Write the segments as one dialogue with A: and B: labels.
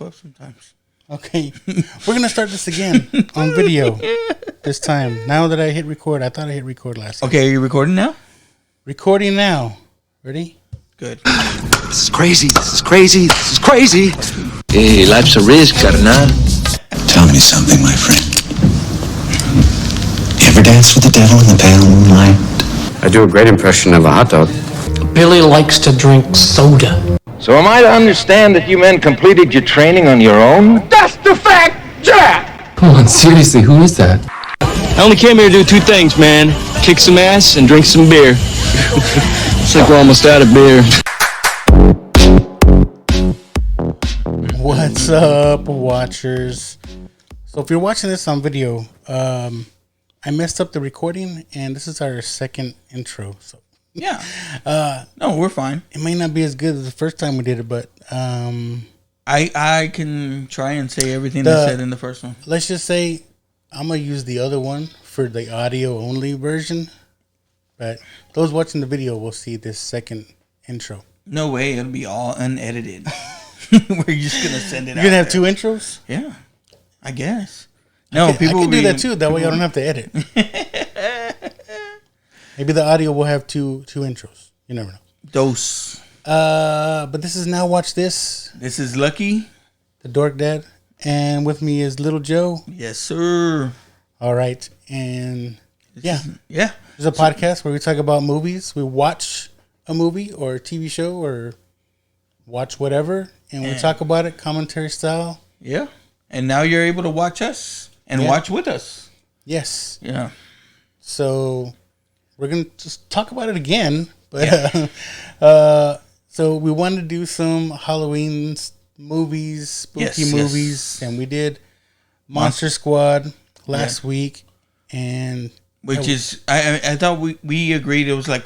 A: myself up sometimes.
B: Okay. We're going to start this again on video this time. Now that I hit record, I thought I hit record last time.
A: Okay, are you recording now?
B: Recording now. Ready?
A: Good.
C: This is crazy. This is crazy. This is crazy. Hey, life's a risk, carnal.
D: Tell me something, my friend. You ever dance with the devil in the pale moonlight?
E: I do a great impression of a hot dog.
F: Billy likes to drink soda.
G: So am I to understand that you men completed your training on your own? That's the fact, Jack!
F: Come on, seriously, who is that?
H: I only came here to do two things, man. Kick some ass and drink some beer. Looks like we're almost out of beer.
B: What's up, watchers? So if you're watching this on video, I messed up the recording, and this is our second intro. So
A: Yeah. No, we're fine.
B: it may not be as good as the first time we did it, but
A: I can try and say everything I said in the first one.
B: let's just say I'm going to use the other one for the audio only version. But those watching the video will see this second intro.
A: No way, it'll be all unedited. We're just gonna send it.
B: You're gonna have two intros?
A: Yeah, I guess. No,
B: I
A: people
B: can
A: will
B: do that too. That way I don't have to edit. Maybe the audio will have two intros. You never know.
A: Dose.
B: But this is Now Watch This,
A: This is Lucky.
B: the Dork Dad, and with me is Little Joe.
A: Yes, sir.
B: All right, and yeah,
A: Yeah.
B: there's a podcast where we talk about movies. We watch a movie or a TV show or watch whatever, and we talk about it commentary style.
A: Yeah. And now you're able to watch us and watch with us.
B: Yes.
A: Yeah.
B: So we're gonna just talk about it again, but so we wanted to do some Halloween movies, spooky
A: Yes,
B: movies, and we did Monster Squad last week, and
A: Which is, I thought we agreed it was like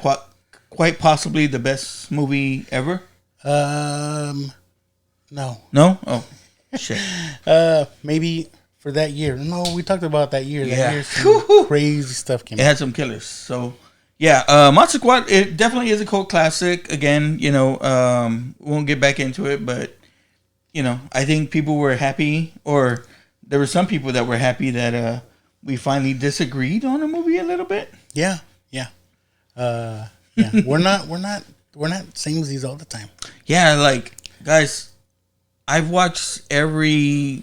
A: quite possibly the best movie ever.
B: no,
A: Oh, shit.
B: maybe for that year. No, we talked about that year.
A: Yeah.
B: That year, some crazy stuff came
A: It
B: out.
A: had some killers. So, yeah, Monster Squad, it definitely is a cult classic. Again, we won't get back into it, but, I think people were happy, or there were some people that were happy that we finally disagreed on a movie a little bit.
B: Yeah. Yeah. We're not samesies all the time.
A: Yeah, like, guys, I've watched every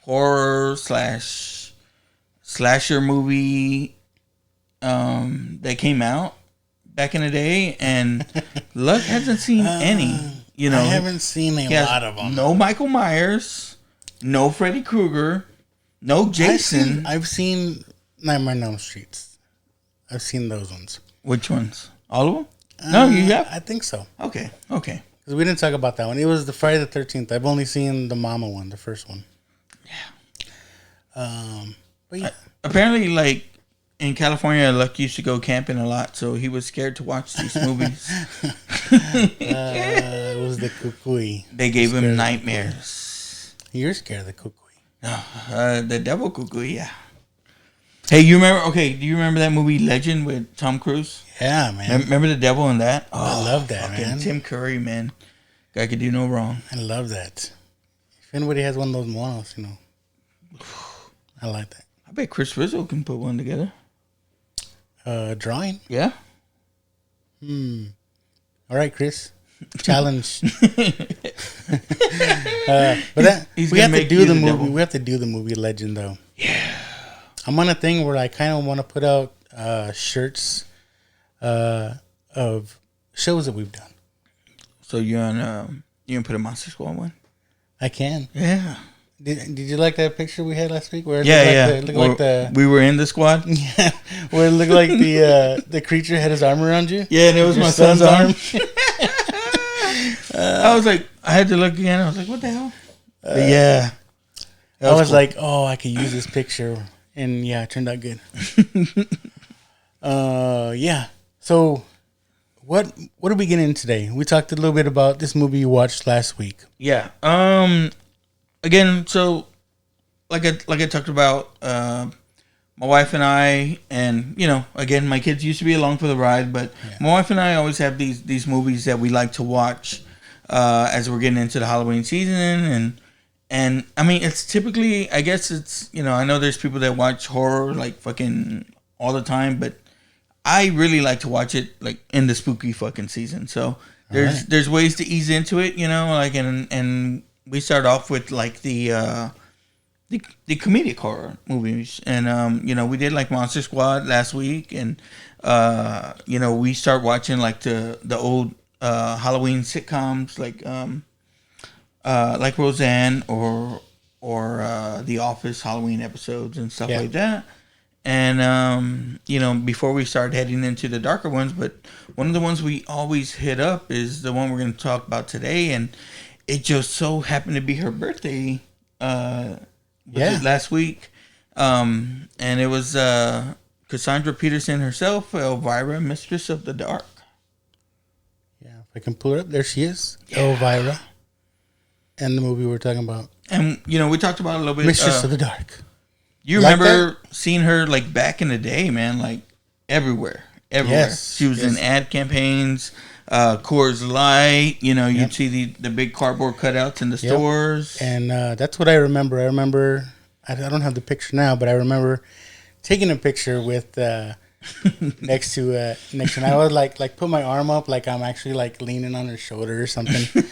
A: horror slasher movie that came out back in the day, and Luck hasn't seen any. I
B: haven't seen a lot of them.
A: No Michael Myers, no Freddy Krueger, no Jason.
B: I've seen Nightmare on Elm Streets. I've seen those ones.
A: Which ones? All of them? No, you have?
B: I think so.
A: Okay.
B: Because we didn't talk about that one. It was the Friday the 13th. I've only seen the Mama one, the first one. Yeah. But yeah.
A: Apparently, like, in California, Luck used to go camping a lot, so he was scared to watch these movies.
B: It was the kukui.
A: They gave him nightmares.
B: You're scared of the kukui.
A: The devil cuckoo, yeah. Hey, do you remember that movie Legend with Tom Cruise?
B: Yeah, man.
A: Remember the devil in that?
B: I love that, man.
A: Tim Curry, man. Guy could do no wrong.
B: I love that. If anybody has one of those monos, I like that.
A: I bet Chris Rizzo can put one together.
B: Drawing?
A: Yeah?
B: All right, Chris. Challenge. But we have to do the movie.
A: Devil.
B: We have to do the movie Legend, though. Yeah. I'm on a thing where I kind of want to put out shirts of shows that we've done.
A: So you gonna put a Monster Squad one?
B: I can.
A: Yeah.
B: Did you like that picture we had last week? Where it
A: we were in the squad.
B: Yeah, where it looked like the creature had his arm around you.
A: Yeah, and it was
B: Your
A: my son's arm.
B: I
A: I was like, I had to look again. I was like, what the hell? Yeah.
B: I was cool. Like, oh, I could use this picture, and yeah, it turned out good. Yeah. So, what are we getting today? We talked a little bit about this movie you watched last week.
A: Yeah. Again, so like I talked about, my wife and I, and again, my kids used to be along for the ride, but my wife and I always have these movies that we like to watch as we're getting into the Halloween season, And I mean, it's typically, I guess it's, I know there's people that watch horror like fucking all the time, but I really like to watch it like in the spooky fucking season. So there's ways to ease into it, like, and we start off with like the comedic horror movies, and we did like Monster Squad last week, and we start watching like the old Halloween sitcoms like Roseanne or The Office Halloween episodes and stuff like that. And before we start heading into the darker ones, but one of the ones we always hit up is the one we're going to talk about today, and it just so happened to be her birthday last week, and it was Cassandra Peterson herself, Elvira, Mistress of the Dark.
B: Yeah, if I can pull her up, there she is, Elvira, and the movie we're talking about.
A: And we talked about it a little bit.
B: Mistress of the Dark.
A: You remember seeing her like back in the day, man, like everywhere.
B: Yes,
A: she was in ad campaigns, Coors Light. You'd see the big cardboard cutouts in the stores,
B: and that's what I remember. I don't have the picture now, but I remember taking a picture with next to, and I was like put my arm up like I'm actually like leaning on her shoulder or something.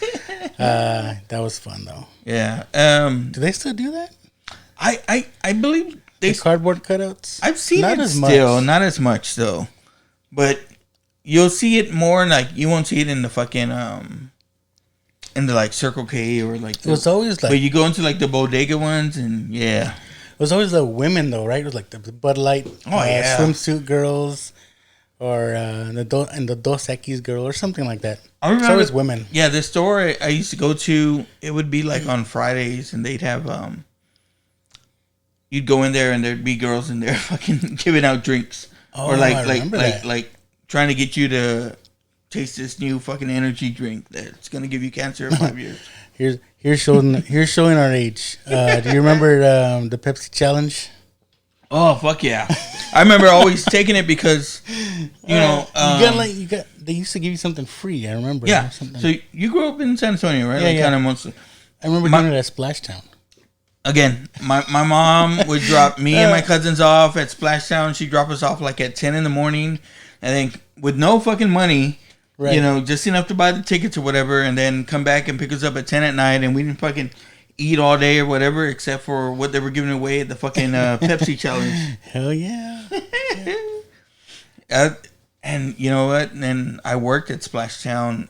B: That was fun though.
A: Yeah.
B: Do they still do that?
A: I believe
B: the cardboard cutouts.
A: I've seen it still, not as much though, but you'll see it more. Like you won't see it in the fucking in the like Circle K or like.
B: It was always like.
A: But you go into like the bodega ones, and it
B: was always the women though, right? It was like the Bud Light swimsuit girls, or the Dos Equis girl or something like that.
A: I remember,
B: it's always women.
A: Yeah, the store I used to go to, it would be like on Fridays, and they'd have you'd go in there and there'd be girls in there fucking giving out drinks, or like trying to get you to taste this new fucking energy drink that's gonna give you cancer in 5 years.
B: Here's showing our age. Do you remember the Pepsi challenge?
A: Oh fuck yeah! I remember always taking it because
B: they used to give you something free. I remember.
A: Yeah. So you grew up in San Antonio, right?
B: Yeah,
A: Kind of mostly.
B: I remember doing it at Splashtown.
A: Again, my mom would drop me and my cousins off at Splashtown. She'd drop us off like at 10 in the morning, and then with no fucking money, just enough to buy the tickets or whatever, and then come back and pick us up at 10 at night, and we didn't fucking eat all day or whatever, except for what they were giving away at the fucking Pepsi challenge.
B: Hell yeah.
A: And you know what? And then I worked at Splashtown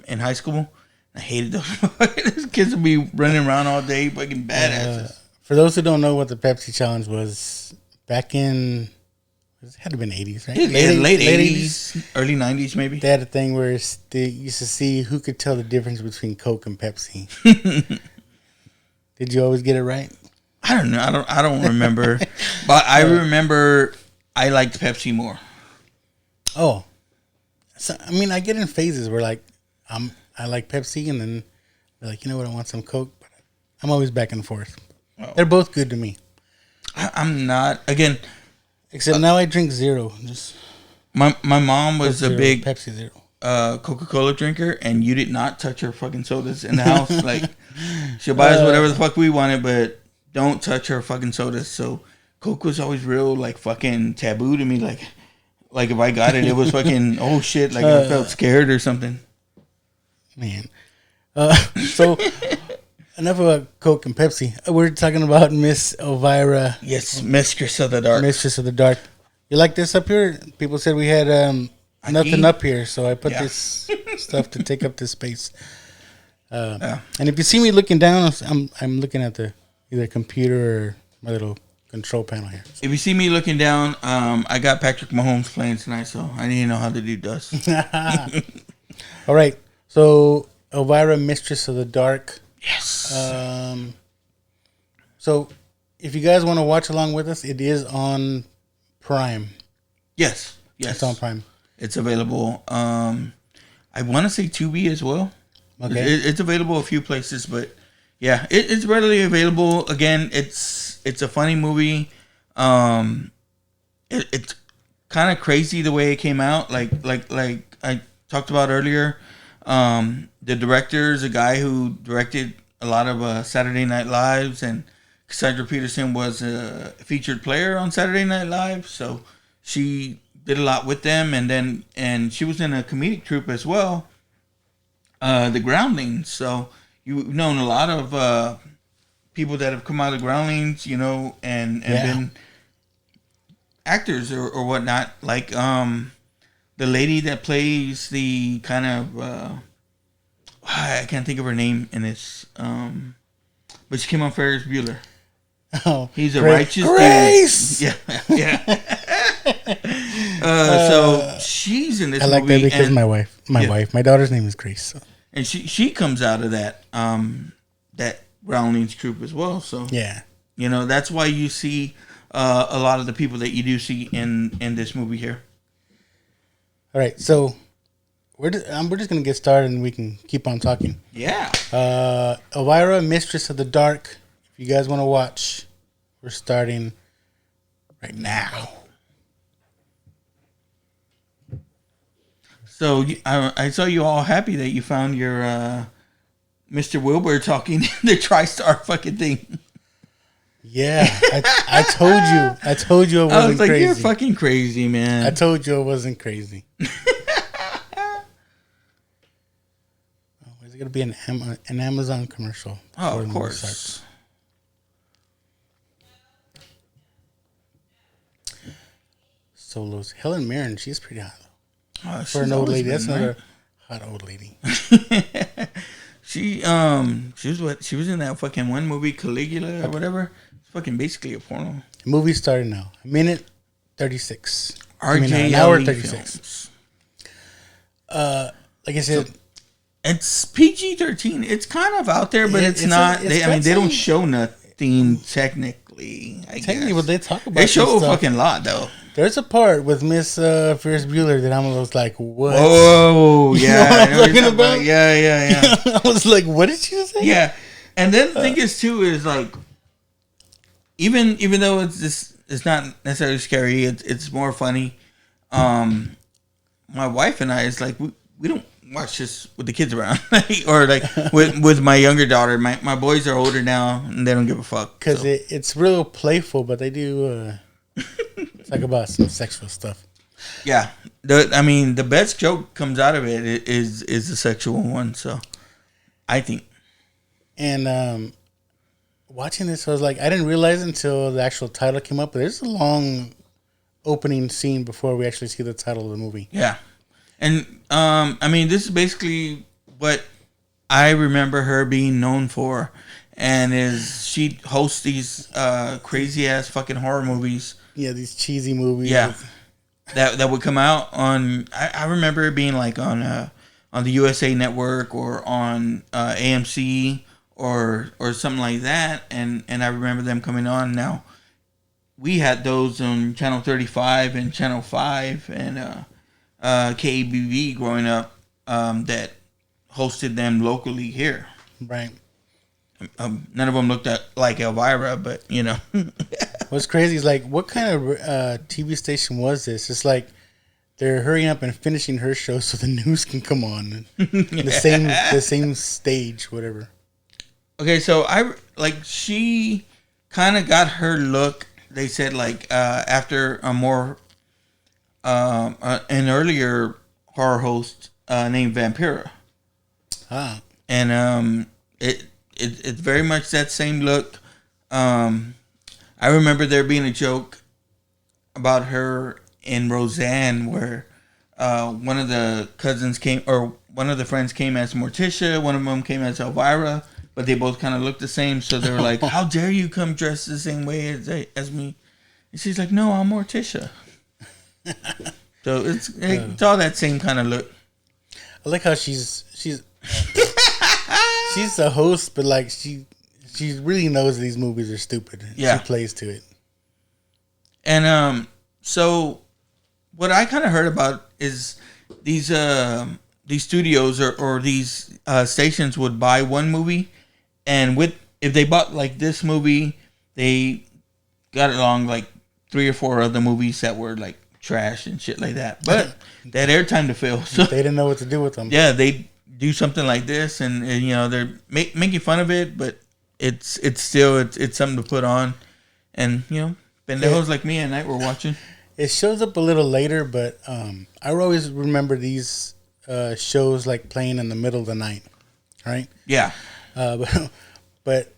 A: in high school. I hated those kids would be running around all day, fucking badasses.
B: For those who don't know what the Pepsi challenge was, back in it had to have been 80s, right?
A: Late 80s, early 90s, maybe.
B: They had a thing where they used to see who could tell the difference between Coke and Pepsi. Did you always get it right?
A: I don't know. I don't remember, but I remember I liked Pepsi more.
B: Oh, so I mean, I get in phases where like I like Pepsi, and then they're like, you know what, I want some Coke, but I'm always back and forth. Oh. They're both good to me.
A: I'm not again.
B: Except now I drink zero. Just
A: my mom was a big
B: Pepsi Zero
A: Coca-Cola drinker, and you did not touch her fucking sodas in the house. Like she'll buy us whatever the fuck we wanted, but don't touch her fucking sodas. So Coke was always real like fucking taboo to me. Like if I got it, it was fucking oh shit. Like I felt scared or something.
B: Man, so enough about Coke and Pepsi. We're talking about Miss Elvira.
A: Yes, Mistress of the Dark.
B: Mistress of the Dark. You like this up here? People said we had nothing up here, so I put this stuff to take up this space. And if you see me looking down, I'm looking at the either computer or my little control panel here.
A: If you see me looking down, I got Patrick Mahomes playing tonight, so I need to know how the dude does.
B: All right. So, Elvira, Mistress of the Dark.
A: Yes.
B: So, if you guys want to watch along with us, it is on Prime.
A: Yes.
B: It's on Prime.
A: It's available. I want to say Tubi as well.
B: Okay.
A: It's available a few places, but yeah, it's readily available. Again, it's a funny movie. It's kind of crazy the way it came out. Like I talked about earlier. The director is a guy who directed a lot of Saturday Night Lives, and Cassandra Peterson was a featured player on Saturday Night Live, so she did a lot with them, and she was in a comedic troupe as well, the Groundlings. So you've known a lot of people that have come out of Groundlings, you know, and been actors or whatnot, like the lady that plays the kind of I can't think of her name in this, but she came on Ferris Bueller.
B: Oh,
A: he's a
B: Grace.
A: righteous dude. Yeah. So she's in this movie.
B: I like that because my daughter's name is Grace. So.
A: And she comes out of that that Groundlings troupe as well. So
B: yeah,
A: you know, that's why you see a lot of the people that you do see in this movie here.
B: All right, so we're just gonna get started and we can keep on talking.
A: Yeah.
B: Elvira, Mistress of the Dark. If you guys want to watch, we're starting right now.
A: So I saw you all happy that you found your Mr. Wilbur talking the TriStar fucking thing.
B: Yeah, I told you it wasn't
A: I was like,
B: crazy.
A: You're fucking crazy, man.
B: I told you it wasn't crazy. Is it gonna be an Amazon commercial?
A: Oh, of course.
B: Solos. Helen Mirren, she's pretty hot.
A: For
B: an old lady, that's another hot old lady.
A: She was in that fucking one movie, Caligula or whatever. It's fucking basically a porno.
B: The movie started now. A minute 36.
A: An
B: hour 36. Like I said,
A: it's PG-13. It's kind of out there, but it's not. They don't show nothing technically.
B: Technically, what they talk about.
A: They show a fucking lot though.
B: There's a part with Miss Ferris Bueller that I was like, "What?"
A: Oh, yeah,
B: you know what I'm talking about?
A: Yeah.
B: I was like, "What did you say?"
A: Yeah, and then the thing is too is like, even though it's not necessarily scary, it's more funny. My wife and I is like we don't watch this with the kids around, or like with my younger daughter. My boys are older now and they don't give a fuck
B: because it's real playful, but they do. Talk about some sexual stuff.
A: Yeah, the best joke comes out of it is the sexual one. So, I think.
B: And watching this, I was like, I didn't realize until the actual title came up. But there's a long opening scene before we actually see the title of the movie.
A: Yeah, and this is basically what I remember her being known for, and is she hosts these crazy ass fucking horror movies.
B: Yeah, these cheesy movies.
A: Yeah, that would come out on. I remember it being like on the USA Network or on AMC or something like that, and I remember them coming on. Now we had those on Channel 35 and Channel 5 and KABV growing up that hosted them locally here.
B: Right.
A: None of them looked like Elvira, but you know.
B: What's crazy is like, what kind of TV station was this? It's like they're hurrying up and finishing her show so the news can come on. The same stage, whatever. Okay,
A: so she kind of got her look. They said like after a more an earlier horror host named Vampira. And it's very much that same look. I remember there being a joke about her in Roseanne where one of the cousins came, or one of the friends came as Morticia, one of them came as Elvira, but they both kind of looked the same. So they were like, "How dare you come dressed the same way as me?" And she's like, "No, I'm Morticia." So it's all that same kind of look.
B: I like how she's a host, but like she really knows these movies are stupid.
A: Yeah.
B: She plays to it.
A: And so what I kind of heard about is these studios or these stations would buy one movie, and if they bought like this movie, they got along like 3 or 4 other movies that were like trash and shit like that. But they had airtime to fill, so
B: they didn't know what to do with them.
A: Yeah, they do something like this, and they're making fun of it, but it's still it's something to put on, and pendejos like me at night were watching.
B: It shows up a little later, but I always remember these shows like playing in the middle of the night, right?
A: Yeah.
B: But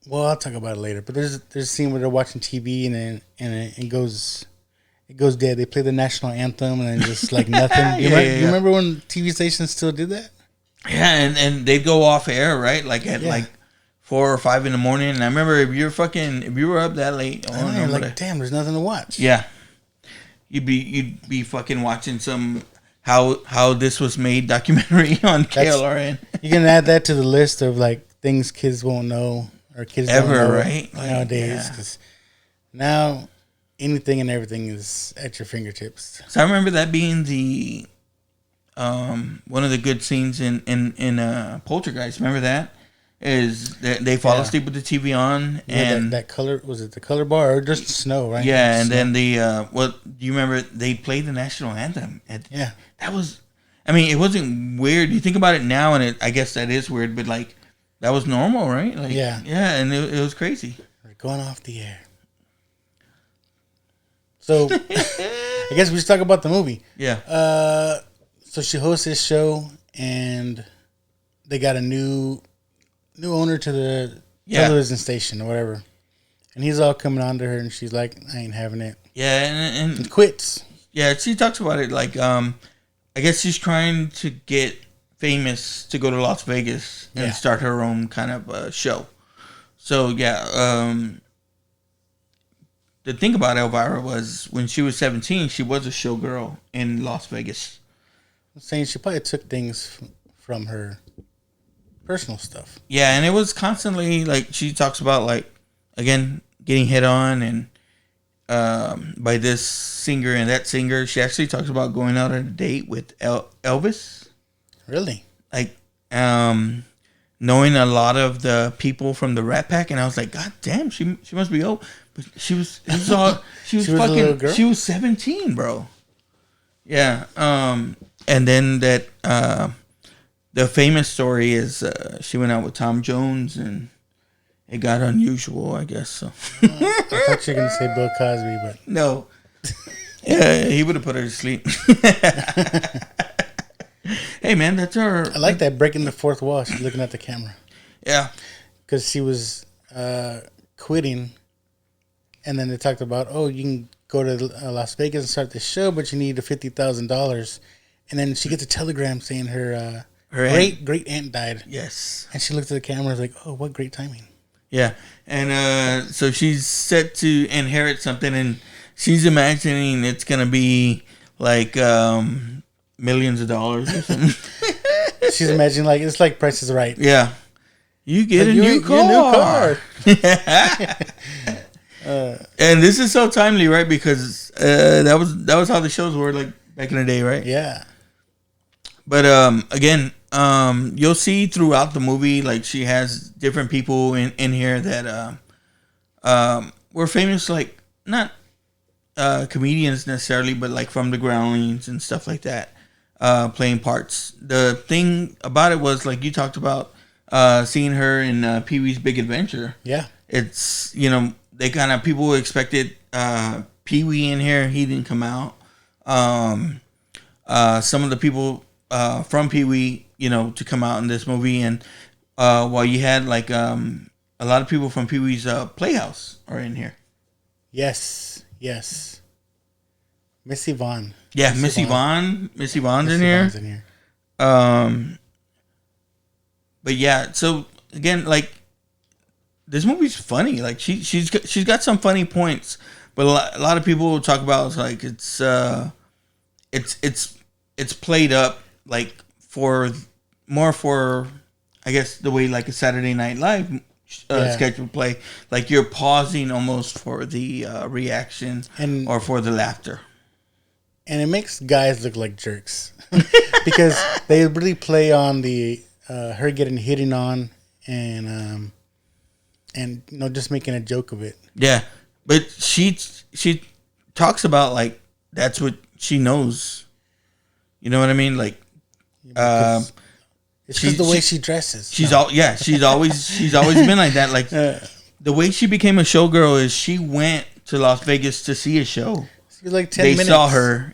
B: well, I'll talk about it later. But there's a scene where they're watching TV and then it goes dead. They play the national anthem and then just like nothing. You remember when TV stations still did that?
A: Yeah, and they'd go off air, right? Like at like 4 or 5 in the morning. And I remember if you were up that late,
B: you're like, damn, there's nothing to watch.
A: Yeah, you'd be fucking watching some how this was made documentary on KLRN.
B: You can add that to the list of like things kids won't know or kids
A: ever,
B: don't know
A: right?
B: Nowadays, because now anything and everything is at your fingertips.
A: So I remember that being the one of the good scenes in Poltergeist. Remember that? Is that they fall asleep with the TV on, and
B: that color, was it the color bar or just snow, right?
A: Yeah, and then do you remember they played the national anthem? That was, I mean, it wasn't weird. You think about it now, and I guess that is weird, but like that was normal, right? Like and it was crazy.
B: We're going off the air. So I guess we should talk about the movie.
A: Yeah.
B: So she hosts this show, and they got a new owner to the television station or whatever, and he's all coming on to her, and she's like, I ain't having it.
A: Yeah, and
B: quits.
A: Yeah, she talks about it like I guess she's trying to get famous to go to Las Vegas and start her own kind of show. So the thing about Elvira was when she was 17, she was a showgirl in Las Vegas.
B: I'm saying she probably took things from her personal stuff.
A: Yeah, and it was constantly like she talks about like again getting hit on and by this singer and that singer. She actually talks about going out on a date with Elvis.
B: Really?
A: Like knowing a lot of the people from the Rat Pack, and I was like, God damn, she must be old. But she was she was fucking a little girl? She was 17, bro. Yeah. And then that the famous story is she went out with Tom Jones and it got unusual, I guess. So
B: I thought you were gonna say Bill Cosby, but
A: no. Yeah, he would have put her to sleep. Hey man, that's her.
B: I like that, breaking the fourth wall. She's looking at the camera.
A: Yeah,
B: because she was quitting, and then they talked about, oh, you can go to Las Vegas and start the show, but you need $50,000. And then she gets a telegram saying her great aunt died.
A: Yes,
B: and she looked at the camera and was like, oh, what great timing.
A: Yeah, and so she's set to inherit something, and she's imagining it's gonna be like millions of dollars or something.
B: She's imagining like it's like Price is Right.
A: Yeah, you get a new car. And this is so timely, right? Because that was how the shows were like back in the day, right?
B: Yeah.
A: But again, you'll see throughout the movie, like she has different people in here that were famous, like not comedians necessarily, but like from the Groundlings and stuff like that, playing parts. The thing about it was, like you talked about, seeing her in Pee-wee's Big Adventure.
B: Yeah,
A: it's they kind of people expected Pee-wee in here. He didn't come out. Some of the people from Pee-wee, to come out in this movie, and while you had like a lot of people from Pee-wee's Playhouse are in here.
B: Yes. Missy Vaughn.
A: Yeah, Missy Vaughn's in here. But yeah, so again, like this movie's funny. Like she's got some funny points, but a lot of people will talk about it's like it's played up like for I guess the way like a Saturday Night Live sketch would play. Like you're pausing almost for the reaction or for the laughter.
B: And it makes guys look like jerks because they really play on the her getting hitting on and just making a joke of it.
A: Yeah, but she talks about like that's what she knows. You know what I mean? Like
B: It's just the way she dresses.
A: She's always been like that. Like the way she became a showgirl is she went to Las Vegas to see a show.
B: She was like 10 minutes.
A: They saw her,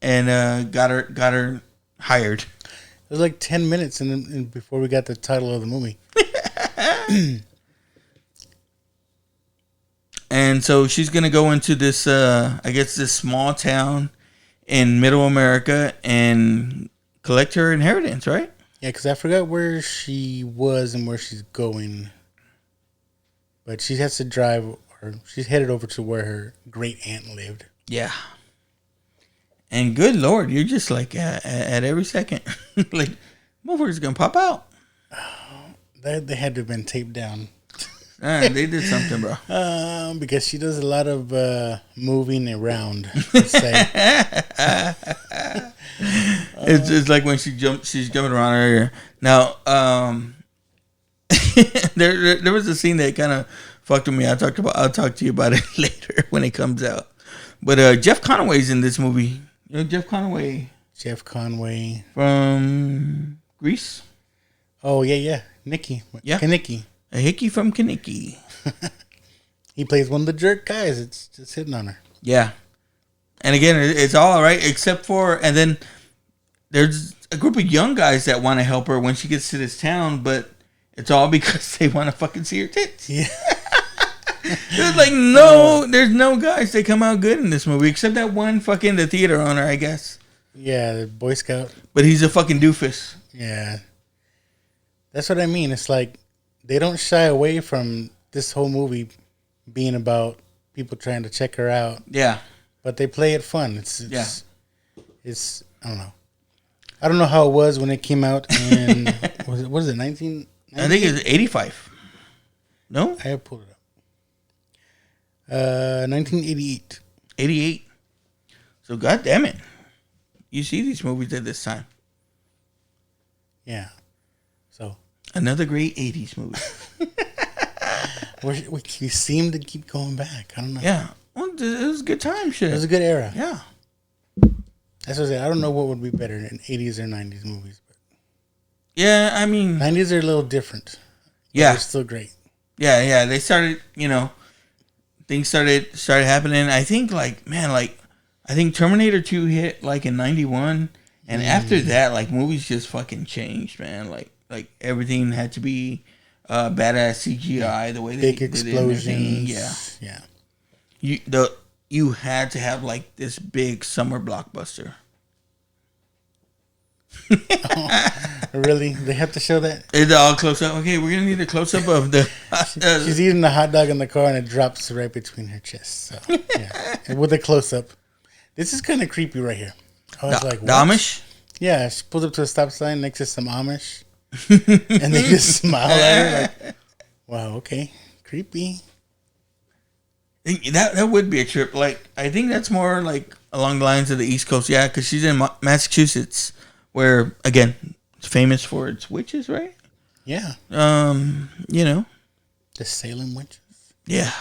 A: and got her hired.
B: It was like 10 minutes and before we got the title of the movie.
A: And so she's gonna go into this, I guess, this small town in Middle America and collect her inheritance, right?
B: Yeah, because I forgot where she was and where she's going. But she has to drive, or she's headed over to where her great aunt lived.
A: Yeah. And good Lord, you're just like at every second, like, motherfucker's gonna pop out.
B: They had to have been taped down.
A: They did something, bro.
B: Because she does a lot of moving around. Let's say.
A: It's like when she's jumping around her. Now, there was a scene that kind of fucked with me. I'll talk to you about it later when it comes out. But Jeff Conaway's in this movie. You know Jeff Conaway?
B: Jeff Conway
A: From Grease?
B: Oh, yeah. Nicky.
A: Yeah.
B: Kaniki.
A: A hickey from Kaniki.
B: He plays one of the jerk guys. It's just hitting on her.
A: Yeah. And again, it's all right, except for, and then there's a group of young guys that want to help her when she gets to this town, but it's all because they want to fucking see her tits.
B: Yeah.
A: There's like there's no guys that come out good in this movie, except that one fucking the theater owner, I guess.
B: Yeah, the Boy Scout.
A: But he's a fucking doofus.
B: Yeah. That's what I mean. It's like they don't shy away from this whole movie being about people trying to check her out.
A: Yeah.
B: But they play it fun. It's I don't know. I don't know how it was when it came out in what is it, 19?
A: I think it's 85. No?
B: I have pulled it up. 1988.
A: 88. So god damn it. You see these movies at this time.
B: Yeah. So
A: another great 80s movie.
B: we seem to keep going back. I don't know.
A: Yeah. Well, it was a good time, shit.
B: It was a good era.
A: Yeah.
B: That's what I say. I don't know what would be better in 80s or 90s movies. But
A: yeah, I mean
B: 90s are a little different.
A: Yeah.
B: They're still great.
A: Yeah. They started, things started happening. I think I think Terminator 2 hit like in 91, and after that, like, movies just fucking changed, man. Like everything had to be badass CGI, the way
B: big
A: they
B: explosions.
A: Yeah. You had to have like this big summer blockbuster.
B: Really? They have to show that?
A: It's all close up. Okay, we're gonna need a close up of the.
B: She's eating the hot dog in the car and it drops right between her chests. So yeah, and with a close up. This is kind of creepy right here. I was like,
A: the Amish?
B: Yeah, she pulls up to a stop sign next to some Amish, and they just smile at her like, "Wow, okay, creepy."
A: That would be a trip. Like, I think that's more like along the lines of the East Coast. Yeah, because she's in Massachusetts, where again it's famous for its witches, right?
B: Yeah.
A: The
B: Salem witches.
A: Yeah.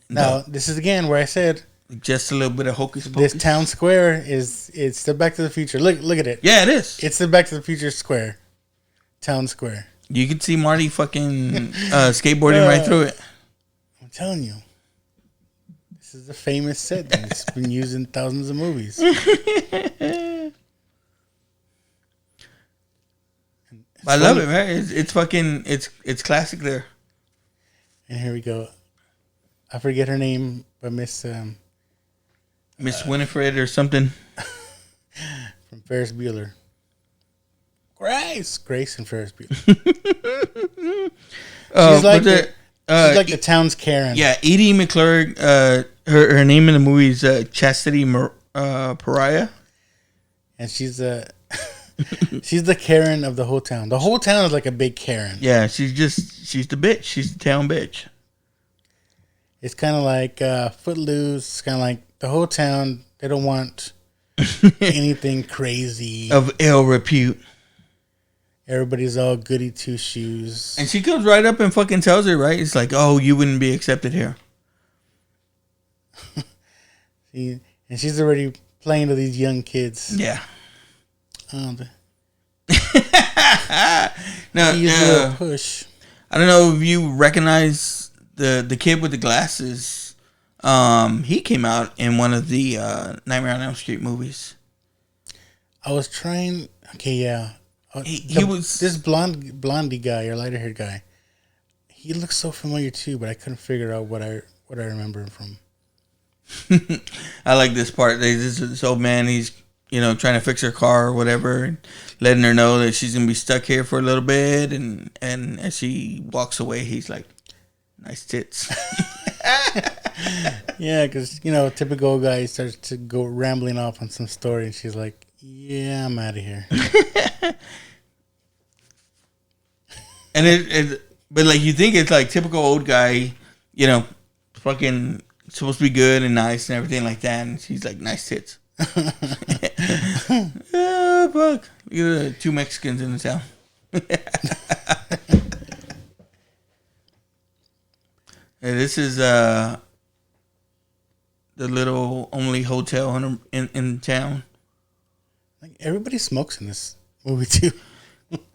B: Now this is again where I said
A: just a little bit of hocus pocus.
B: This town square it's the Back to the Future. Look at it.
A: Yeah, it is.
B: It's the Back to the Future square. Town square.
A: You can see Marty fucking skateboarding right through it.
B: I'm telling you. This is a famous set that it's been used in thousands of movies.
A: I love it, man. It's fucking it's classic there.
B: And here we go. I forget her name, but Miss
A: Winifred or something
B: from Ferris Bueller. Grace and Ferris Bueller. She's like she's like the town's Karen.
A: Yeah, Edie McClurg. Her name in the movie is Chastity Pariah,
B: and she's she's the Karen of the whole town. The whole town is like a big Karen.
A: Yeah, she's the bitch. She's the town bitch.
B: It's kind of like Footloose. It's kind of like the whole town. They don't want anything crazy
A: of ill repute.
B: Everybody's all goody two shoes.
A: And she comes right up and fucking tells her, right? It's like, oh, you wouldn't be accepted here.
B: And she's already playing to these young kids.
A: Yeah. No,
B: He used a little push.
A: I don't know if you recognize the kid with the glasses. He came out in one of the Nightmare on Elm Street movies.
B: I was trying. Okay, yeah.
A: He was
B: this blondie guy or lighter haired guy. He looks so familiar too, but I couldn't figure out what I remember him from.
A: I like this part. This old man, he's trying to fix her car or whatever, and letting her know that she's gonna be stuck here for a little bit, and as she walks away, he's like, "Nice tits."
B: Yeah, because typical guy starts to go rambling off on some story, and she's like, "Yeah, I'm out of here."
A: And but like you think it's like typical old guy, fucking supposed to be good and nice and everything like that, and she's like, "Nice tits." Oh, fuck. You're two Mexicans in the town. Hey, this is the little only hotel in town.
B: Like everybody smokes in this movie too.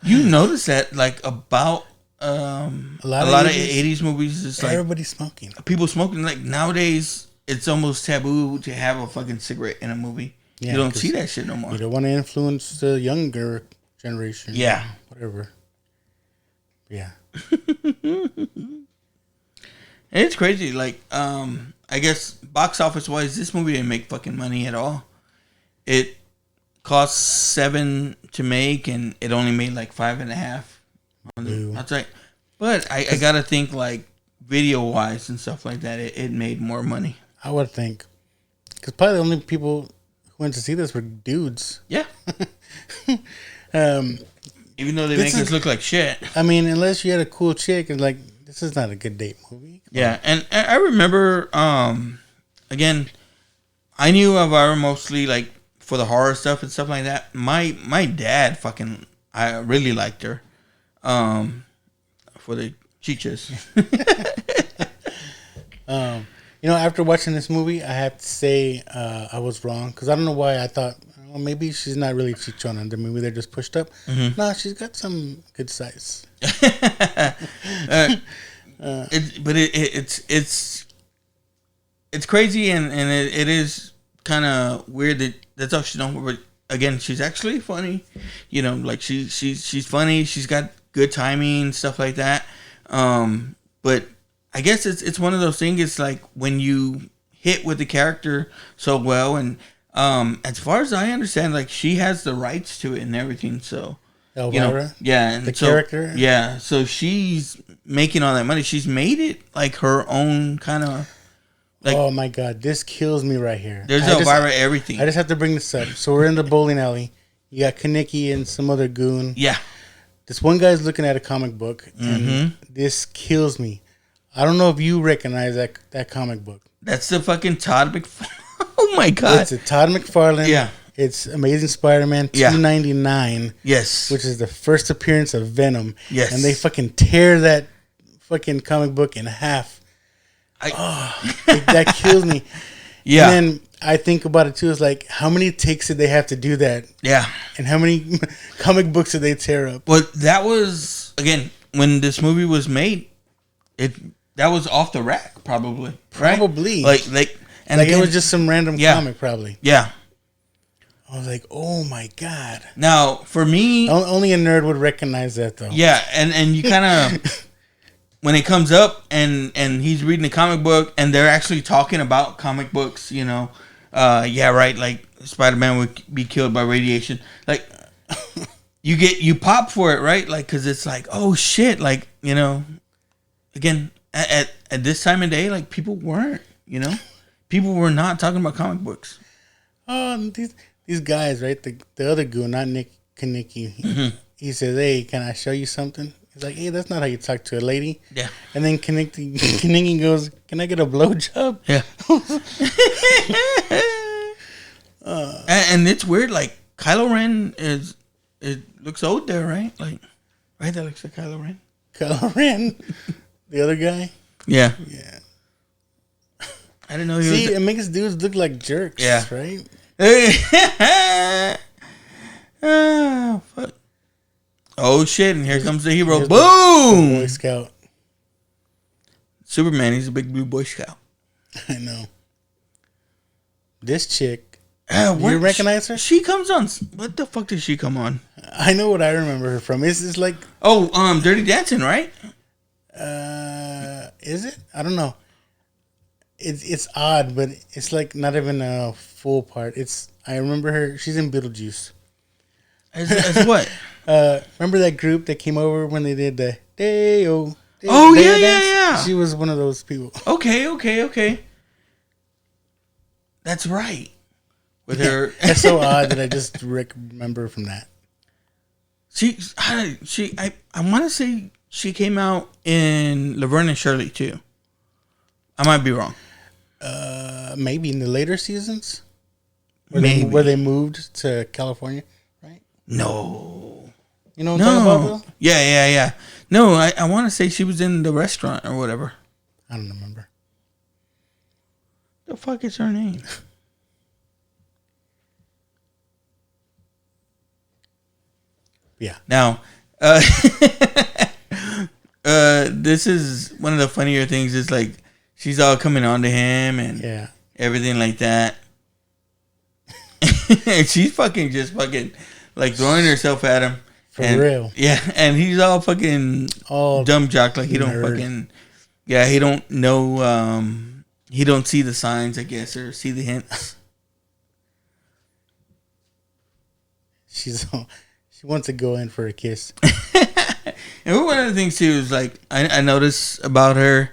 A: You notice that like about a lot of 80s movies, it's like
B: everybody smoking.
A: People smoking. Like nowadays, it's almost taboo to have a fucking cigarette in a movie. Yeah, you don't see that shit no more.
B: You don't want to influence the younger generation.
A: Yeah.
B: Whatever. Yeah.
A: And it's crazy. Like, I guess box office wise, this movie didn't make fucking money at all. It cost $7 to make, and it only made like $5.5 on the outside. But I gotta think like video wise and stuff like that, it made more money.
B: I would think, because probably the only people who went to see this were dudes.
A: Yeah. Even though they make us look like shit.
B: I mean, unless you had a cool chick, and like, this is not a good date movie.
A: Yeah, and I remember, again, I knew Elvira mostly like for the horror stuff and stuff like that. My dad I really liked her, for the chichas.
B: After watching this movie, I have to say I was wrong, because I don't know why I thought, maybe she's not really chichona. Maybe they're just pushed up. Mm-hmm. No, she's got some good size. It's
A: crazy, and it is kind of weird that that's all she's known. But again, she's actually funny. Like she's funny. She's got good timing, stuff like that. But I guess it's one of those things. It's like when you hit with the character so well, and as far as I understand, like she has the rights to it and everything. So
B: Elvira,
A: yeah, and
B: the character,
A: yeah. So she's making all that money. She's made it like her own kind of. Like,
B: oh my god, this kills me right here.
A: There's Elvira everything.
B: I just have to bring this up. So we're in the bowling alley. You got Kaneki and some other goon.
A: Yeah.
B: This one guy's looking at a comic book, and this kills me. I don't know if you recognize that comic book.
A: That's the fucking Todd McFarlane. Oh my god.
B: It's a Todd McFarlane.
A: Yeah.
B: It's Amazing Spider-Man 299.
A: Yes.
B: Which is the first appearance of Venom.
A: Yes.
B: And they fucking tear that fucking comic book in half. That kills me. Yeah. And then I think about it too. It's like, how many takes did they have to do that?
A: Yeah.
B: And how many comic books did they tear up?
A: Well, that was, again, when this movie was made, that was off the rack, probably.
B: Probably.
A: Right? And
B: again, it was just some random comic, probably.
A: Yeah.
B: I was like, oh my god.
A: Now, for me,
B: only a nerd would recognize that, though.
A: Yeah, and you kind of when it comes up and he's reading the comic book and they're actually talking about comic books, yeah, right, like Spider-Man would be killed by radiation. Like you pop for it, right? Like, cuz it's like, oh shit, like, again, at this time of day, like people weren't, people were not talking about comic books.
B: Oh, these guys, right? The other goon, not Nick Kaneki. He says, "Hey, can I show you something?" He's like, "Hey, that's not how you talk to a lady."
A: Yeah.
B: And then Kaneki goes, "Can I get a blowjob?"
A: Yeah. And it's weird. Like Kylo Ren it looks old there, right? Like, right? That looks like Kylo Ren.
B: Kylo Ren, the other guy.
A: Yeah.
B: Yeah.
A: I didn't know.
B: It makes dudes look like jerks.
A: Yeah.
B: Right.
A: Oh fuck. Oh shit! And here comes the hero.
B: here's
A: Boom!
B: Boy Scout.
A: Superman. He's a big blue Boy Scout.
B: I know. This chick.
A: What?
B: You recognize her?
A: She comes on. What the fuck does she come on?
B: I know what I remember her from. It's like.
A: Oh, Dirty Dancing, right?
B: Is it? I don't know. It's odd, but it's like not even a full part. I remember her. She's in Beetlejuice.
A: As what?
B: Remember that group that came over when they did the Day-O?
A: Oh,
B: Day-O
A: yeah,
B: dance?
A: yeah.
B: She was one of those people.
A: Okay. That's right. With her,
B: That's so odd that I just remember from that.
A: I want to say she came out in Laverne and Shirley too. I might be wrong.
B: Maybe in the later seasons,
A: Maybe.
B: where they moved to California, right?
A: No.
B: You know what I'm talking about, Bill?
A: Yeah. No, I want to say she was in the restaurant or whatever.
B: I don't remember.
A: The fuck is her name?
B: Yeah.
A: Now, this is one of the funnier things. Is like she's all coming on to him and everything like that. And she's just like throwing herself at him.
B: For real.
A: Yeah, and he's all fucking dumb jock. Like he don't fucking. Yeah, he don't know. He don't see the signs, I guess, or see the hints.
B: She wants to go in for a kiss.
A: And one of the things too is like I notice about her,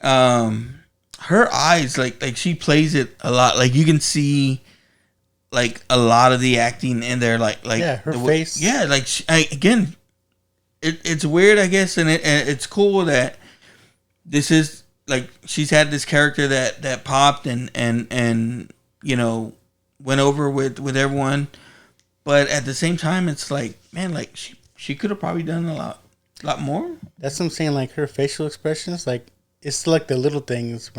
A: her eyes like she plays it a lot. Like you can see, like a lot of the acting in there. Like
B: her face.
A: Yeah, like again, it's weird, I guess, and it's cool that this is like she's had this character that popped and you know went over with everyone, but at the same time, it's like man, like she could have probably done a lot more.
B: That's what I'm saying. Like her facial expressions, like it's like the little things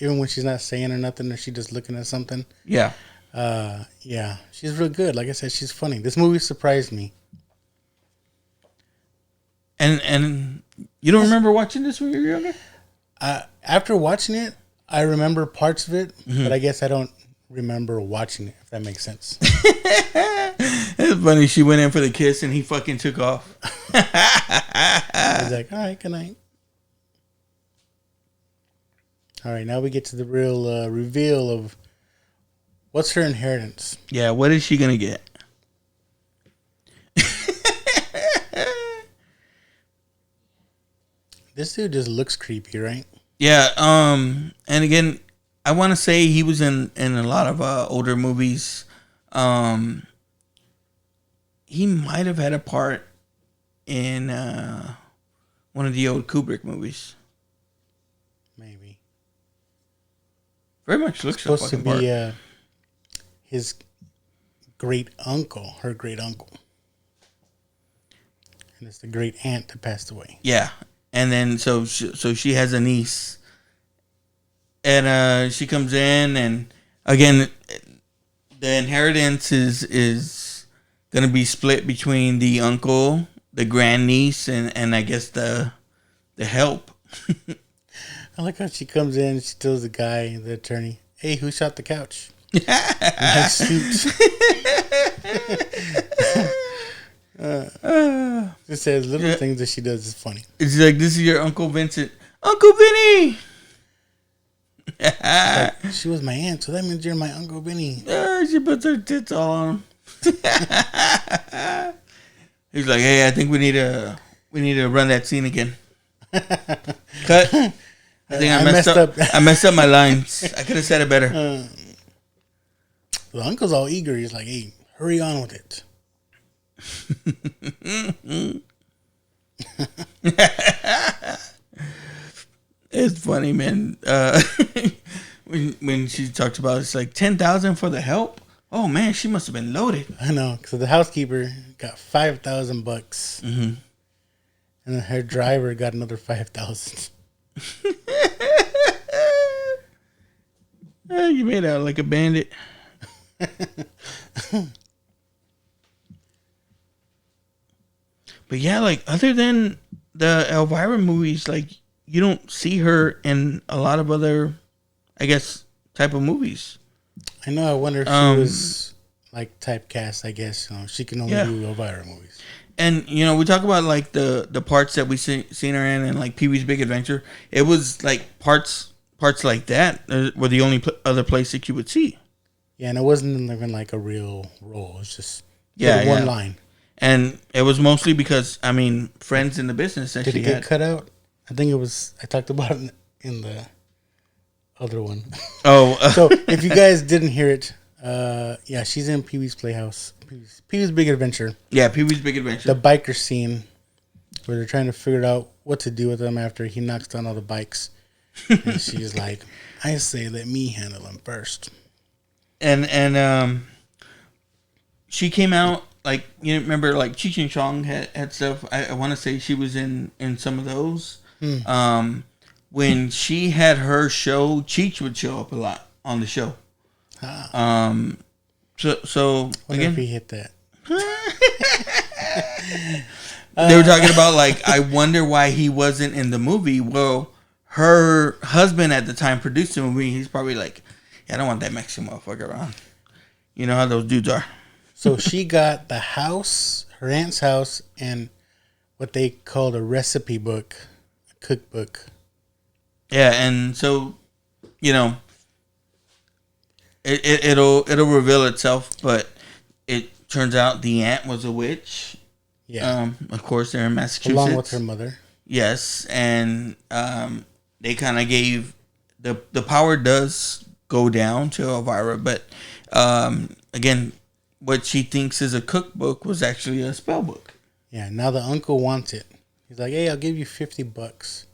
B: even when she's not saying or nothing, or she just looking at something.
A: Yeah.
B: Yeah, she's real good. Like I said, she's funny. This movie surprised me.
A: And you don't remember watching this when you were younger?
B: After watching it, I remember parts of it, but I guess I don't remember watching it, if that makes sense.
A: It's funny. She went in for the kiss and he fucking took off.
B: I was like, all right, good night. All right, now we get to the real reveal of what's her inheritance.
A: Yeah, what is she gonna get?
B: This dude just looks creepy, right?
A: Yeah. And again, I want to say he was in a lot of older movies. He might have had a part in one of the old Kubrick movies.
B: Maybe.
A: Very much looks
B: supposed
A: like
B: to be his great uncle, her great uncle, and it's the great aunt that passed away.
A: Yeah, and then so she has a niece, and she comes in, and again, the inheritance is gonna be split between the uncle, the grandniece, and I guess the help.
B: I like how she comes in. She tells the guy, the attorney, "Hey, who shot the couch?" Nice suit. It says little things that she does is funny.
A: It's like, this is your Uncle Vincent. Uncle Vinny!
B: Like, she was my aunt, so that means you're my Uncle Vinny.
A: She puts her tits all on him. He's like, hey, I think we need to run that scene again. Cut. I think I messed up. I messed up my lines. I could have said it better.
B: The uncle's all eager. He's like, hey, hurry on with it.
A: It's funny, man. When she talked about it's like 10,000 for the help. Oh man, she must have been loaded.
B: I know, because the housekeeper got $5,000, mm-hmm. and then her driver got another 5,000.
A: You made out like a bandit. But yeah, like other than the Elvira movies, like you don't see her in a lot of other, I guess, type of movies.
B: I know. I wonder if she was like typecast. I guess she can only do Elvira movies.
A: And we talk about like the parts that we seen her in, and like Pee Wee's Big Adventure. It was like parts like that were the only other place that you would see.
B: Yeah, and it wasn't even like a real role. It's just one line.
A: And it was mostly because friends in the business that
B: Did
A: she
B: it get
A: had.
B: cut out? I think it was. I talked about it in the other one.
A: Oh,
B: so if you guys didn't hear it, she's in Pee Wee's Playhouse. Pee Wee's Big Adventure.
A: Yeah, Pee Wee's Big Adventure.
B: The biker scene where they're trying to figure out what to do with them after he knocks down all the bikes. And she's like, I say let me handle them first.
A: And she came out like remember like Cheech and Chong had stuff. I want to say she was in some of those. When she had her show, Cheech would show up a lot on the show. So
B: wonder if he hit that.
A: They were talking about like I wonder why he wasn't in the movie. Well, her husband at the time produced the movie. He's probably like, yeah, I don't want that Mexican motherfucker around. You know how those dudes are.
B: So she got the house, her aunt's house, and what they called a recipe book, a cookbook.
A: Yeah, and so, it'll reveal itself, but it turns out the aunt was a witch.
B: Yeah.
A: Of course, they're in Massachusetts.
B: Along with her mother.
A: Yes, and they kind of gave the power does go down to Elvira, but again, what she thinks is a cookbook was actually a spell book.
B: Yeah, now the uncle wants it. He's like, hey, I'll give you $50.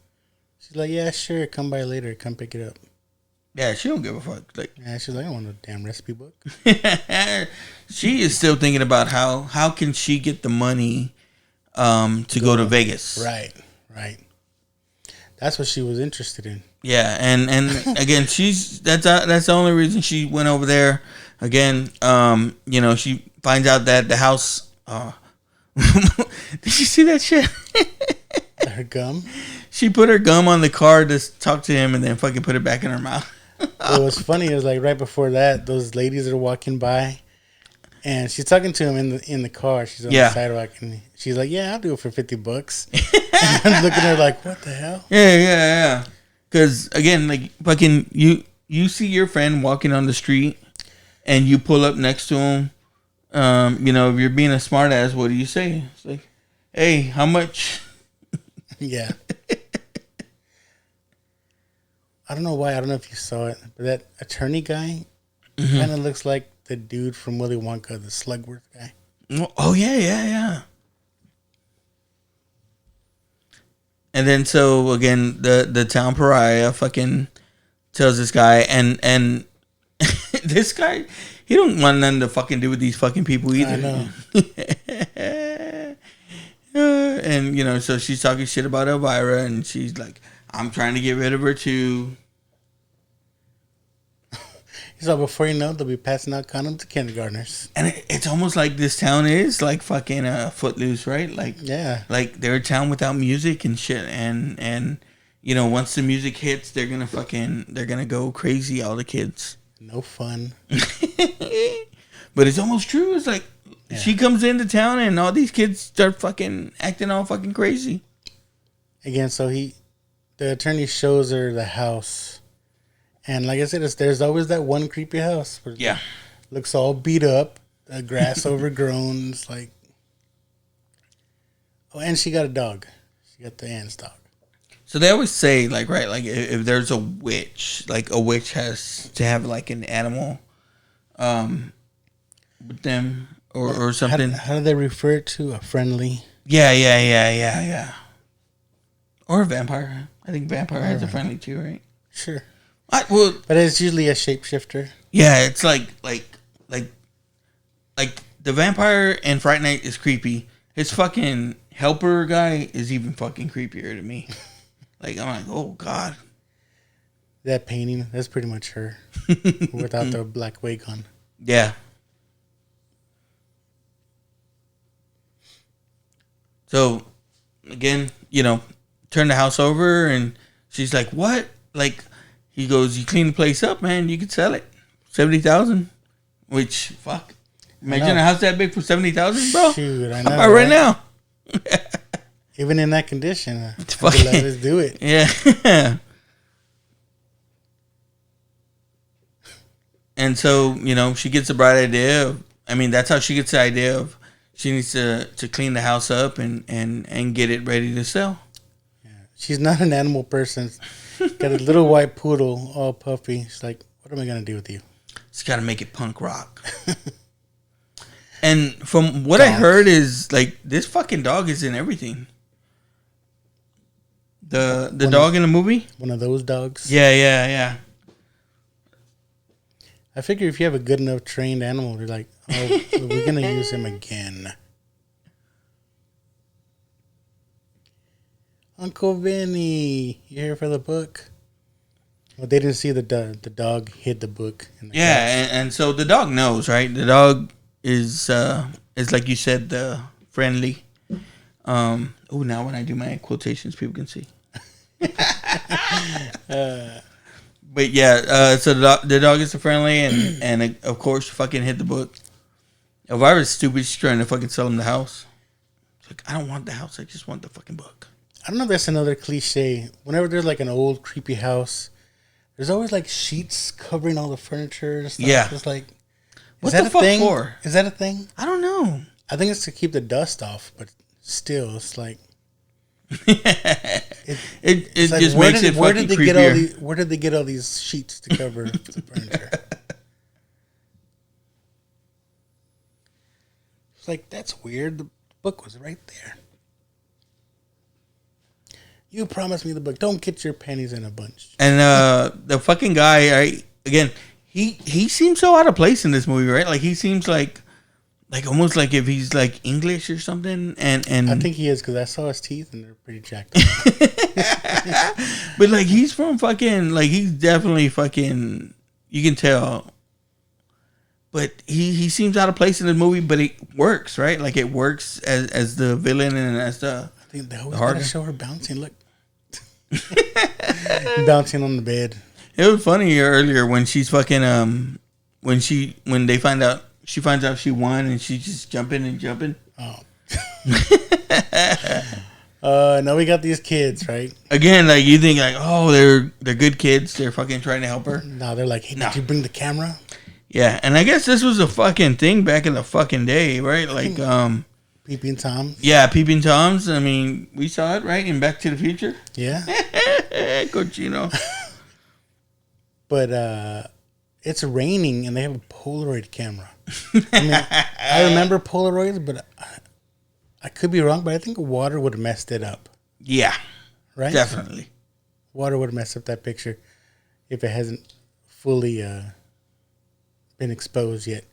B: She's like, yeah, sure, come by later, come pick it up.
A: Yeah, she don't give a fuck. Like,
B: yeah, she's like, I don't want no damn recipe book.
A: She is still thinking about how can she get the money to go to Vegas.
B: Right. That's what she was interested in.
A: Yeah, and again, that's the only reason she went over there. Again, she finds out that the house. Did you see that shit?
B: Her gum.
A: She put her gum on the car to talk to him, and then fucking put it back in her mouth.
B: What was funny is like right before that, those ladies are walking by, and she's talking to him in the car. She's on the sidewalk, and she's like, "Yeah, I'll do it for $50." And I'm looking at her like, "What the hell?"
A: Yeah. Because again, like fucking you see your friend walking on the street, and you pull up next to him. If you're being a smart ass, what do you say? It's like, "Hey, how much?"
B: Yeah. I don't know why. I don't know if you saw it, but that attorney guy kind of looks like the dude from Willy Wonka, the Slugworth guy.
A: Oh yeah. And then so again, the town pariah fucking tells this guy, and this guy, he don't want nothing to fucking do with these fucking people either.
B: I know.
A: And so she's talking shit about Elvira, and she's like, I'm trying to get rid of her too.
B: So before you know it, they'll be passing out condoms to kindergartners.
A: And it's almost like this town is like fucking Footloose, right? Like,
B: yeah,
A: like they're a town without music and shit. And once the music hits, they're gonna go crazy. All the kids.
B: No fun.
A: But it's almost true. It's like she comes into town and all these kids start fucking acting all fucking crazy.
B: Again, so the attorney shows her the house. And like I said, there's always that one creepy house. Where looks all beat up, the grass overgrown. It's like, oh, and she got a dog. She got the aunt's dog.
A: So they always say, like, right, like if there's a witch, like a witch has to have like an animal, with them or something.
B: How do they refer it to? A friendly?
A: Yeah. Or a vampire. I think vampire has a friendly too, right?
B: Sure.
A: But
B: it's usually a shapeshifter.
A: Yeah, it's like the vampire in Fright Night is creepy. His fucking helper guy is even fucking creepier to me. Like, I'm like, oh god.
B: That painting, that's pretty much her without the black wig on.
A: Yeah. So again, turn the house over, and she's like, "What?" Like, he goes, "You clean the place up, man. You could sell it, 70,000." Which, fuck, imagine a house that big for 70,000, bro.
B: Shoot, I know.
A: I'll buy right now.
B: Even in that condition,
A: fucking,
B: let's do it.
A: Yeah. And so, she gets the bright idea of, that's how she gets the idea of she needs to clean the house up and get it ready to sell.
B: Yeah. She's not an animal person. Got a little white poodle, all puffy. She's like, what am I going to do with you?
A: She's got to make it punk rock. And from what I heard is, like, this fucking dog is in everything. The dog in the movie?
B: One of those dogs?
A: Yeah.
B: I figure if you have a good enough trained animal, you're like, oh, we're going to use him again. Uncle Vinny, you here for the book? Well, they didn't see the dog hid the book. In the couch.
A: And so the dog knows, right? The dog is like you said, friendly. Now when I do my quotations, people can see. But yeah, so the dog is friendly, and of course, fucking hit the book. Elvira's stupid. She's trying to fucking sell him the house. It's like, I don't want the house. I just want the fucking book.
B: I don't know if that's another cliche. Whenever there's like an old creepy house, there's always like sheets covering all the furniture and stuff.
A: Yeah.
B: It's like,
A: what the fuck
B: thing?
A: for?
B: Is that a thing?
A: I don't know.
B: I think it's to keep the dust off, but still, it's like.
A: It
B: like,
A: just makes it fucking creepier.
B: Where did they get all these sheets to cover the furniture? It's like, that's weird. The book was right there. You promised me the book. Don't get your panties in a bunch.
A: And the fucking guy, again, he seems so out of place in this movie, right? Like, he seems like almost like if he's like English or something. And
B: I think he is, because I saw his teeth and they're pretty jacked up.
A: But like, he's from fucking, like, he's definitely fucking, you can tell. But he seems out of place in the movie, but it works, right? Like, it works as the villain and as the.
B: I think they always gotta show her bouncing. Look. Bouncing on the bed.
A: It was funny earlier when she's fucking when they find out she finds out she won and she's just jumping.
B: Oh. Now we got these kids, right?
A: Again, like, you think like, oh, they're good kids. They're fucking trying to help her.
B: No, they're like, hey, did you bring the camera?
A: Yeah, and I guess this was a fucking thing back in the fucking day, right? Like,
B: Peeping Toms.
A: Yeah, Peeping Toms. I mean, we saw it, right? In Back to the Future.
B: Yeah.
A: Cochino.
B: But it's raining and they have a Polaroid camera. I mean, I remember Polaroids, but I could be wrong, but I think water would have messed it up.
A: Yeah.
B: Right?
A: Definitely.
B: Water would have messed up that picture if it hasn't fully been exposed yet.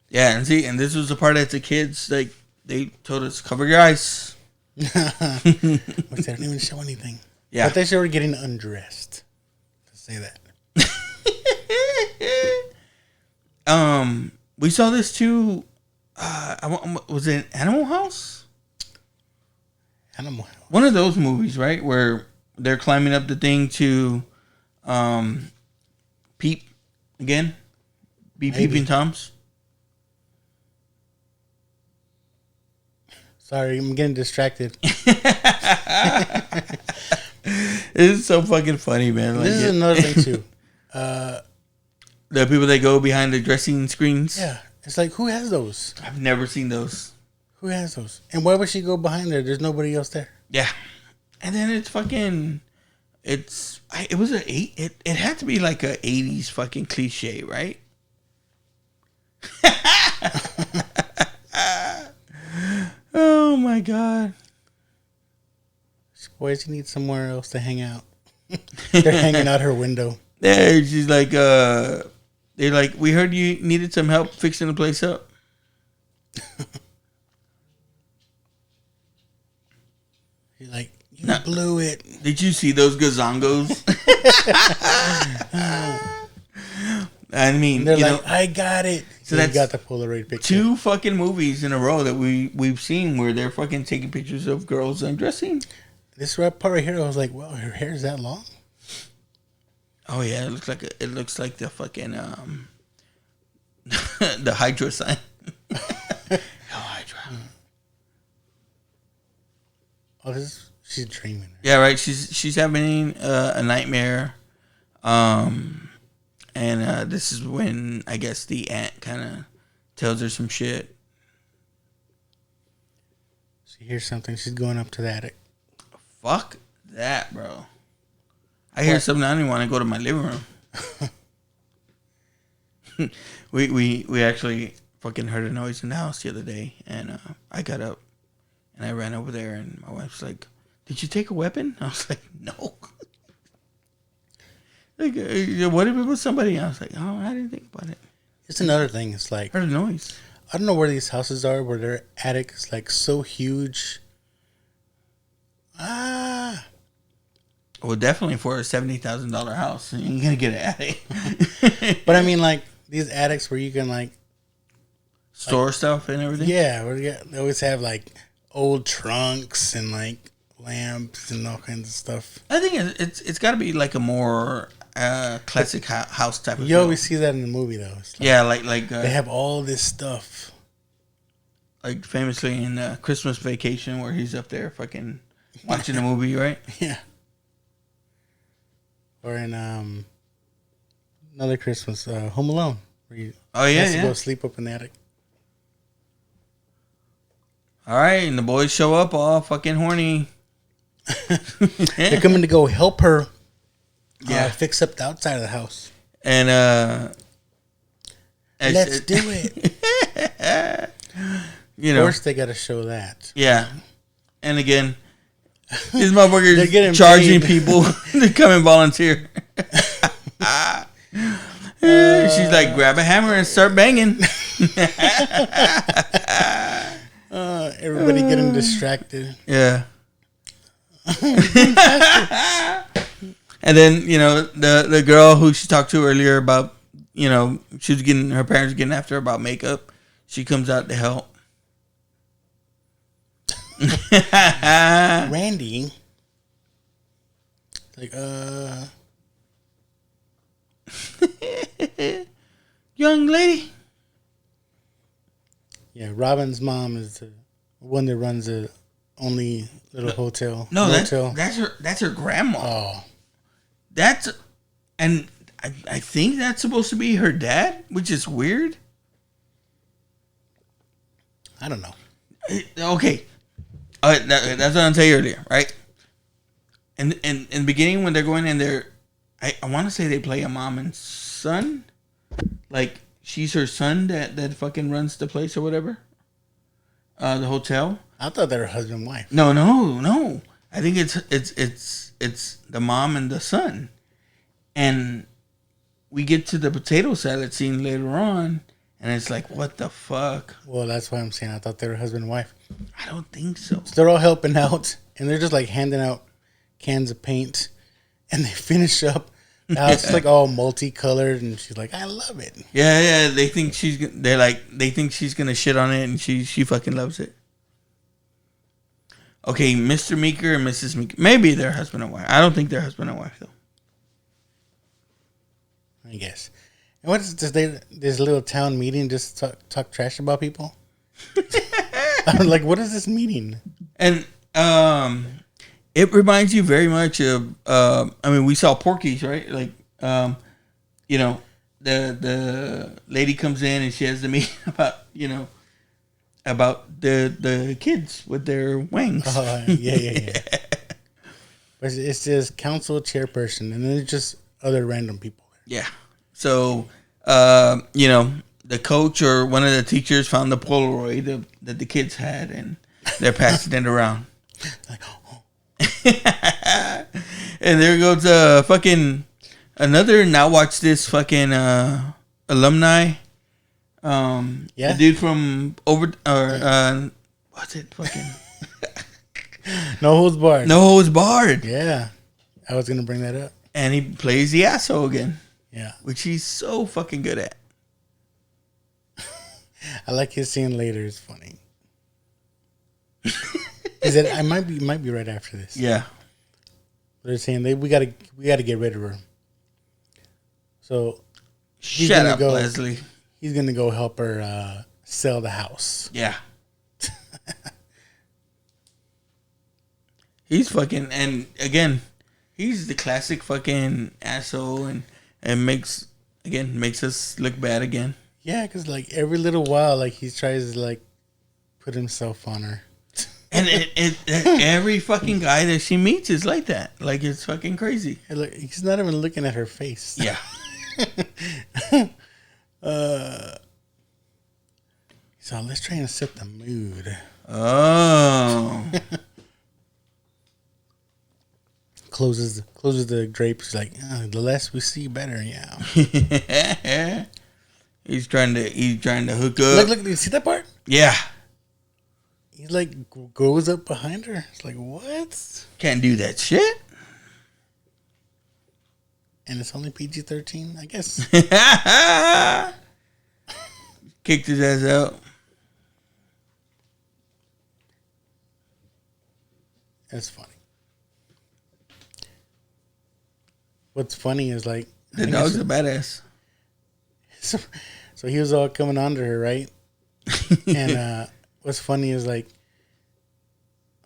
A: Yeah, and this was the part that the kids, like, they told us, cover your eyes.
B: Which they don't even show anything.
A: Yeah.
B: But they show her getting undressed. To say that.
A: We saw this too. Was it Animal House?
B: Animal House.
A: One of those movies, right? Where they're climbing up the thing to peep again. Maybe. Peeping Toms.
B: Sorry, I'm getting distracted.
A: It's so fucking funny, man.
B: This is another thing too.
A: The people that go behind the dressing screens.
B: Yeah, it's like, who has those?
A: I've never seen those.
B: Who has those? And why would she go behind there? There's nobody else there.
A: Yeah, and then it's fucking. It was it had to be like a 80s fucking cliche, right? Oh my god.
B: Boys, you need somewhere else to hang out. They're hanging out her window.
A: Yeah, she's like, they're like, we heard you needed some help fixing the place up.
B: You're like, you blew it.
A: Did you see those gazongos? I mean,
B: they're like, I got it.
A: So
B: you
A: that's
B: got the Polaroid picture.
A: 2 fucking movies in a row that we've seen where they're fucking taking pictures of girls undressing.
B: This part right here, I was like, "Wow, her hair is that long."
A: Oh yeah, it looks like the fucking the Hydra sign. Hydra.
B: Oh, she's dreaming.
A: Yeah, right. She's having a nightmare, and this is when I guess the aunt kind of tells her some shit.
B: She hears something. She's going up to the attic.
A: Fuck that, bro. I hear something. I don't even want to go to my living room. we actually fucking heard a noise in the house the other day, and I got up and I ran over there, and my wife's like, "Did you take a weapon?" I was like, "No." Like, what if it was somebody? I was like, "Oh, I didn't think about it."
B: It's another thing. It's like,
A: heard a noise.
B: I don't know where these houses are, where their attic is like so huge.
A: Well, definitely for a $70,000 house, you ain't gonna get an attic.
B: But I mean, like these attics where you can like
A: store stuff and everything.
B: Yeah, where they always have like old trunks and like lamps and all kinds of stuff.
A: I think it's got to be like a more classic house type of.
B: You always see that in the movie though. Like,
A: yeah, like
B: they have all this stuff.
A: Like famously in Christmas Vacation, where he's up there fucking watching a movie, right?
B: Yeah. Or in another Christmas, Home Alone, where you has to go sleep up in the attic.
A: All right, and the boys show up all fucking horny.
B: They're coming to go help her. Fix up the outside of the house.
A: And
B: let's do it.
A: You
B: of course, they got to show that.
A: Yeah, and again, these motherfuckers
B: They're getting
A: charging
B: paid.
A: people to come and volunteer. She's like, grab a hammer and start banging.
B: Everybody getting distracted.
A: Yeah. And then, the girl who she talked to earlier about, her parents were getting after her about makeup. She comes out to help.
B: Randy. Like,
A: young lady.
B: Yeah, Robin's mom is the one that runs the only little hotel.
A: No, that's her grandma.
B: Oh.
A: And I think that's supposed to be her dad, which is weird.
B: I don't know.
A: Okay. That's what I tell you earlier, right? And in the beginning when they're going in there, I want to say they play a mom and son. Like, she's her son that fucking runs the place or whatever. The hotel.
B: I thought they were husband and wife.
A: No. I think it's the mom and the son. And we get to the potato salad scene later on, and it's like, what the fuck?
B: Well, that's why I'm saying I thought they were husband and wife.
A: I don't think so.
B: So they're all helping out, and they're just like handing out cans of paint, and they finish up. Now it's like all multicolored, and she's like, "I love it."
A: Yeah. They think she's gonna shit on it, and she fucking loves it. Okay, Mr. Meeker and Mrs. Meeker. Maybe they're husband and wife. I don't think they're husband and wife though.
B: I guess. And what is this little town meeting? Just talk trash about people. I'm like, what is this meeting?
A: And it reminds you very much of. We saw Porky's, right? Like, the lady comes in and she has the meeting about the kids with their wangs.
B: Yeah. But it's just council chairperson, and then it's just other random people.
A: Yeah. So, the coach or one of the teachers found the Polaroid that the kids had, and they're passing it around.
B: Like,
A: and there goes fucking another. Now watch this fucking alumni. The dude from what's it fucking?
B: No Holds Barred.
A: No Holds Barred.
B: Yeah, I was gonna bring that up.
A: And he plays the asshole again.
B: Yeah,
A: which he's so fucking good at.
B: I like his scene later. It's funny. Is it? I might be right after this.
A: Yeah.
B: They're saying we gotta get rid of her. So
A: Shut up, Leslie.
B: He's gonna go help her sell the house.
A: Yeah. He's fucking, and again, he's the classic fucking asshole, and makes us look bad again.
B: Yeah, because like every little while, like he tries to like put himself on her.
A: And every fucking guy that she meets is like that. Like, it's fucking crazy.
B: Look, he's not even looking at her face.
A: Yeah.
B: So let's try and set the mood.
A: Oh.
B: Closes the drapes. Like, the less we see, better. Yeah.
A: He's trying to hook up.
B: Look! You see that part?
A: Yeah.
B: He like goes up behind her. It's like, what?
A: Can't do that shit.
B: And it's only PG-13, I guess.
A: Kicked his ass out.
B: That's funny. What's funny is like
A: The dog's a badass.
B: So he was all coming onto her, right? And what's funny is like,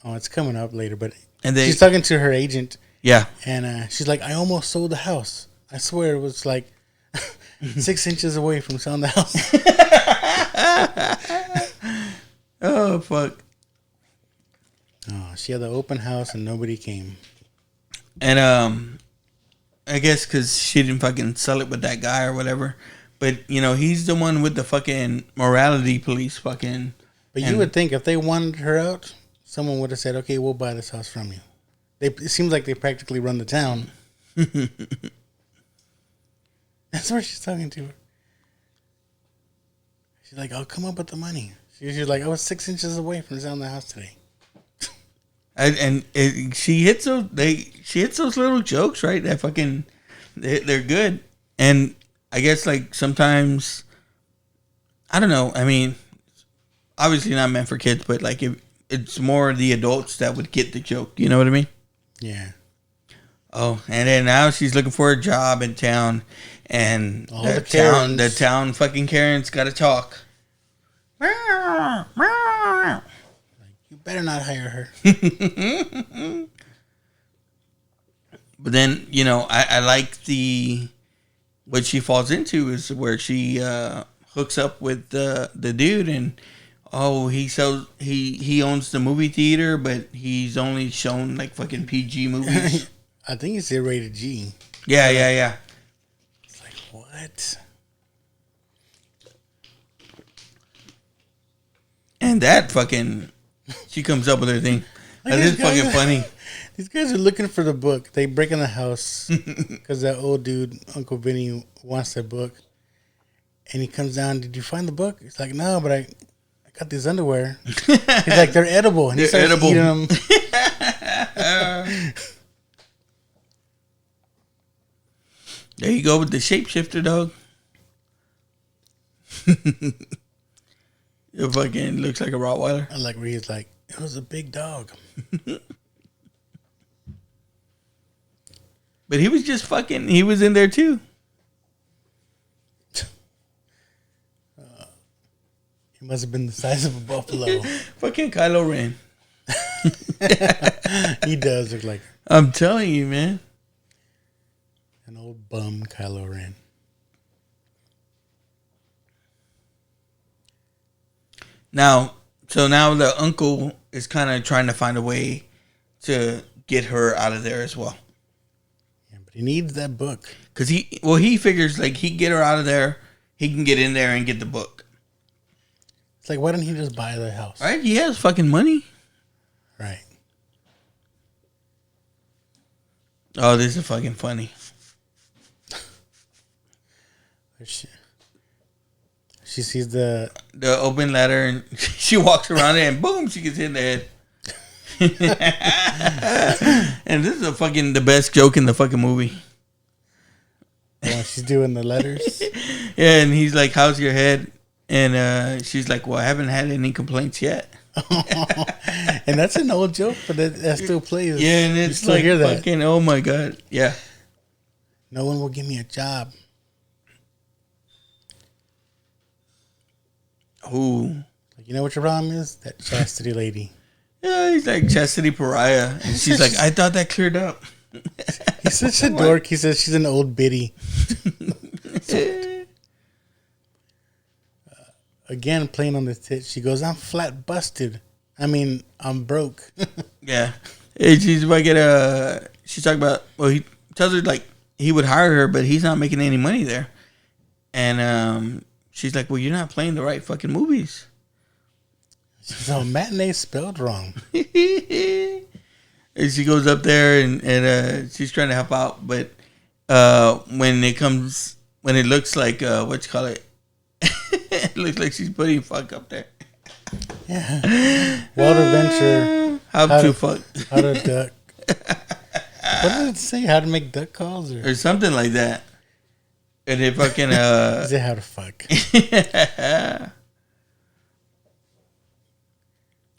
B: it's coming up later, but she's talking to her agent.
A: Yeah.
B: And she's like, I almost sold the house. I swear it was like 6 inches away from selling the house.
A: Oh, fuck.
B: Oh, she had the open house and nobody came.
A: And I guess because she didn't fucking sell it with that guy or whatever. But, he's the one with the fucking morality police fucking.
B: But you would think if they wanted her out, someone would have said, okay, we'll buy this house from you. It seems like they practically run the town. That's what she's talking to her. She's like, I'll come up with the money. She's like, I was 6 inches away from selling the house today.
A: She hits those little jokes, right? That fucking, they're good. And I guess like sometimes, I don't know. I mean, obviously not meant for kids, but like it's more the adults that would get the joke. You know what I mean?
B: Yeah.
A: Oh, and then now she's looking for a job in town, and the town fucking Karen's got to talk.
B: Like, you better not hire her.
A: But then I like what she falls into is where she hooks up with the dude, and he owns the movie theater, but he's only shown like fucking PG movies.
B: I think it's rated G.
A: Yeah.
B: It's like, what?
A: And that fucking, she comes up with her thing. That is fucking funny.
B: These guys are looking for the book. They break in the house because that old dude, Uncle Vinny, wants that book. And he comes down, did you find the book? He's like, no, but I got these underwear. He's like, they're edible. And he starts eating them.
A: There you go with the shapeshifter, dog. It fucking looks like a Rottweiler.
B: I like where he's like, it was a big dog.
A: But he was just fucking, he was in there too.
B: He must have been the size of a buffalo.
A: Fucking Kylo Ren.
B: He does look like,
A: I'm telling you, man.
B: an old bum Kylo Ren.
A: Now the uncle is kind of trying to find a way to get her out of there as well.
B: Yeah, but he needs that book.
A: Because he figures like he get her out of there, he can get in there and get the book.
B: It's like, why didn't he just buy the house?
A: Right? He has fucking money.
B: Right.
A: Oh, this is fucking funny.
B: She sees the
A: open letter and she walks around it and boom, she gets hit in the head. And this is the best joke in the fucking movie.
B: she's doing the letters.
A: Yeah, and he's like, how's your head? And she's like, well, I haven't had any complaints yet.
B: And that's an old joke, but that still plays.
A: Yeah, and it's
B: still
A: like
B: hear that.
A: fucking, oh my God. Yeah.
B: No one will give me a job.
A: Ooh.
B: You know what your problem is? That chastity lady.
A: Yeah, he's like Chastity Pariah. And she's like, I thought that cleared up.
B: He's such a dork. He says she's an old biddy. Again, playing on the tit, she goes, I'm flat busted. I mean, I'm broke.
A: Yeah. And she's about to get she's talking about, well, he tells her like he would hire her, but he's not making any money there. And she's like, well, you're not playing the right fucking movies.
B: So matinee spelled wrong.
A: And she goes up there and she's trying to help out, but when it looks like what you call it, it looks like she's putting fuck up there.
B: Yeah. Walter Venture.
A: How to fuck.
B: How to duck. What did it say? How to make duck calls
A: or something like that. And it fucking
B: is it how to fuck?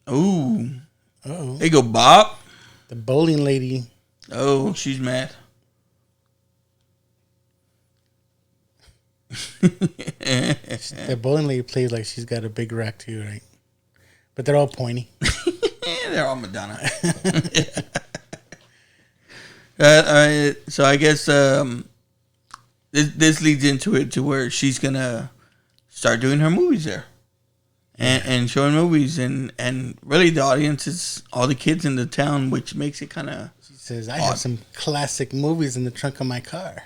A: Ooh.
B: Oh.
A: They go Bob.
B: The bowling lady.
A: Oh, she's mad.
B: That bowling lady plays like she's got a big rack too, right? But they're all pointy.
A: They're all Madonna. So I guess this leads into it to where she's gonna start doing her movies there, and showing movies, and really the audience is all the kids in the town, which makes it kind of.
B: She says, "I have some classic movies in the trunk of my car."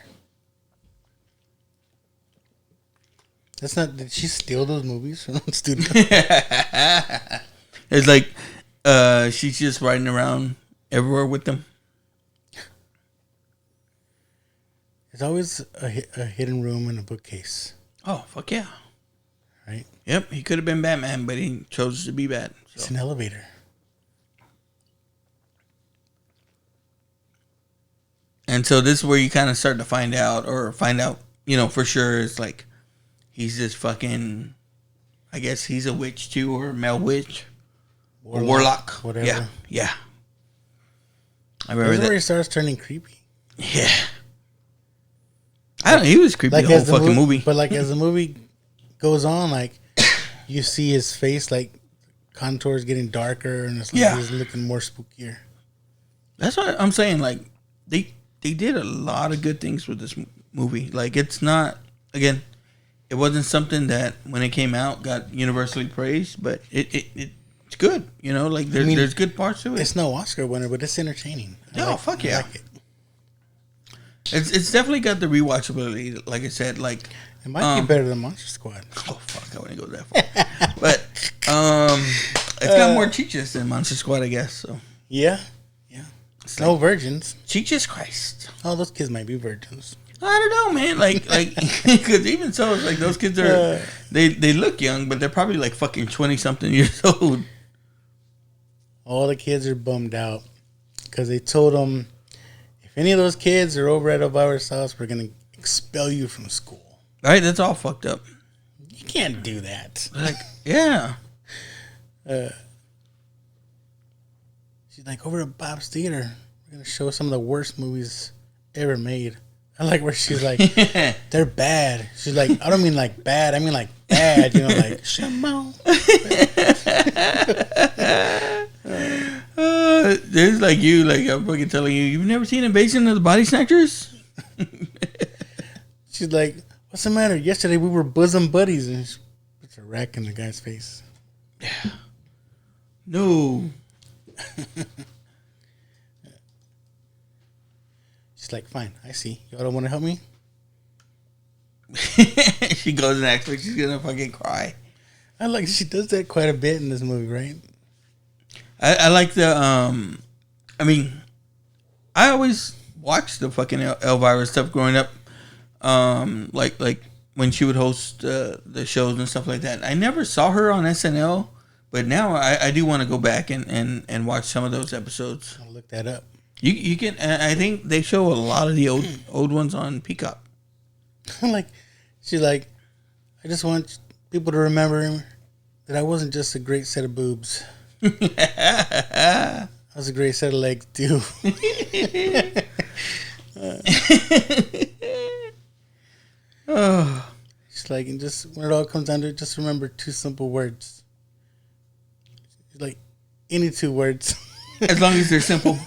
B: That's not. Did she steal those movies from the studio?
A: It's like she's just riding around everywhere with them.
B: There's always a hidden room in a bookcase.
A: Oh, fuck yeah.
B: Right?
A: Yep, he could have been Batman, but he chose to be bad. So.
B: It's an elevator.
A: And so this is where you kind of start to find out, for sure, it's like, he's just fucking, I guess he's a witch too, or a male witch. Warlock.
B: Whatever.
A: Yeah. I remember that.
B: Where he starts turning creepy.
A: Yeah. I don't know, he was creepy
B: like
A: the whole fucking movie.
B: But like as the movie goes on, like you see his face, like contours getting darker, and it's like he's looking more spookier.
A: That's what I'm saying. Like they did a lot of good things with this movie. Like it's not, again, it wasn't something that when it came out got universally praised, but it's good. Like there's good parts to it.
B: It's no Oscar winner, but it's entertaining.
A: Fuck yeah. I like it. It's definitely got the rewatchability, like I said. Like
B: it might be better than Monster Squad.
A: Oh fuck, I wouldn't go that far. But it's got more Cheeches than Monster Squad, I guess. So
B: yeah. It's no virgins.
A: Jesus Christ!
B: Oh, those kids might be virgins.
A: I don't know, man. Like, because even so, it's like those kids are they look young, but they're probably like fucking 20-something years old.
B: All the kids are bummed out because they told them, if any of those kids are over at Elvira's house, we're gonna expel you from school.
A: Right? That's all fucked up.
B: You can't do that.
A: Like, yeah.
B: She's like, over at Bob's Theater, we're gonna show some of the worst movies ever made. I like where she's like, they're bad. She's like, I don't mean like bad, I mean like bad. Like Shamon.
A: There's like you, like I'm fucking telling you, you've never seen Invasion of the Body Snatchers?
B: She's like, what's the matter? Yesterday we were bosom buddies, and she puts a rack in the guy's face.
A: Yeah. No.
B: She's like, fine, I see. Y'all don't want to help me?
A: She goes and acts like she's gonna fucking cry.
B: I like she does that quite a bit in this movie, right?
A: I like the I mean, I always watched the fucking Elvira stuff growing up. Like when she would host the shows and stuff like that. I never saw her on SNL, but now I do want to go back and watch some of those episodes.
B: I'll look that up.
A: You can. I think they show a lot of the old ones on Peacock.
B: Like she's like, I just want people to remember that I wasn't just a great set of boobs. I was a great set of legs too.
A: Oh,
B: It's like, and just when it all comes down to it, just remember 2 simple words. It's like any 2 words.
A: as long as they're simple.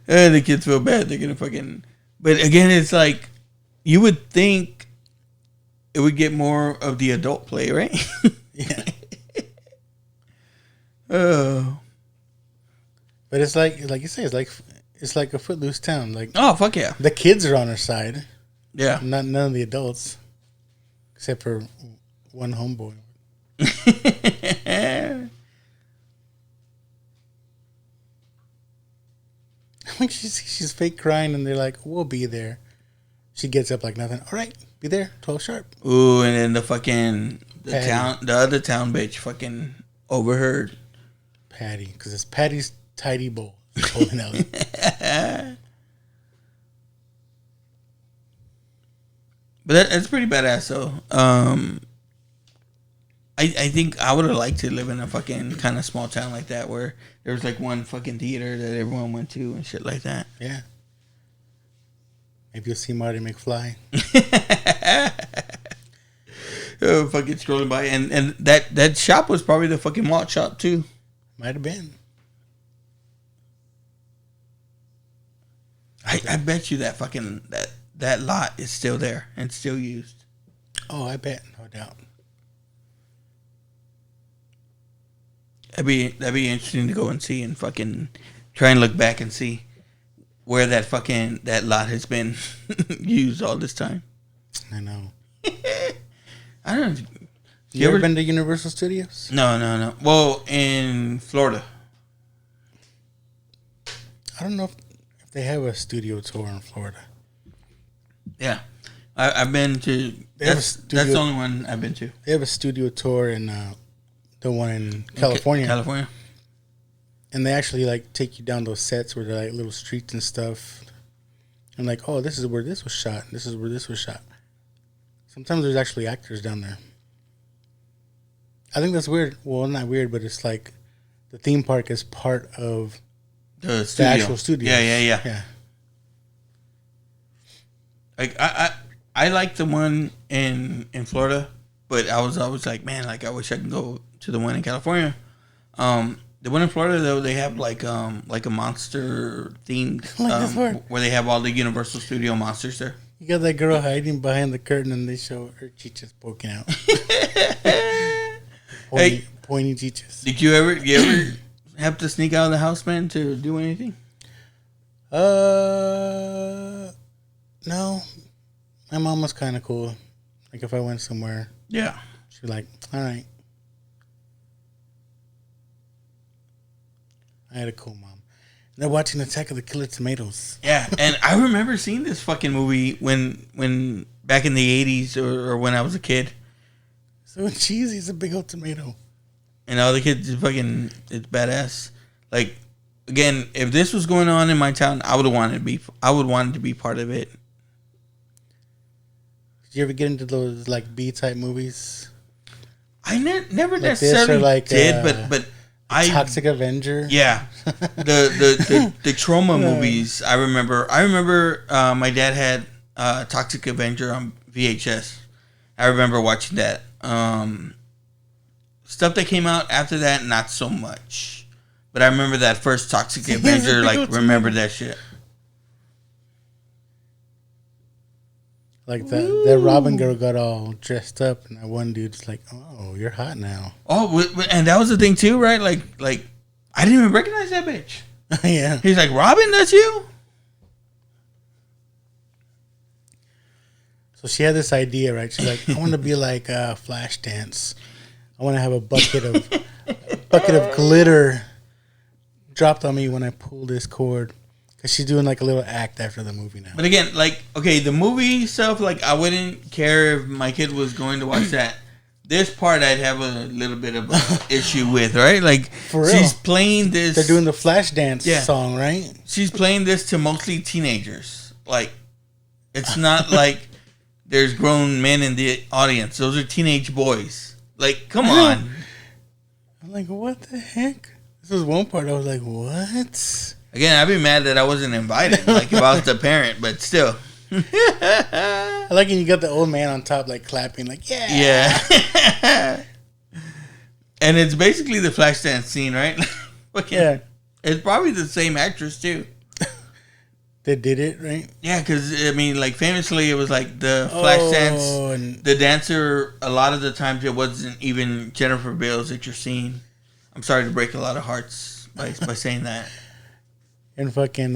A: The kids feel bad. They're gonna fucking. But again, it's like you would think it would get more of the adult play, right?
B: Yeah.
A: Oh.
B: But it's like you say, it's like a footloose town. Like,
A: Oh, fuck yeah.
B: the kids are on our side,
A: Yeah.
B: none of the adults, except for one homeboy. Like she's fake crying, and they're like, "We'll be there." She gets up like nothing. All right, be there 12 sharp.
A: Ooh, and then the
B: Patty.
A: other town bitch fucking overheard.
B: Patty, because it's Patty's tidy bowl. Holding out.
A: But that's pretty badass, though. I think I would have liked to live in a fucking kind of small town like that where there was like one fucking theater that everyone went to and shit like that.
B: Yeah. Maybe you'll see Marty McFly.
A: Oh, fucking strolling by, and that shop was probably the fucking malt shop too.
B: Might have been.
A: I bet you that fucking that lot is still there and still used.
B: Oh, I bet, no doubt.
A: That'd be interesting to go and see and fucking try and look back and see where that lot has been used all this time.
B: I know.
A: I don't know.
B: You ever been to Universal Studios?
A: No. Well, in Florida.
B: I don't know if they have a studio tour in Florida.
A: Yeah. I've been to... That's the only one I've been to.
B: They have a studio tour in the one in California.
A: California.
B: And they actually like take you down those sets where they're like little streets and stuff. And like, oh, this is where this was shot. This is where this was shot. Sometimes there's actually actors down there. I think that's weird. Well, not weird, but it's like the theme park is part of
A: the
B: actual studio.
A: Yeah. Like I like the one in Florida, but I was always like, man, like I wish I could go to the one in California. The one in Florida though, they have like a monster themed where they have all the Universal Studio monsters there.
B: You got that girl hiding behind the curtain, and they show her chichas poking out. Pointy chichas.
A: Did you ever have to sneak out of the house, man, to do anything?
B: No. My mom was kind of cool. Like if I went somewhere,
A: Yeah.
B: she'd be like, all right. I had a cool mom. They're watching Attack of the Killer Tomatoes.
A: Yeah, and I remember seeing this fucking movie when back in the 80s or when I was a kid.
B: So cheesy, it's a big old tomato.
A: And all the kids is fucking, it's badass. Like, again, if this was going on in my town, I would want it to be part of it.
B: Did you ever get into those like B type movies?
A: I never
B: Like
A: necessarily
B: like,
A: did, but I
B: Toxic Avenger.
A: Yeah, the trauma movies. I remember. My dad had Toxic Avenger on VHS. I remember watching that. Stuff that came out after that, not so much. But I remember that first Toxic Avenger. Like, remember that shit.
B: Like that Robin girl got all dressed up, and that one dude's like, "Oh, you're hot now."
A: Oh, and that was the thing too, right? Like I didn't even recognize that bitch.
B: Yeah.
A: He's like, Robin, that's you?
B: So she had this idea, right? She's like, I want to be like Flashdance. I want to have a bucket of glitter dropped on me when I pull this cord. Because she's doing like a little act after the movie now.
A: But again, like, okay, the movie stuff, like, I wouldn't care if my kid was going to watch that. This part I'd have a little bit of an issue with, right? Like,
B: For real.
A: she's playing this.
B: They're doing the Flashdance song, right?
A: She's playing this to mostly teenagers. Like, it's not like there's grown men in the audience. Those are teenage boys. Like, come on.
B: I'm like, what the heck? This was one part I was like, what?
A: Again, I'd be mad that I wasn't invited. Like, if I was the parent, but still.
B: I like when you got the old man on top, like, clapping, like, yeah.
A: Yeah. And it's basically the Flashdance scene, right?
B: Yeah.
A: It's probably the same actress, too.
B: They did it, right?
A: Yeah, because, I mean, like, famously, it was like the Flashdance,
B: and
A: the dancer, a lot of the times it wasn't even Jennifer Beals that you're seeing. I'm sorry to break a lot of hearts by saying that.
B: And fucking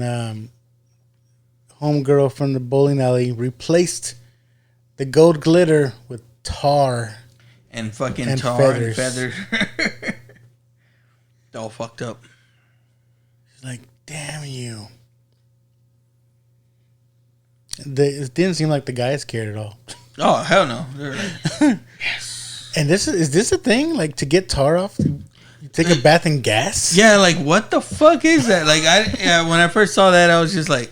B: homegirl from the bowling alley replaced the gold glitter with tar.
A: And fucking
B: and
A: tar
B: feathers.
A: and feathers. All fucked up.
B: She's like, damn you. It didn't seem like the guys cared at all.
A: Oh, hell no. They're like, yes.
B: And is this a thing? Like, to get tar off, you take a bath in gas?
A: Yeah, like, what the fuck is that? Like, when I first saw that, I was just like,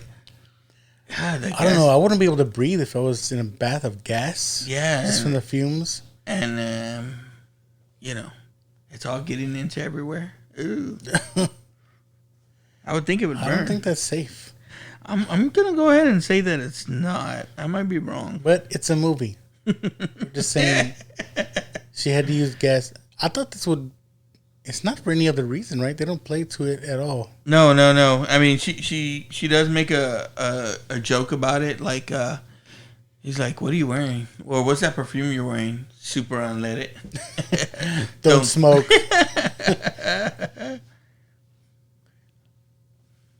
A: God,
B: I don't know. I wouldn't be able to breathe if I was in a bath of gas.
A: Yeah.
B: Just from the fumes.
A: And, you know, it's all getting into everywhere. Ooh. I would think it would burn.
B: I don't think that's safe.
A: I'm going to go ahead and say that it's not. I might be wrong.
B: But it's a movie. I'm just saying she had to use gas. I thought this would... It's not for any other reason, right? They don't play to it at all.
A: No. I mean, she does make a joke about it. Like, he's like, what are you wearing? Or what's that perfume you're wearing? Super unleaded.
B: Don't smoke.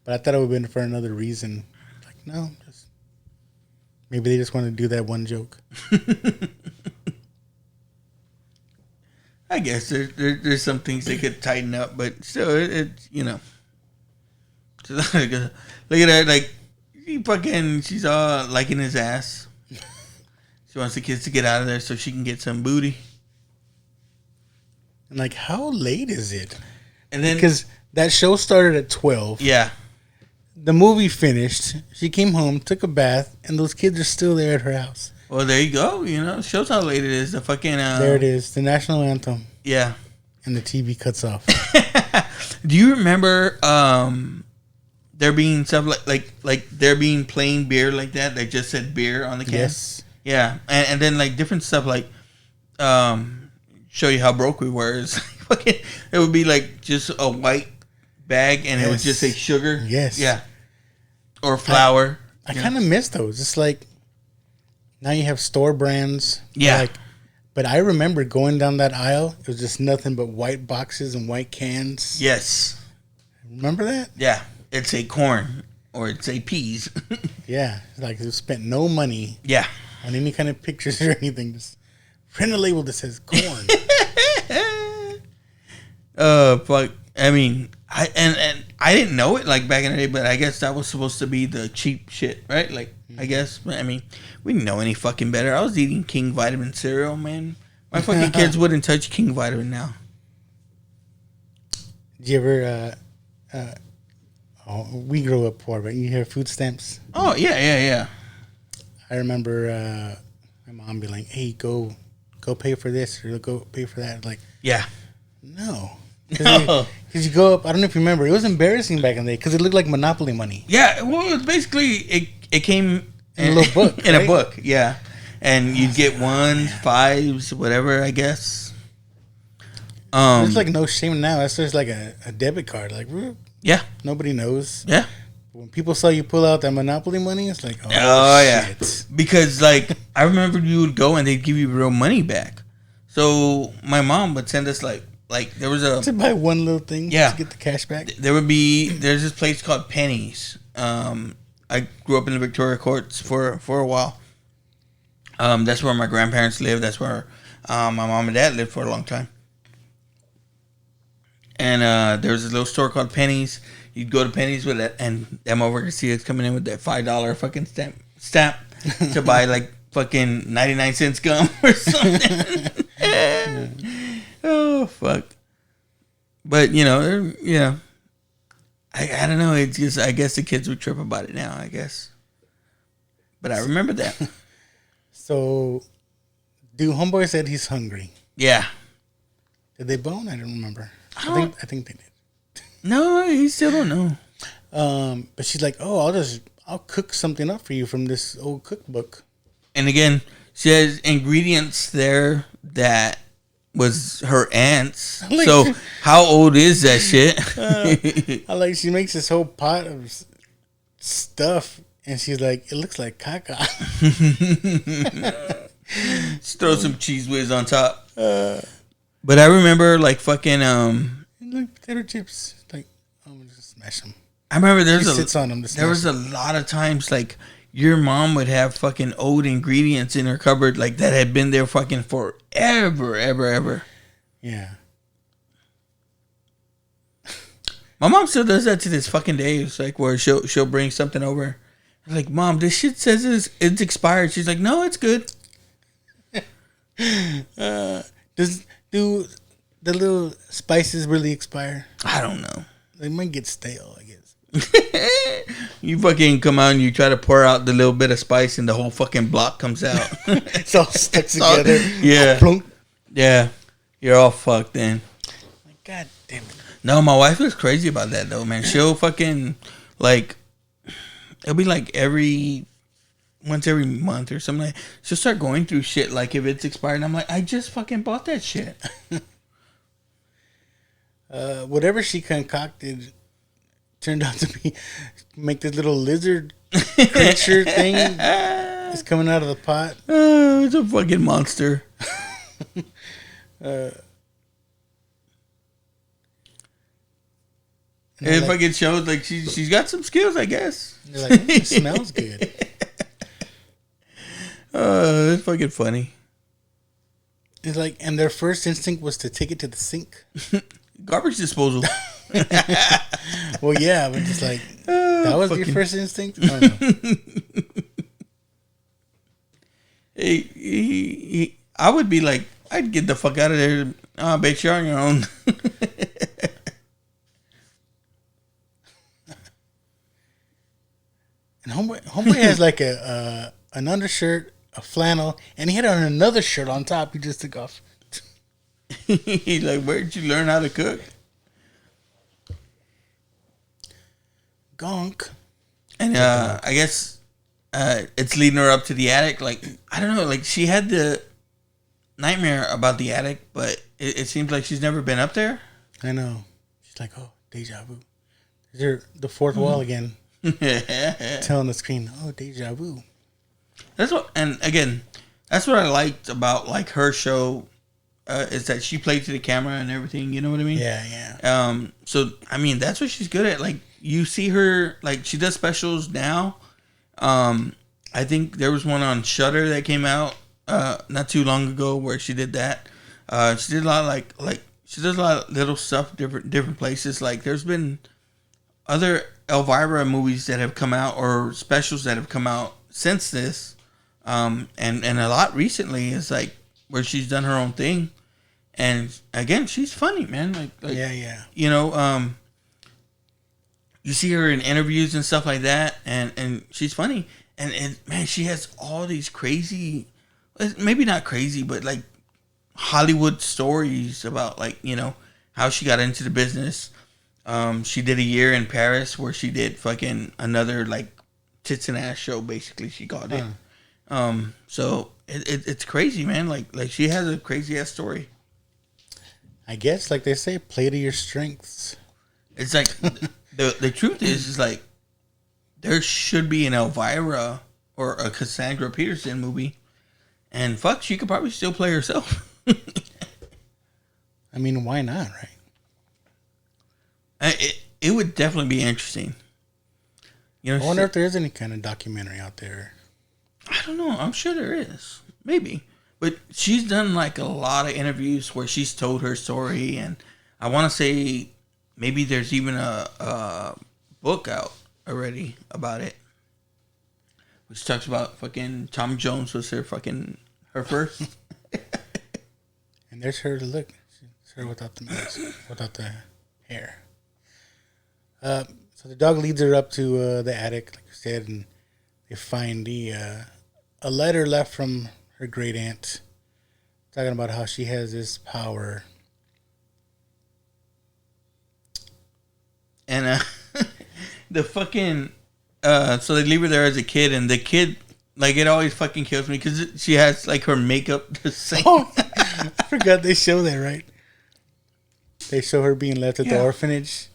B: But I thought it would have been for another reason. Like, no, maybe they just want to do that one joke.
A: I guess there's some things they could tighten up, but still, it's you know. Look at her, like, she's all liking his ass. She wants the kids to get out of there so she can get some booty.
B: And like, how late is it?
A: And then
B: because that show started at 12.
A: Yeah.
B: The movie finished. She came home, took a bath, and those kids are still there at her house.
A: Well, there you go. You know, shows how late it is. The fucking
B: there it is, the national anthem.
A: Yeah.
B: And the TV cuts off.
A: Do you remember there being stuff like there being plain beer like that? They just said beer on the can.
B: Yes.
A: Yeah, and then like different stuff like show you how broke we were. It would be like just a white bag and it would just say sugar.
B: Yes.
A: Yeah. Or flour.
B: I kind of miss those. It's like now you have store brands.
A: Yeah.
B: Like, but I remember going down that aisle. It was just nothing but white boxes and white cans.
A: Yes.
B: Remember that?
A: Yeah. It'd say corn or it'd say peas.
B: Yeah. Like they spent no money.
A: Yeah.
B: On any kind of pictures or anything. Just print a label that says corn.
A: Fuck. I mean, I didn't know it like back in the day, but I guess that was supposed to be the cheap shit, right? Like, I guess. I mean, we didn't know any fucking better. I was eating King Vitamin cereal, man. My fucking kids wouldn't touch King Vitamin now.
B: Did you ever? We grew up poor, but you hear food stamps.
A: Oh yeah.
B: I remember my mom being like, "Hey, go pay for this or go pay for that." Like,
A: yeah,
B: no. Because you go up, I don't know if you remember, it was embarrassing back in the day because it looked like Monopoly money.
A: Yeah, well, it was basically it came
B: in a little book,
A: in a book, yeah, and you'd get ones, fives, whatever, I guess.
B: There's like no shame now. It's just like a debit card, like
A: yeah,
B: nobody knows.
A: Yeah,
B: when people saw you pull out that Monopoly money, it's like
A: yeah,
B: shit.
A: Because like I remember you would go and they'd give you real money back. So my mom would send us like there was a
B: to buy one little thing,
A: yeah,
B: to get the cash back.
A: There's this place called Penny's. I grew up in the Victoria Courts for a while. That's where my grandparents lived. That's where my mom and dad lived for a long time. And there was this little store called Penny's. You'd go to Penny's with it, and them over to see us coming in with that $5 fucking stamp to buy like fucking 99-cent gum or something. Oh fuck! But you know, I don't know. It's just I guess the kids would trip about it now. I guess, but I remember that.
B: So, dude, homeboy said he's hungry.
A: Yeah.
B: Did they bone? I don't remember. I think they did.
A: No, he still don't know.
B: But she's like, "Oh, I'll cook something up for you from this old cookbook."
A: And again, she has ingredients there that was her aunt's. So how old is that shit?
B: I like she makes this whole pot of stuff, and she's like, "It looks like caca."
A: Just throw some cheese whiz on top. But I remember like fucking
B: like potato chips. Like, I'm gonna just smash them.
A: I remember there was a lot of times like your mom would have fucking old ingredients in her cupboard like that had been there fucking forever, ever.
B: Yeah.
A: My mom still does that to this fucking day. It's like where she'll bring something over. I'm like, Mom, this shit says it's expired. She's like, no, it's good.
B: Do the little spices really expire?
A: I don't know.
B: They might get stale, I guess.
A: You fucking come out and you try to pour out the little bit of spice and the whole fucking block comes out.
B: It's all stuck together.
A: Yeah.
B: Plunk.
A: Yeah. You're all fucked then.
B: Like, God damn it.
A: No, my wife was crazy about that though, man. She'll fucking like it'll be like once every month or something like she'll start going through shit like if it's expired and I'm like, I just fucking bought that shit.
B: Whatever she concocted turned out to make this little lizard creature thing. It's coming out of the pot.
A: It's a fucking monster. It fucking shows like she's got some skills, I guess.
B: They're like, it smells good.
A: It's fucking funny.
B: It's like, and their first instinct was to take it to the sink.
A: Garbage disposal.
B: Well, yeah, but just like that was your first instinct. I don't know.
A: I would be like, I'd get the fuck out of there. Bitch, you're on your own.
B: And homeboy has like an undershirt, a flannel, and he had on another shirt on top. He just took off.
A: He's like, where'd you learn how to cook?
B: Gonk.
A: And I guess it's leading her up to the attic. Like, I don't know. Like, she had the nightmare about the attic, but it seems like she's never been up there.
B: I know. She's like, oh, deja vu. There's the fourth wall again. Telling the screen, oh, deja vu.
A: That's what, and again, that's what I liked about like her show, is that she played to the camera and everything. You know what I mean?
B: Yeah.
A: So I mean, that's what she's good at. Like you see her, like she does specials now. I think there was one on Shudder that came out not too long ago where she did that. She did a lot of like she does a lot of little stuff different places. Like there's been other Elvira movies that have come out or specials that have come out since this, and a lot recently is like where she's done her own thing, and again she's funny, man. Like
B: yeah.
A: You know, you see her in interviews and stuff like that, and she's funny, and man, she has all these crazy, maybe not crazy, but like Hollywood stories about like you know how she got into the business. She did a year in Paris where she did fucking another like tits and ass show. Basically, she called it. So it's crazy, man. Like she has a crazy ass story.
B: I guess, like they say, play to your strengths.
A: It's like the truth is like there should be an Elvira or a Cassandra Peterson movie, and fuck, she could probably still play herself.
B: I mean, why not, right?
A: It would definitely be interesting. You know,
B: I wonder if there is any kind of documentary out there.
A: I don't know. I'm sure there is. Maybe. But she's done like a lot of interviews where she's told her story. And I want to say maybe there's even a book out already about it. Which talks about fucking Tom Jones was her first.
B: And there's her to look. It's her without the mask, without the hair. So the dog leads her up to the attic, like you said, and they find the a letter left from her great aunt, talking about how she has this power.
A: And the fucking so they leave her there as a kid, and the kid, like, it always fucking kills me because she has like her makeup the same.
B: Oh, I forgot they show that, right? They show her being left at the orphanage.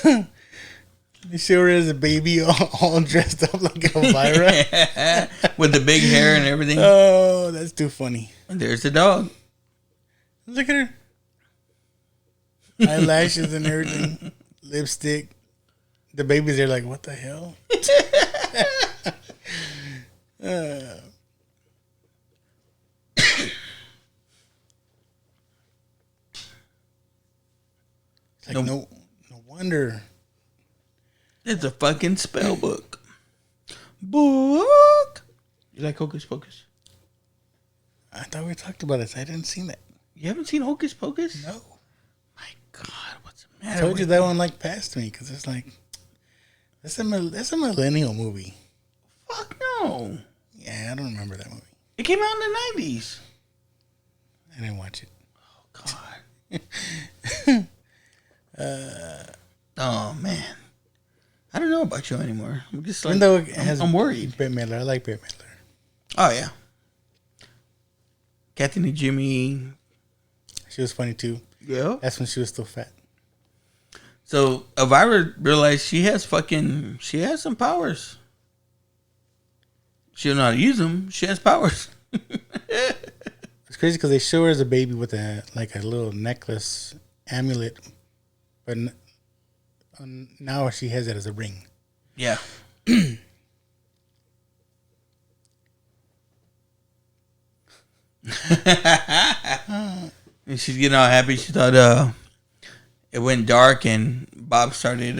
B: They show her as a baby, all dressed up like Elvira.
A: With the big hair and everything.
B: Oh, that's too funny.
A: And there's the dog.
B: Look at her. Eyelashes and everything. Lipstick. The babies are like, what the hell? It's like, no wonder.
A: It's a fucking spell book. Book. You like Hocus Pocus?
B: I thought we talked about this. I didn't see that.
A: You haven't seen Hocus Pocus?
B: No.
A: My God, what's the
B: I
A: matter?
B: told you that one like passed me because it's like that's a millennial movie.
A: Fuck no.
B: Yeah, I don't remember that movie.
A: It came out in the 90s.
B: I didn't watch it.
A: Oh God. Oh man. I don't know about you anymore. I'm just like,
B: Even though it has
A: I'm worried.
B: Bette Midler. I like Bette Midler.
A: Oh yeah. Kathy and Jimmy.
B: She was funny too.
A: Yeah.
B: That's when she was still fat.
A: So Elvira realized she has some powers. She don't know how to use them. She has powers.
B: It's crazy because they show her as a baby with a little necklace amulet, but now she has it as a ring.
A: Yeah. And she's getting all happy. She thought it went dark and Bob started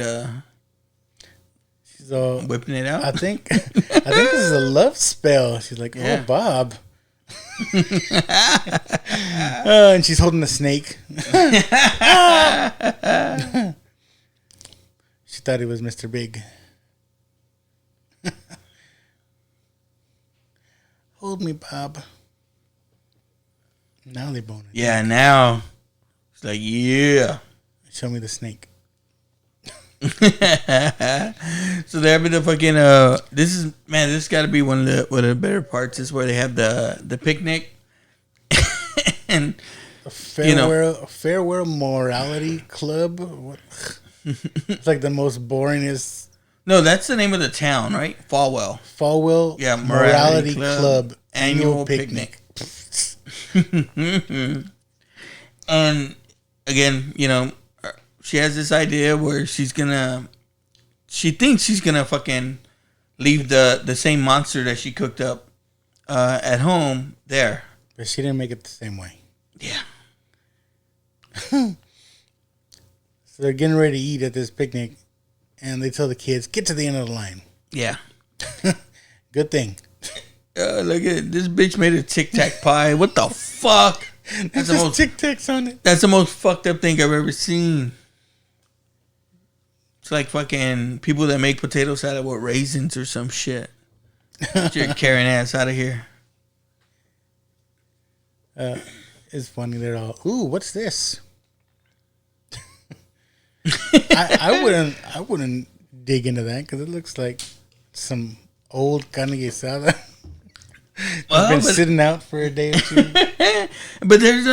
B: She's all
A: whipping it out.
B: I think this is a love spell. She's like,
A: Yeah.
B: oh, Bob. And she's holding a snake. She thought it was Mr. Big. Hold me, Bob. Now they bone it.
A: Yeah, now it's like, yeah.
B: Show me the snake.
A: So they're having the fucking this got to be one of the better parts is where they have the picnic. And
B: A farewell morality club. What? It's like the most boringest.
A: No, that's the name of the town, right? Falwell.
B: Yeah, morality club
A: annual picnic. And again, she has this idea where she thinks she's gonna fucking leave the same monster that she cooked up at home there.
B: But she didn't make it the same way.
A: Yeah.
B: So they're getting ready to eat at this picnic, and they tell the kids, get to the end of the line.
A: Yeah.
B: Good thing.
A: Look at this bitch made a Tic Tac pie. What the fuck?
B: That's the most Tic Tacs on it.
A: That's the most fucked up thing I've ever seen. It's like fucking people that make potato salad with raisins or some shit. Get your Karen ass out of here.
B: It's funny. They're all, ooh, what's this? I wouldn't dig into that because it looks like some old carne asada. Been sitting out for a day or two.
A: But there's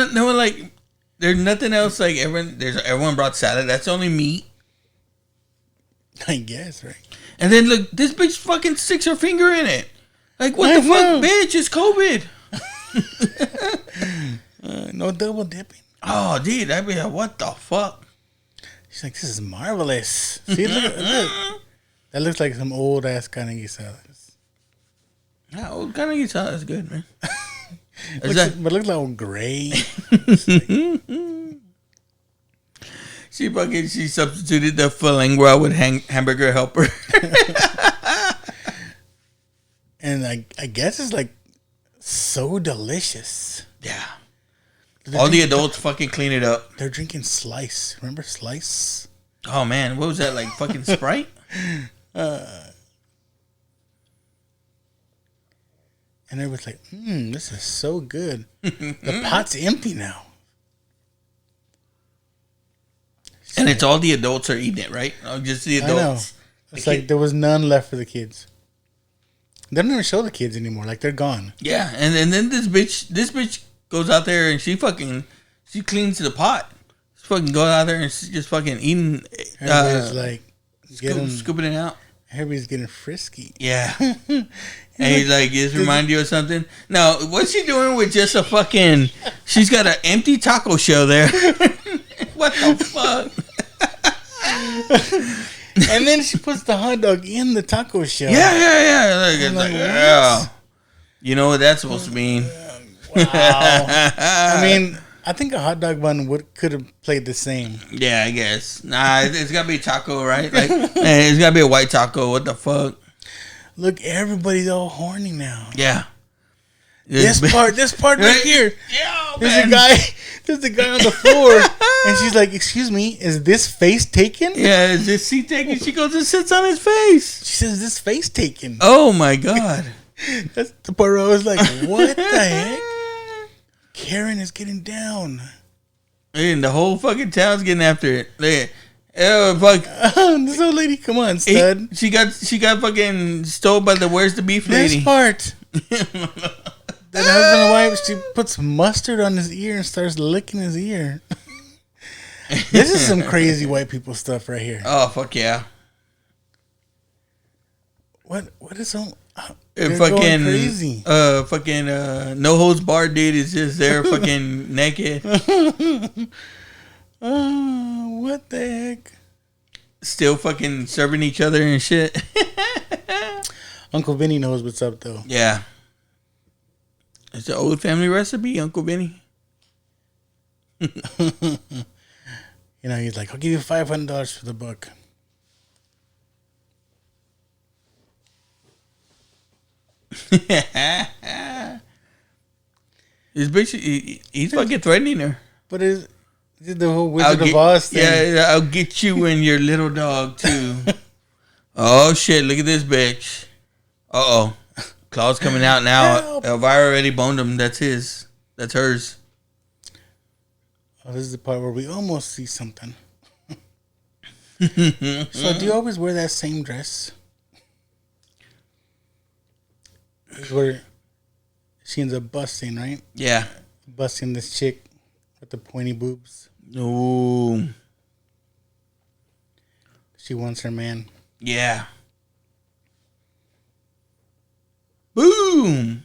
A: there's nothing else. Like everyone brought salad. That's only meat.
B: I guess, right?
A: And then look, this bitch fucking sticks her finger in it. Like what the fuck, bitch? It's COVID.
B: No double dipping.
A: Oh, dude, I'd be like, what the fuck?
B: She's like, this is marvelous. See, look. That looks like some old ass carne asadas.
A: Yeah, old carne asada is good, man.
B: But it looks like old gray.
A: She substituted the filangua with hamburger helper.
B: And I guess it's like so delicious.
A: Yeah. All the adults fucking clean it up.
B: They're drinking Slice. Remember Slice?
A: Oh man, what was that, like fucking Sprite?
B: And everybody's like, this is so good. The pot's empty now.
A: And it's all the adults are eating it, right? Just the adults.
B: I know. It's like there was none left for the kids. They don't even show the kids anymore. Like they're gone.
A: Yeah, and then this bitch goes out there and she cleans the pot. She fucking goes out there and she's just fucking eating.
B: Everybody's like
A: scooping it out.
B: Everybody's getting frisky.
A: Yeah. And he's like, "This remind you of something?" No, what's she doing with just a fucking? She's got an empty taco shell there. What the fuck?
B: And then she puts the hot dog in the taco shell.
A: Yeah. Yeah. You know what that's supposed to mean?
B: Wow. I mean, I think a hot dog bun could have played the same.
A: Yeah, I guess. Nah, it's gotta be taco, right? Like, it's gotta be a white taco. What the fuck?
B: Look, everybody's all horny now.
A: Yeah.
B: This part right here.
A: Yeah,
B: There's a guy on the floor, and she's like, "Excuse me, is this face taken?"
A: Yeah, is this seat taken? She goes and sits on his face.
B: She says, "Is this face taken?"
A: Oh my god.
B: That's the part where I was like, "What the heck?" Karen is getting down.
A: And the whole fucking town's getting after it. Like, oh fuck!
B: This old lady, come on, stud.
A: She got fucking stole by the where's the beef lady.
B: This part. That husband and wife, she puts mustard on his ear and starts licking his ear. This is some crazy white people stuff right here.
A: Oh fuck yeah!
B: What is on?
A: Fucking
B: going crazy.
A: Fucking no holds barred dude is just there fucking naked.
B: What the heck?
A: Still fucking serving each other and shit.
B: Uncle Vinny knows what's up though.
A: Yeah. It's an old family recipe, Uncle Vinny.
B: You know, he's like, "I'll give you $500 for the book."
A: He's fucking threatening her.
B: But is the whole Wizard of Oz thing?
A: Yeah, I'll get you and your little dog too. Oh shit! Look at this bitch. Uh oh. Claw's coming out now.
B: Help.
A: Elvira already boned him. That's his. That's hers.
B: Oh, this is the part where we almost see something. So, do you always wear that same dress? This is where she ends up busting, right?
A: Yeah.
B: Busting this chick with the pointy boobs.
A: Ooh.
B: She wants her man.
A: Yeah. Boom.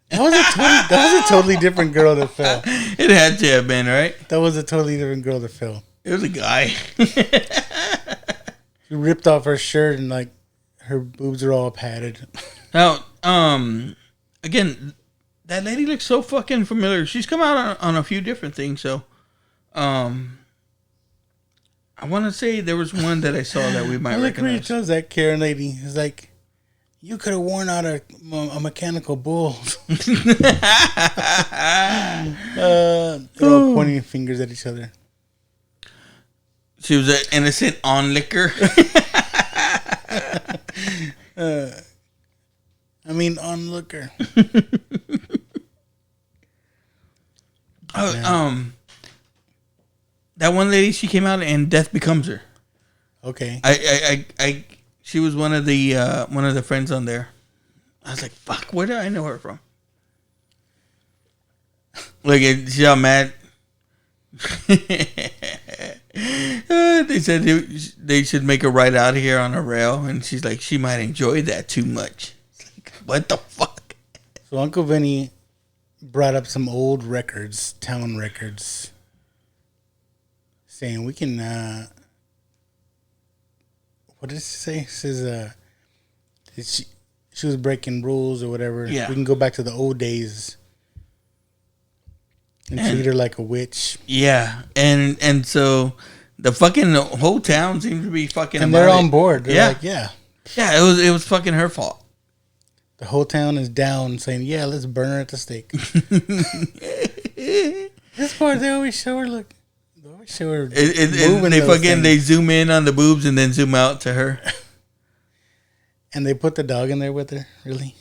B: That was a totally different girl that fell.
A: It had to have been, right?
B: That was a totally different girl that fell.
A: It was a guy.
B: She ripped off her shirt and like her boobs are all padded.
A: Now, again, that lady looks so fucking familiar. She's come out on a few different things, so I want to say there was one that I saw that we might
B: Look where he
A: recognize.
B: tells that Karen lady. He's like, "You could have worn out a mechanical bull." They're all pointing fingers at each other.
A: She was an innocent onlooker.
B: Onlooker.
A: That one lady, she came out and death becomes her.
B: Okay.
A: She was one of the friends on there. I was like, fuck, where do I know her from? Look, she's all mad. They said they should make her ride out here on a rail, and she's like, she might enjoy that too much. It's like, what the fuck?
B: So Uncle Vinny brought up some old records, town records, saying we can. What did it say? It says she was breaking rules or whatever.
A: Yeah.
B: We can go back to the old days and treat her like a witch.
A: Yeah, and so the fucking whole town seems to be fucking.
B: And they're on board. They're like,
A: yeah. It was fucking her fault.
B: The whole town is down, saying, "Yeah, let's burn her at the stake." This part, they always show her. Look, they always show her.
A: They zoom in on the boobs and then zoom out to her.
B: And they put the dog in there with her. Really?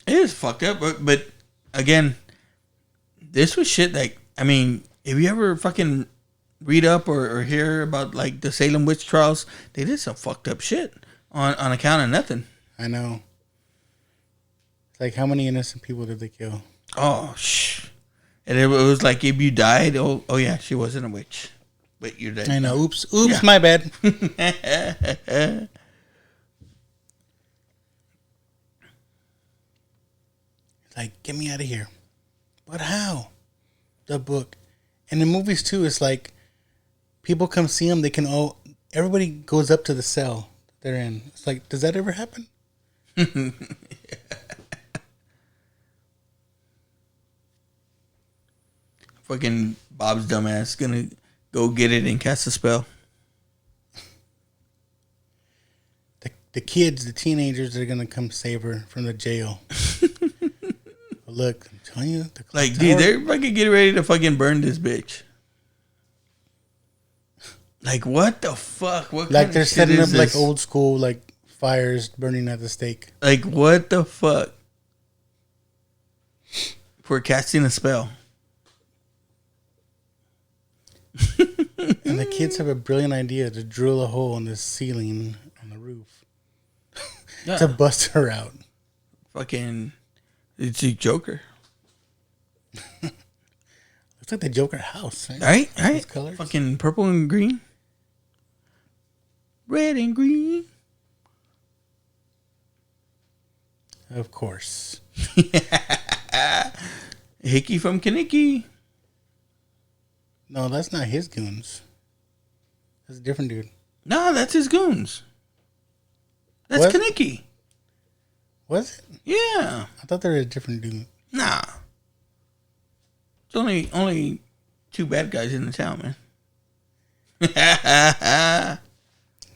A: It is fucked up, but again, this was shit like, I mean, if you ever fucking read up or hear about like the Salem witch trials, they did some fucked up shit on account of nothing.
B: I know. It's like, how many innocent people did they kill?
A: Oh, and it was like, if you died, oh yeah, she wasn't a witch, but you're dead.
B: I know. Oops, yeah. My bad. Like, get me out of here. But how? The book. And in movies too, it's like people come see them. They can everybody goes up to the cell they're in. It's like, does that ever happen?
A: Fucking Bob's dumbass gonna go get it and cast a spell.
B: The kids, the teenagers, are gonna come save her from the jail. But look, I'm telling you,
A: like, dude, they're fucking getting ready to fucking burn this bitch. Like, what the fuck? What
B: like they're setting up
A: this?
B: Like old school, like fires burning at the stake.
A: Like, what the fuck? For casting a spell.
B: And the kids have a brilliant idea to drill a hole in the ceiling on the roof to bust her out.
A: Fucking, it's a Joker.
B: Looks like the Joker house, right?
A: Right. Colors. Fucking purple and green, red and green.
B: Of course.
A: Hickey from Kaneki.
B: No, that's not his goons. That's a different dude.
A: No, that's his goons. That's Kaneki.
B: Was it?
A: Yeah.
B: I thought there was a different dude.
A: Nah. It's only two bad guys in the town, man.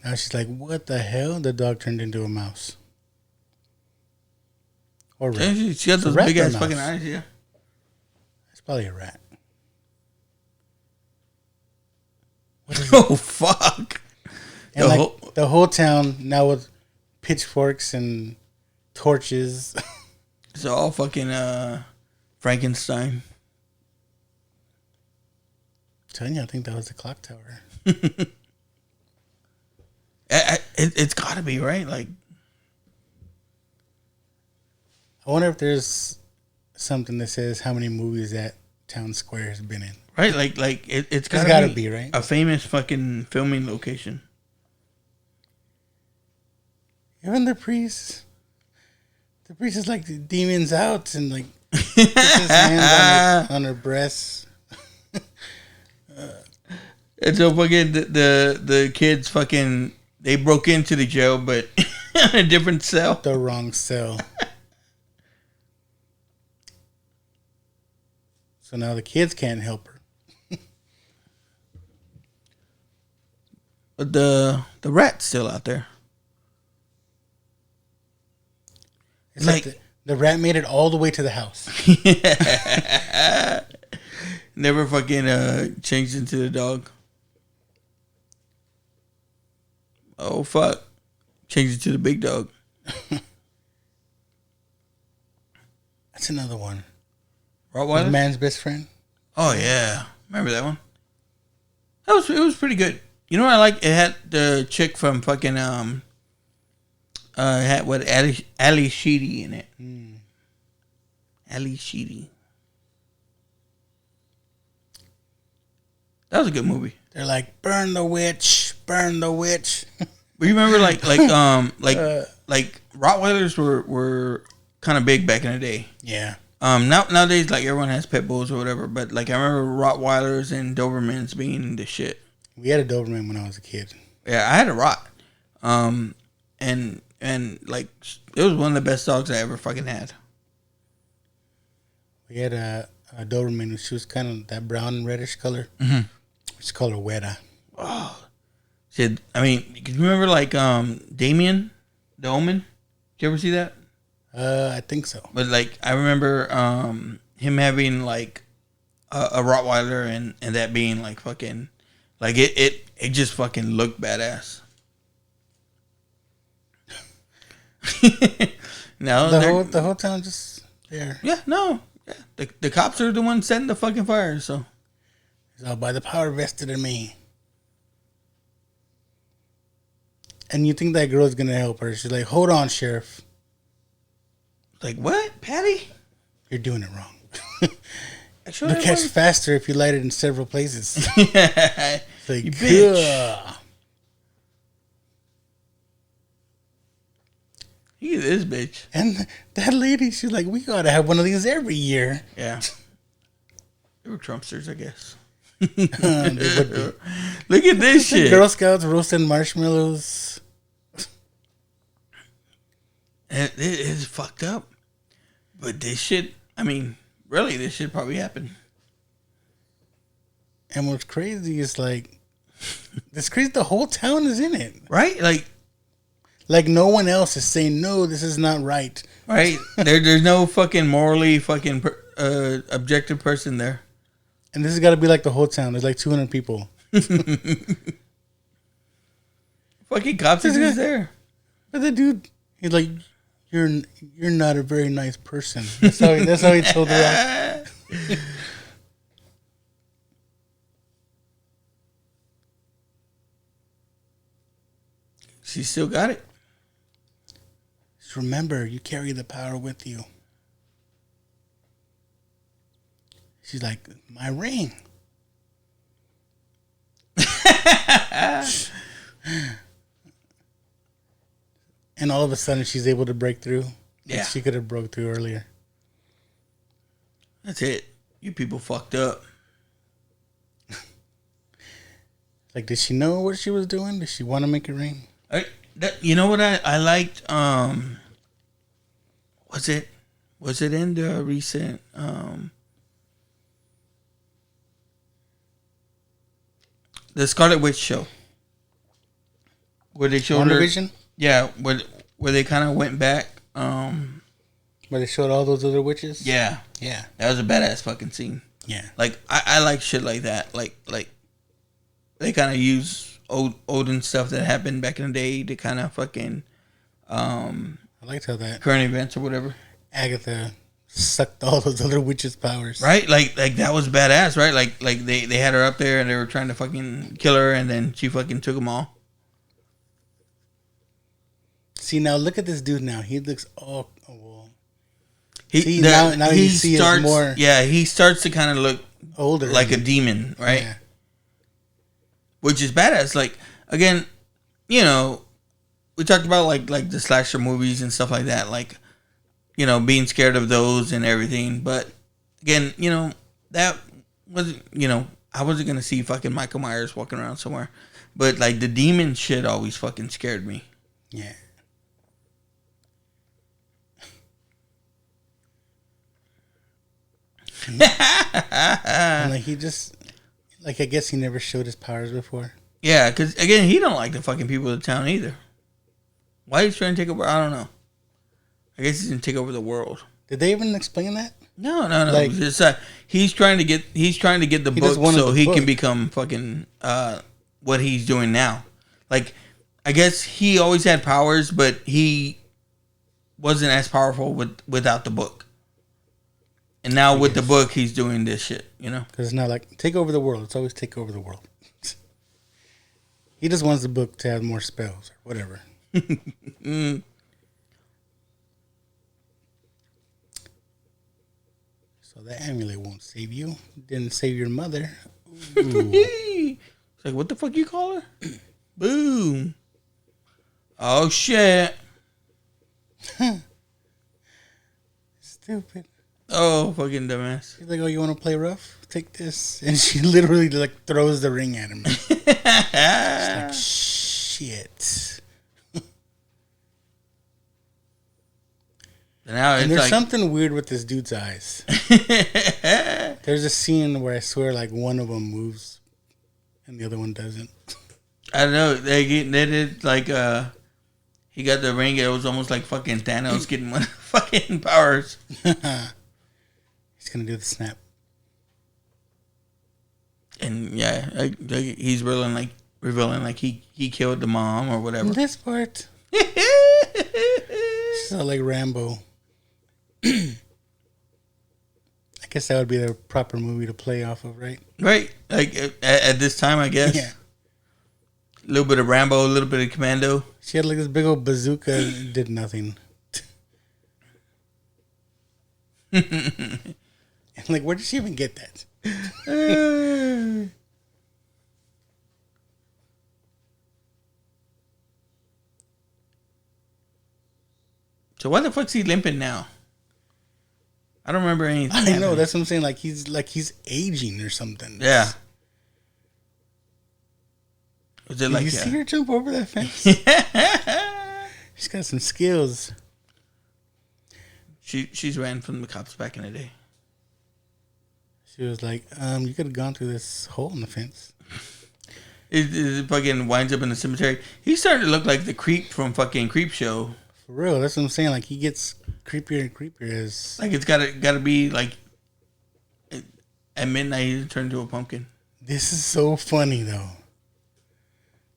B: Now she's like, what the hell? The dog turned into a mouse. Or rat.
A: She got those big ass fucking eyes, yeah.
B: It's probably a rat.
A: Oh, fuck.
B: And the whole town now with pitchforks and torches.
A: It's all fucking Frankenstein.
B: I'm telling you, I think that was the clock tower.
A: It's got to be, right? Like,
B: I wonder if there's something that says how many movies that town square has been in.
A: Right, like it's
B: gotta be right.
A: A famous fucking filming location.
B: Even the priest is like the demons out and like puts his hands on her breasts.
A: And so fucking the kids fucking they broke into the jail, but in a different cell.
B: The wrong cell. So now the kids can't help her.
A: But the rat's still out there.
B: It's like the rat made it all the way to the house.
A: Never fucking changed into the dog. Oh fuck. Changed it to the big dog.
B: That's another one.
A: Rottweiler?
B: The man's best friend.
A: Oh yeah. Remember that one? It was pretty good. You know what I like? It had the chick from fucking it had what Ali Sheedy in it. Ali Sheedy. That was a good movie.
B: They're like, burn the witch, burn the witch.
A: But you remember like Rottweilers were kind of big back in the day.
B: Yeah.
A: Nowadays like everyone has pit bulls or whatever, but like I remember Rottweilers and Dobermans being the shit.
B: We had a Doberman when I was a kid.
A: Yeah, I had a Rott. And like it was one of the best dogs I ever fucking had.
B: We had a Doberman. She was kind of that brown and reddish color.
A: Mm-hmm.
B: It's called her Weta.
A: Oh, shit! I mean, you remember like Damien, the Omen? Did you ever see that?
B: I think so.
A: But like I remember him having like a Rottweiler and that being like fucking like it just fucking looked badass. No,
B: the whole town just there.
A: Yeah, no. Yeah. The cops are the ones setting the fucking fire, so.
B: It's all by the power vested in me. And you think that girl's gonna help her. She's like, hold on, Sheriff.
A: Like, what? Patty?
B: You're doing it wrong. You'll catch faster if you light it in several places.
A: Yeah.
B: Like,
A: you bitch.
B: Ugh.
A: He is bitch.
B: And that lady, she's like, we gotta have one of these every year.
A: Yeah. They were Trumpsters, I guess.
B: They would be.
A: Look at this shit.
B: Girl Scouts roasting marshmallows.
A: It is fucked up. But this shit, I mean, really, this shit probably happened.
B: And what's crazy is like, it's crazy the whole town is in it.
A: Right?
B: Like no one else is saying, no, this is not right.
A: Right? There's no fucking morally fucking objective person there.
B: And this has got to be like the whole town. There's like 200 people.
A: Fucking cops are just there.
B: But the dude, he's like, you're not a very nice person. That's how he told her off.
A: She still got it.
B: Just remember, you carry the power with you. She's like, my ring. And all of a sudden, she's able to break through.
A: Yeah.
B: Like she could have broke through earlier.
A: That's it. You people fucked up.
B: Like, did she know what she was doing? Did she want to make it rain?
A: You know what I liked? Was it in the recent the Scarlet Witch show where they showed her?
B: WandaVision?
A: Yeah, where they kind of went back.
B: Where they showed all those other witches?
A: Yeah,
B: Yeah.
A: that was a badass fucking scene.
B: Yeah.
A: Like I like shit like that. Like they kind of use olden stuff that happened back in the day to kind of fucking
B: I liked how that
A: current events or whatever.
B: Agatha sucked all those other witches' powers.
A: Right? Like that was badass, right? Like they had her up there and they were trying to fucking kill her and then she fucking took them all.
B: See, now look at this dude now. He looks all... Oh, well.
A: Now
B: you see
A: starts,
B: more...
A: Yeah, he starts to kind of look
B: older.
A: like a demon, right?
B: Yeah.
A: Which is badass. Like, again, you know, we talked about like the slasher movies and stuff like that. Like, you know, being scared of those and everything. But, again, you know, that wasn't, you know, I wasn't going to see fucking Michael Myers walking around somewhere. But, like, the demon shit always fucking scared me.
B: Yeah. And like he just, like I guess he never showed his powers before.
A: Yeah, because again, he don't like the fucking people of the town either. Why he's trying to take over? I don't know. I guess he's gonna take over the world.
B: Did they even explain that?
A: No.
B: Like,
A: It's, he's trying to get the book so he can become fucking what he's doing now. Like, I guess he always had powers, but he wasn't as powerful without the book. And now with the book, he's doing this shit, you know?
B: Because it's not like, take over the world. It's always take over the world. He just wants the book to have more spells or whatever. So that amulet won't save you. Didn't save your mother.
A: It's like, what the fuck you call her? Boom. Oh, shit.
B: Stupid.
A: Oh, fucking dumbass.
B: She's like, oh, you want to play rough? Take this. And she literally like throws the ring at him. She's like, shit.
A: And
B: there's something weird with this dude's eyes. There's a scene where I swear like one of them moves and the other one doesn't.
A: I don't know. They did like he got the ring. It was almost like fucking Thanos getting one of the fucking powers.
B: He's gonna do the snap.
A: And yeah, he's revealing like he killed the mom or whatever.
B: This part. So like Rambo. I guess that would be the proper movie to play off of, right?
A: Right. Like at this time, I guess.
B: Yeah.
A: A little bit of Rambo, a little bit of Commando.
B: She had like this big old bazooka and did nothing. And like, where did she even get that?
A: So why the fuck's he limping now? I don't remember anything.
B: I know, that's what I'm saying. Like he's aging or something.
A: Yeah. Was it
B: Did
A: like
B: you see her jump over that fence? She's got some skills.
A: She's ran from the cops back in the day.
B: She was like, you could have gone through this hole in the fence.
A: It fucking winds up in the cemetery. He started to look like the creep from fucking Creep Show.
B: For real, that's what I'm saying. Like he gets creepier and creepier as
A: like it's gotta be like at midnight he turned into a pumpkin.
B: This is so funny though.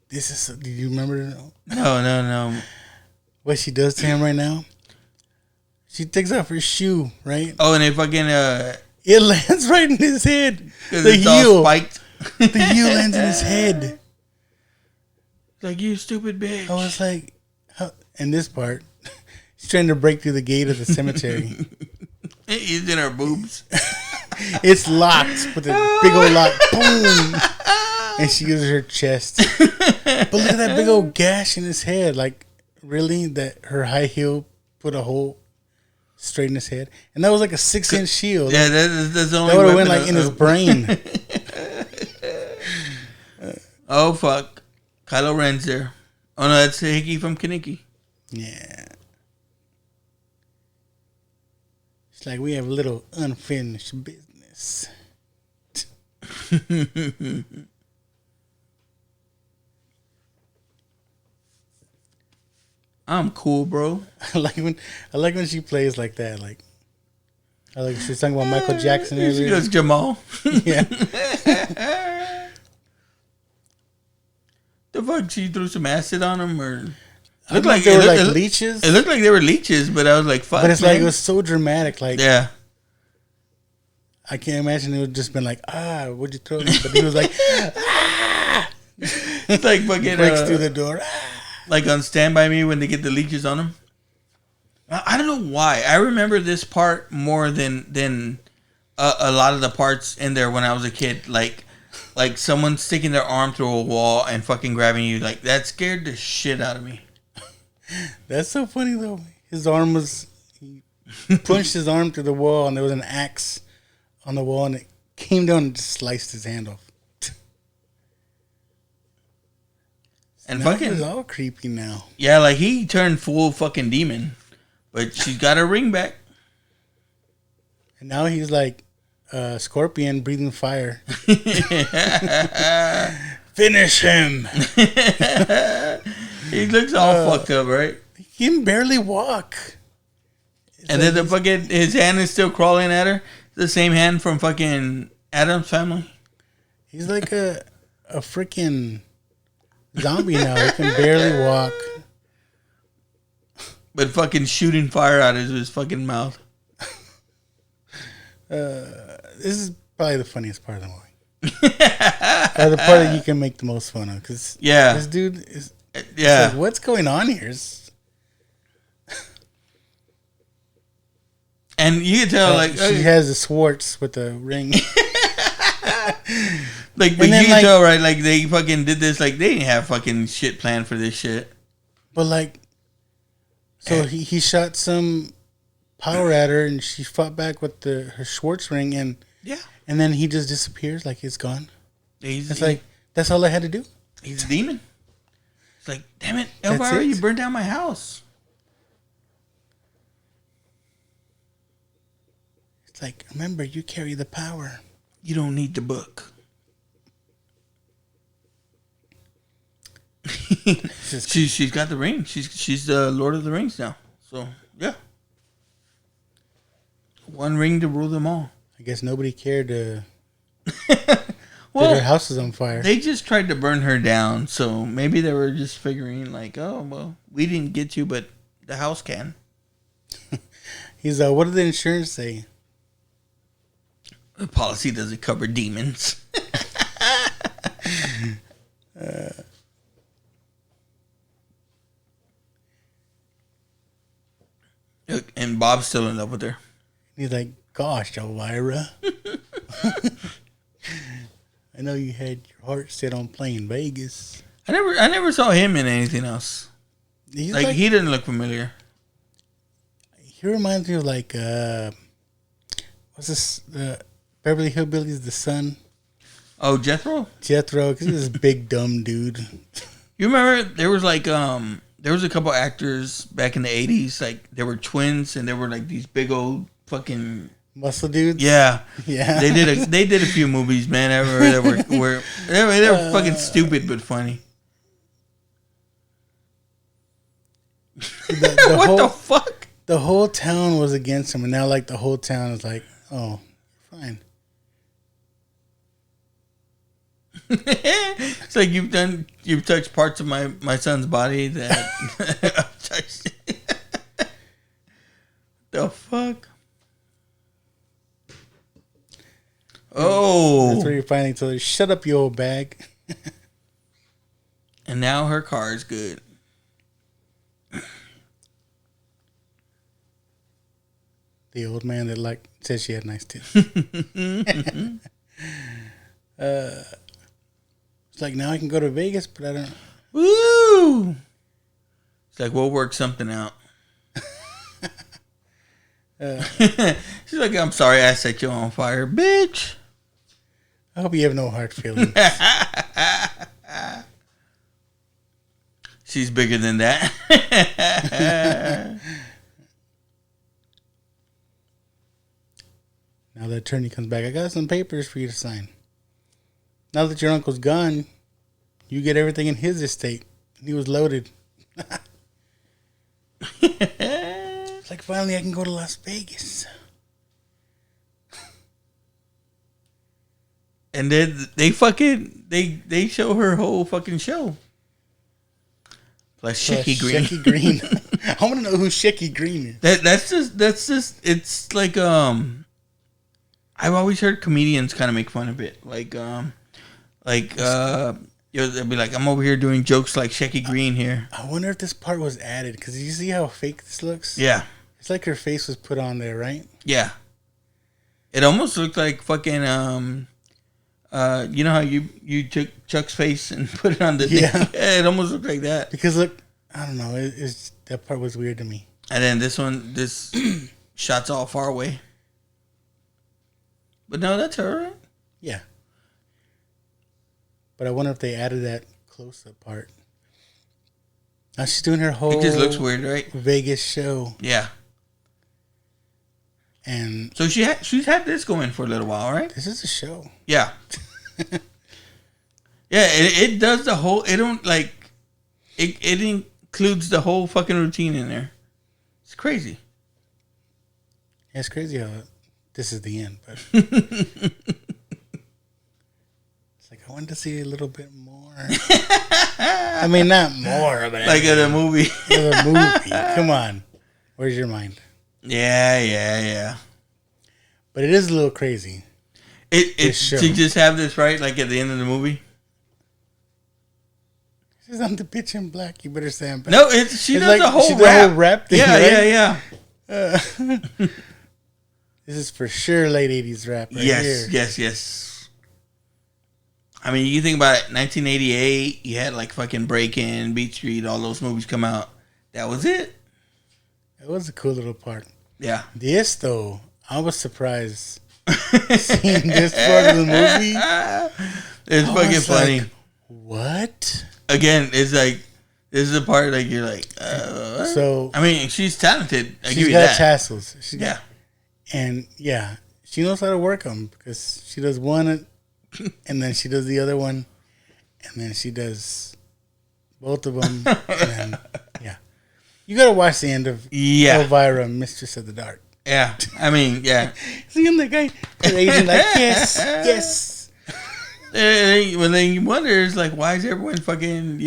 B: Do you remember?
A: No.
B: What she does to him right now? She takes off her shoe, right?
A: Oh, and it fucking
B: it lands right in his head. The
A: it's all
B: heel
A: spiked.
B: The heel lands in his head.
A: Like, you stupid bitch.
B: I was like, in this part, he's trying to break through the gate of the cemetery.
A: He's in her boobs.
B: It's locked with a big old lock. Boom. And she uses her chest. But look at that big old gash in his head. Like, really? That her high heel put a hole straight in his head? And that was like a 6-inch shield.
A: Yeah, that's the only
B: that would have went like in his brain.
A: Oh, fuck. Kylo Ren's there. Oh, no, that's Hickey from Kaneki.
B: Yeah. It's like we have a little unfinished business.
A: I'm cool, bro.
B: I like when she plays like that. Like, I like she's talking about Michael Jackson earlier.
A: She goes Jamal.
B: Yeah.
A: The fuck? She threw some acid on him, or
B: looked like they were like leeches.
A: It looked like they were leeches, but I was like, fuck.
B: But it's
A: man.
B: like it was so dramatic. Like,
A: yeah.
B: I can't imagine it would just been like, what'd you throw? But he was like,
A: It's like fucking
B: breaks through the door.
A: Like on Stand By Me when they get the leeches on him. I don't know why. I remember this part more than a lot of the parts in there when I was a kid. Like someone sticking their arm through a wall and fucking grabbing you. Like, that scared the shit out of me.
B: That's so funny though. His arm was, he punched his arm through the wall and there was an axe on the wall and it came down and just sliced his hand off.
A: And
B: now
A: fucking
B: he's all creepy now.
A: Yeah, like he turned full fucking demon. But she's got her ring back.
B: And now he's like a scorpion breathing fire. Finish him.
A: He looks all fucked up, right?
B: He can barely walk.
A: And then the fucking his hand is still crawling at her. The same hand from fucking Adam's Family.
B: He's like a freaking zombie now. He can barely walk.
A: But fucking shooting fire out of his fucking mouth.
B: This is probably the funniest part of the movie. Or the part that you can make the most fun of. Because this dude is...
A: Yeah.
B: Like, what's going on here?
A: And you can tell,
B: she has the Swartz with the ring.
A: Like, but you can tell, right? Like, they fucking did this. Like, they didn't have fucking shit planned for this shit.
B: But, like... So he shot some power at her, and she fought back with her Schwartz ring, and and then he just disappears, like he's gone. It's like that's all I had to do.
A: He's a demon. It's like, damn it, Elvira, you burned down my house.
B: It's like, remember, you carry the power.
A: You don't need the book. She's got the ring. She's the Lord of the Rings now. So yeah, one ring to rule them all.
B: I guess nobody cared to.
A: Well,
B: her house is on fire.
A: They just tried to burn her down. So maybe they were just figuring like, oh well, we didn't get you, but the house can.
B: He's what did the insurance say?
A: The policy doesn't cover demons. Look, and Bob's still in love with her.
B: He's like, gosh, Elvira. I know you had your heart set on playing Vegas.
A: I never saw him in anything else.
B: He's
A: like he didn't look familiar.
B: He reminds me of like what's this? Beverly Hillbillies, the son.
A: Oh, Jethro,
B: because he's this big dumb dude.
A: You remember there was like there was a couple actors back in the 80s, like they were twins and they were like these big old fucking
B: muscle dudes.
A: Yeah.
B: They
A: did a few movies, man. I remember that were they were fucking stupid but funny. What the fuck?
B: The whole town was against him, and now like the whole town is like, oh, fine.
A: It's like you've touched parts of my son's body that I've touched. The fuck? Oh,
B: that's where you're finally told her, shut up, you old bag.
A: And now her car is good.
B: The old man that like said she had nice tits. It's like, now I can go to Vegas, but I don't.
A: Woo! It's like, we'll work something out. She's like, I'm sorry I set you on fire, bitch.
B: I hope you have no hard feelings.
A: She's bigger than that.
B: Now the attorney comes back. I got some papers for you to sign. Now that your uncle's gone, you get everything in his estate. He was loaded. It's like, finally I can go to Las Vegas.
A: And then they show her whole fucking show. Plus Shecky Green.
B: Shecky Green. I want to know who Shecky Green is.
A: That's just it's like I've always heard comedians kind of make fun of it. Like they'll be like, I'm over here doing jokes like Shecky Green here.
B: I wonder if this part was added, because you see how fake this looks?
A: Yeah.
B: It's like her face was put on there, right?
A: Yeah. It almost looked like fucking you know how you took Chuck's face and put it on the thing?
B: Yeah.
A: Yeah, it almost looked like that.
B: Because look, I don't know, it's that part was weird to me.
A: And then this shot's all far away. But no, that's her, right?
B: Yeah. But I wonder if they added that close-up part. Now she's doing her whole...
A: It just looks weird, right?
B: Vegas show.
A: Yeah.
B: And...
A: So she's had this going for a little while, right?
B: This is a show.
A: Yeah. Yeah, it does the whole... It don't, like... It includes the whole fucking routine in there. It's crazy.
B: Yeah, it's crazy how this is the end, but... I wanted to see a little bit more. I mean, not more, but
A: like in a movie.
B: A movie. Come on, where's your mind?
A: Yeah.
B: But it is a little crazy.
A: To just have this right, like at the end of the movie.
B: She's on the bitch in black. You better stand back.
A: No, she does
B: like,
A: a whole
B: rap thing.
A: Yeah.
B: This is for sure late 80s rap. Right here.
A: Yes. I mean, you think about it, 1988, you had like fucking Breakin', Beat Street, all those movies come out. That was it.
B: It was a cool little part.
A: Yeah.
B: This, though, I was surprised seeing this part of the movie.
A: It's fucking funny.
B: Like, what?
A: Again, it's like, this is the part like you're like,
B: so.
A: I mean, she's talented.
B: She's got tassels.
A: Yeah.
B: And yeah, she knows how to work them, because she does one and then she does the other one, and then she does both of them. And then, yeah. You got to watch the end of Elvira, Mistress of the Dark.
A: Yeah. I mean, yeah.
B: See him, the guy, Asian, like, yes.
A: When they wonder, is like, why is everyone fucking,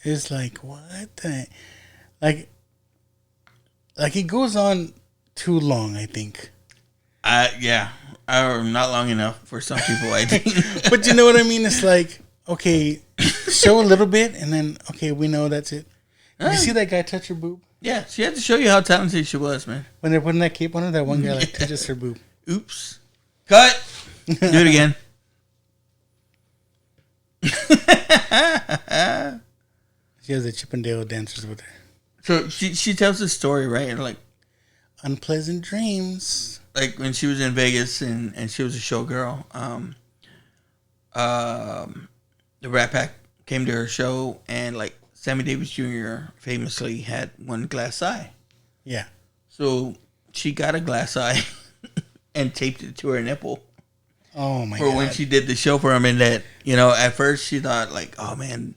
B: It's like, what the... Like it goes on too long, I think.
A: Yeah. Or not long enough for some people, I think.
B: But you know what I mean? It's like, okay, show a little bit, and then, okay, we know that's it. Did you see that guy touch her boob?
A: Yeah, she had to show you how talented she was, man.
B: When they're putting that cape on her, that one guy like touches her boob.
A: Oops. Cut. Do it again.
B: She has the Chippendale dancers with her.
A: So she tells the story, right? Like
B: unpleasant dreams.
A: Like when she was in Vegas and she was a showgirl. The Rat Pack came to her show, and like Sammy Davis Jr. famously had one glass eye.
B: Yeah.
A: So she got a glass eye and taped it to her nipple.
B: Oh my god!
A: For when she did the show for him, and that, you know, at first she thought like, oh man,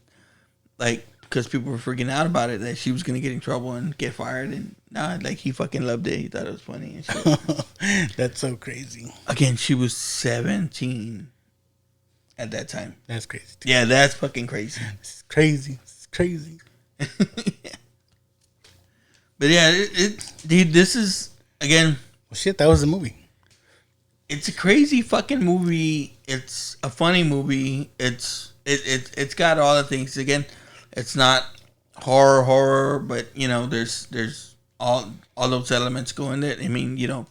A: like, because people were freaking out about it, that she was gonna get in trouble and get fired, and nah, like he fucking loved it. He thought it was funny and shit.
B: That's so crazy.
A: Again, she was 17 at that time.
B: That's crazy.
A: Too. Yeah, that's fucking crazy.
B: It's crazy. It's crazy.
A: But yeah, dude, this is again.
B: Well, shit, that was the movie.
A: It's a crazy fucking movie. It's a funny movie. It's got all the things. Again, it's not horror, but you know, there's all those elements go in it. I mean, you know,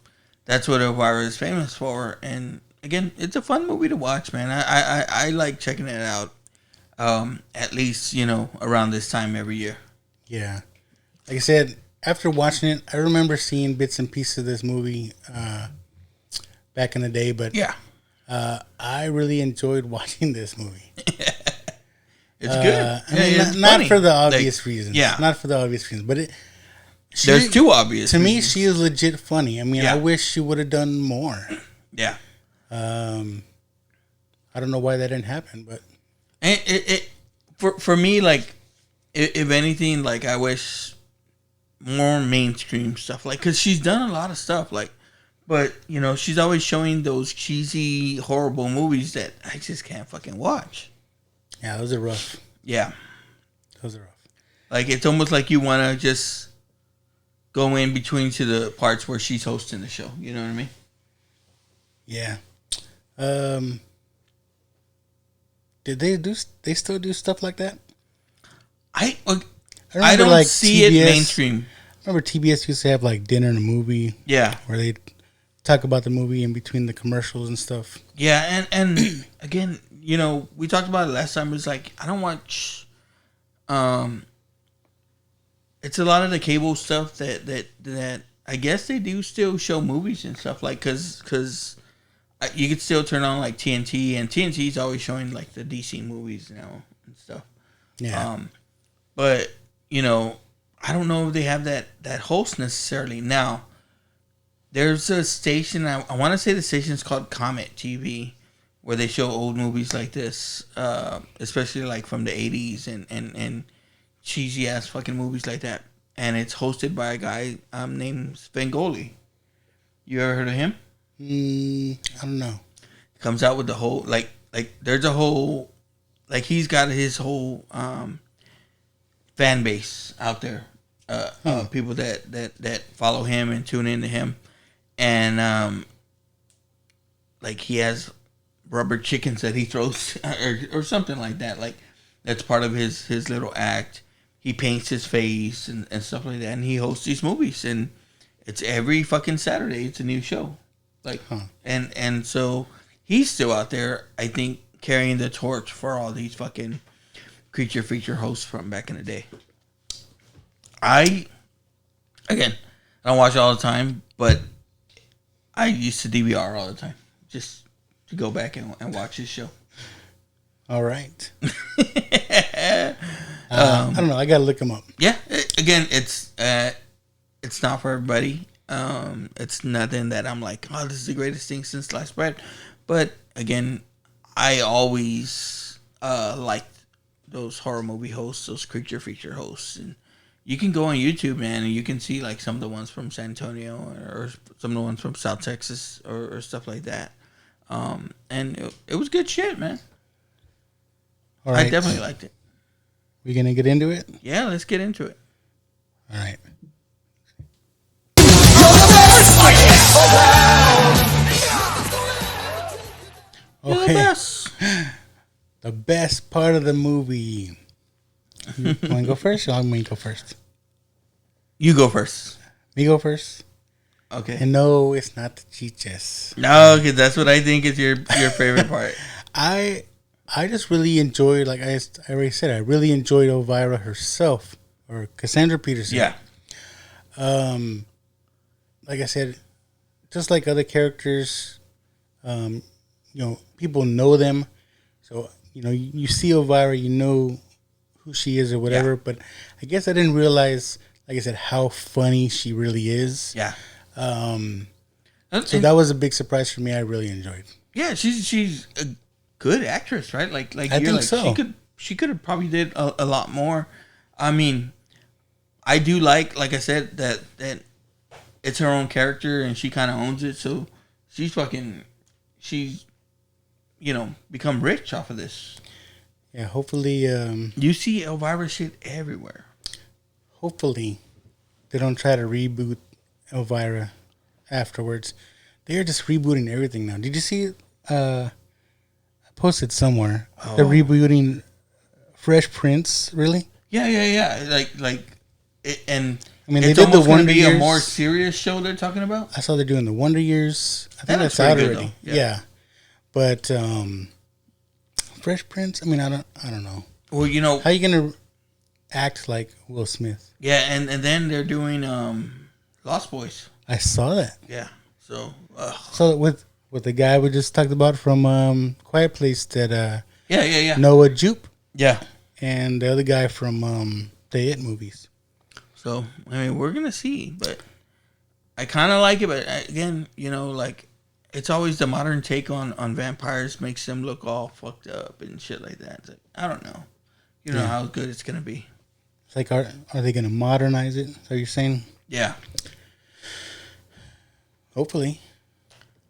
A: that's what Elvira is famous for. And again, it's a fun movie to watch, man. I like checking it out. At least, you know, around this time every year. Yeah.
B: Like I said, after watching it, I remember seeing bits and pieces of this movie back in the day, but
A: yeah,
B: I really enjoyed watching this movie.
A: It's good.
B: I mean, not for the obvious reasons.
A: Yeah.
B: Not for the obvious reasons, but
A: there's two obvious
B: to
A: reasons.
B: me, she is legit funny. I mean, I wish she would have done more.
A: Yeah.
B: I don't know why that didn't happen, but
A: it for me, like, if anything, like, I wish more mainstream stuff, like, because she's done a lot of stuff, like, but you know, she's always showing those cheesy, horrible movies that I just can't fucking watch.
B: Yeah, those are rough.
A: Yeah,
B: those are rough.
A: Like, it's almost like you want to just go in between to the parts where she's hosting the show. You know what I mean?
B: Yeah. Did they still do stuff like that?
A: I
B: remember,
A: don't
B: like,
A: see
B: TBS,
A: it mainstream.
B: I remember TBS used to have like dinner and a movie.
A: Yeah.
B: Where they talk about the movie in between the commercials and stuff.
A: Yeah, and again, you know, we talked about it last time. It's like, I don't watch. It's a lot of the cable stuff that I guess they do still show movies and stuff, like, because you could still turn on like TNT, and TNT is always showing like the DC movies now and stuff.
B: Yeah.
A: But you know, I don't know if they have that host necessarily now. There's a station, I want to say the station is called Comet TV, where they show old movies like this, especially like from the 80s and cheesy ass fucking movies like that. And it's hosted by a guy named Svengoolie. You ever heard of him?
B: I don't know.
A: Comes out with the whole, like there's a whole, like, he's got his whole fan base out there. People that follow him and tune into him. And like, he has rubber chickens that he throws or something like that. Like, that's part of his little act. He paints his face and stuff like that, and he hosts these movies, and it's every fucking Saturday. It's a new show. Like, and so he's still out there, I think, carrying the torch for all these fucking creature feature hosts from back in the day. I don't watch it all the time, but I used to DVR all the time just to go back and watch his show.
B: All right. I don't know. I gotta look him up.
A: Yeah. Again, it's not for everybody. It's nothing that I'm like, oh, this is the greatest thing since sliced bread. But again, I always liked those horror movie hosts, those creature feature hosts, and you can go on YouTube, man, and you can see like some of the ones from San Antonio or some of the ones from South Texas or stuff like that. And it was good shit, man.
B: All right.
A: I definitely liked it.
B: We gonna get into it?
A: Yeah, let's get into it.
B: All right.
A: You're the best.
B: The best part of the movie. You want to go first, or I'm going to go first?
A: You go first.
B: Me go first.
A: Okay.
B: And no, it's not the chiches.
A: No, because that's what I think is your favorite part.
B: I just really enjoyed, like I already said, I really enjoyed Elvira herself, or Cassandra Peterson.
A: Yeah.
B: Like I said, just like other characters, you know, people know them. So, you know, you see Elvira, you know who she is or whatever. Yeah. But I guess I didn't realize, like I said, how funny she really is.
A: Yeah.
B: So that was a big surprise for me. I really enjoyed.
A: Yeah, she's a good actress, right? Like
B: I think so.
A: She could have probably did a lot more. I mean, I do like I said, that it's her own character and she kind of owns it. So she's you know, become rich off of this.
B: Yeah, hopefully.
A: You see Elvira shit everywhere.
B: Hopefully, they don't try to reboot Elvira afterwards. They are just rebooting everything now. Did you see? I posted somewhere. Oh. They're rebooting Fresh Prince. Really?
A: Yeah. And
B: I mean, they did the Wonder Years.
A: A more serious show they're talking about.
B: I saw they're doing the Wonder Years. I think that's out already. Yeah. But Fresh Prince. I mean, I don't know.
A: Well, you know,
B: how you gonna act like Will Smith?
A: Yeah, and then they're doing Lost Boys.
B: I saw that.
A: Yeah.
B: So with the guy we just talked about from Quiet Place, that
A: yeah.
B: Noah Jupe.
A: Yeah.
B: And the other guy from the It movies.
A: So I mean, we're gonna see, but I kind of like it. But again, you know, like it's always the modern take on vampires makes them look all fucked up and shit like that. It's like, I don't know. You know how good it's gonna be.
B: It's like, are they gonna modernize it? Are you saying?
A: Yeah.
B: Hopefully.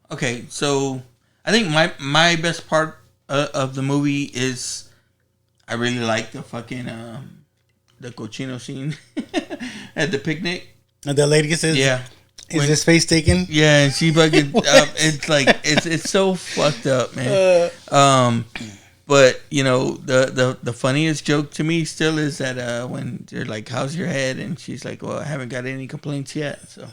A: Okay, so I think my best part of the movie is I really like the fucking the cochino scene at the picnic.
B: And the lady says,
A: "Yeah,
B: is his face taken?"
A: Yeah, and she fucking it's like it's so fucked up, man. But you know the funniest joke to me still is that when they're like, "How's your head?" and she's like, "Well, I haven't got any complaints yet." So,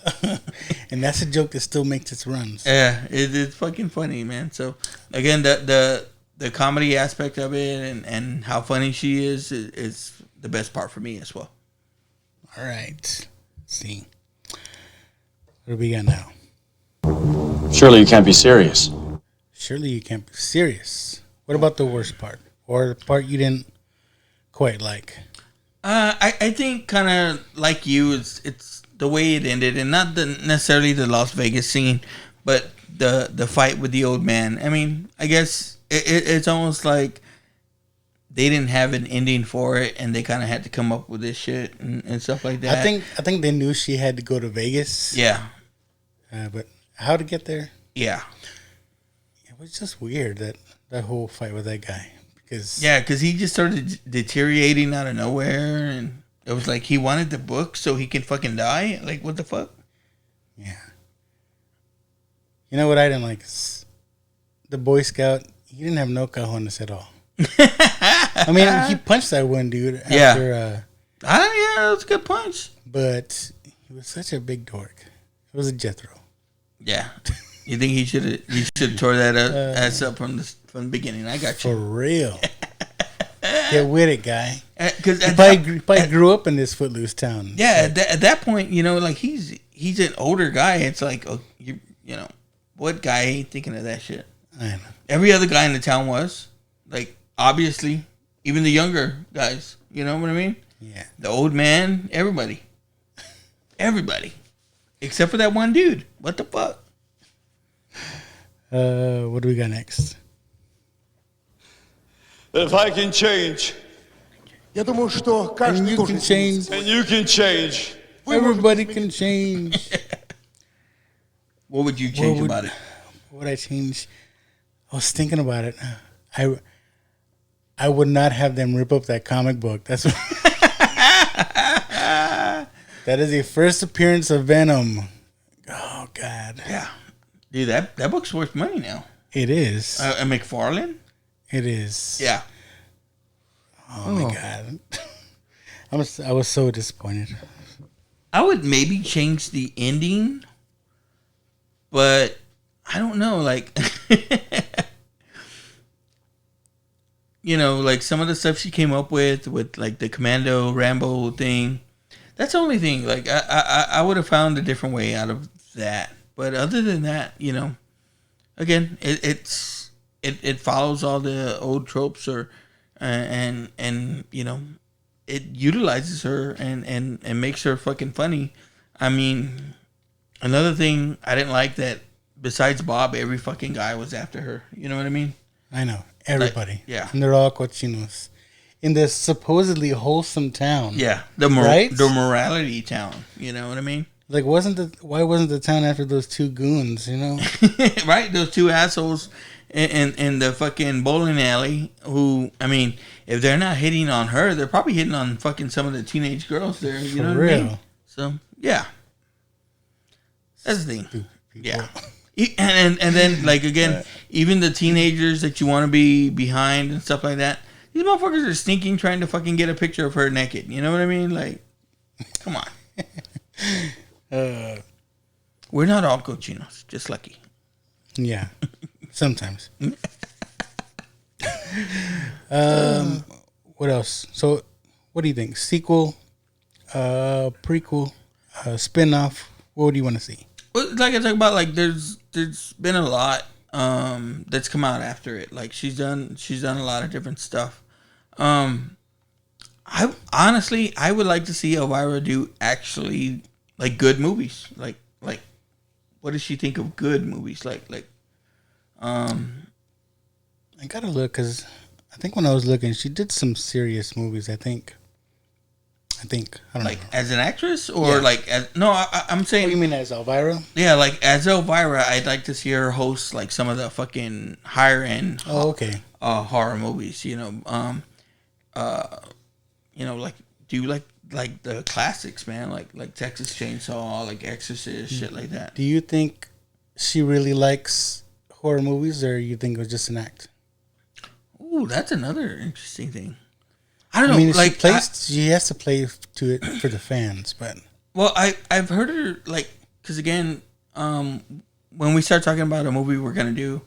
B: and that's a joke that still makes its runs.
A: Yeah, it's fucking funny, man. So again, the comedy aspect of it and how funny she is the best part for me as well.
B: All right, let's see, what do we got now?
H: Surely you can't be serious.
B: Surely you can't be serious. What about the worst part, or the part you didn't quite like?
A: I think kind of like you, it's the way it ended, and not necessarily the Las Vegas scene, but the fight with the old man. I mean, I guess it's almost like they didn't have an ending for it, and they kind of had to come up with this shit and stuff like that.
B: I think they knew she had to go to Vegas.
A: Yeah,
B: but how to get there?
A: Yeah,
B: it was just weird that whole fight with that guy, because
A: he just started deteriorating out of nowhere, and it was like he wanted the book so he can fucking die. Like, what the fuck?
B: Yeah. You know what I didn't like? The Boy Scout. He didn't have no cojones at all. I mean, he punched that one dude after.
A: Yeah, that was a good punch.
B: But he was such a big dork. It was a Jethro.
A: Yeah. You think he should have tore that ass up from the beginning? I got you.
B: For real. Get with it, guy.
A: Because
B: he probably grew up in this footloose town.
A: Yeah, at that point, you know, like he's an older guy. It's like, oh, you know, what guy ain't thinking of that shit?
B: I know.
A: Every other guy in the town was, like, obviously, even the younger guys. You know what I mean?
B: Yeah.
A: The old man, everybody, except for that one dude. What the fuck?
B: What do we got next?
H: If I can change,
B: and you can change.
H: And you can change.
B: Everybody can change.
A: What would you change about it?
B: What would I change? I was thinking about it. I would not have them rip up that comic book. That's what that is the first appearance of Venom. Oh God.
A: Yeah, dude, that book's worth money now.
B: It is.
A: McFarlane.
B: It is.
A: Yeah.
B: Oh my God. I was so disappointed.
A: I would maybe change the ending, but I don't know. Like, you know, like some of the stuff she came up with like the Commando Rambo thing. That's the only thing. Like, I would have found a different way out of that. But other than that, you know, again, it follows all the old tropes and you know, it utilizes her and makes her fucking funny. I mean, another thing I didn't like that besides Bob, every fucking guy was after her. You know what I mean?
B: I know. Everybody.
A: Like, yeah.
B: And they're all cochinos. In this supposedly wholesome town.
A: Yeah. The morality town. You know what I mean?
B: Like, why wasn't the town after those two goons, you know?
A: Right? Those two assholes in the fucking bowling alley who, I mean, if they're not hitting on her, they're probably hitting on fucking some of the teenage girls there. You know what I mean? So, yeah. That's the thing. Yeah. And then, like, again, even the teenagers that you want to be behind and stuff like that, these motherfuckers are sneaking trying to fucking get a picture of her naked. You know what I mean? Like, come on. We're not all cochinos, just lucky.
B: Yeah. Sometimes. What else? So, what do you think? Sequel, prequel, spin-off? What do you want to see?
A: Well, like I talk about, like there's been a lot that's come out after it. Like she's done a lot of different stuff. I honestly would like to see Elvira do actually like good movies. Like what does she think of good movies? I
B: gotta look because I think when I was looking, she did some serious movies. I think I don't
A: like
B: know.
A: As an actress or like I'm saying.
B: What do you mean as Elvira?
A: Yeah, like as Elvira, I'd like to see her host like some of the fucking higher end. Horror movies. You know, like do you like the classics, man? Like Texas Chainsaw, like Exorcist, shit like that.
B: Do you think she really likes horror movies, or you think it was just an act?
A: Ooh, that's another interesting thing. I don't know.
B: I mean,
A: like
B: she has to play to it for the fans, but
A: I've heard her like because again, when we start talking about a movie we're gonna do,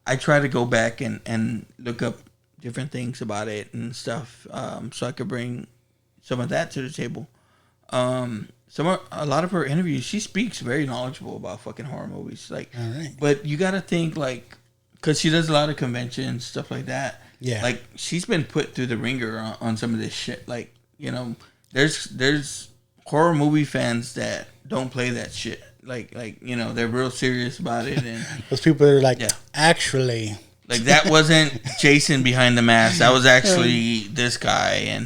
A: I try to go back and look up different things about it and stuff, so I could bring some of that to the table. A lot of her interviews, she speaks very knowledgeable about fucking horror movies. Like,
B: all right.
A: But you got to think like, because she does a lot of conventions, stuff like that.
B: Yeah.
A: Like she's been put through the ringer on some of this shit. Like, you know, there's horror movie fans that don't play that shit. Like you know, they're real serious about it. And
B: those people that are like, actually,
A: like that wasn't Jason behind the mask. That was actually this guy.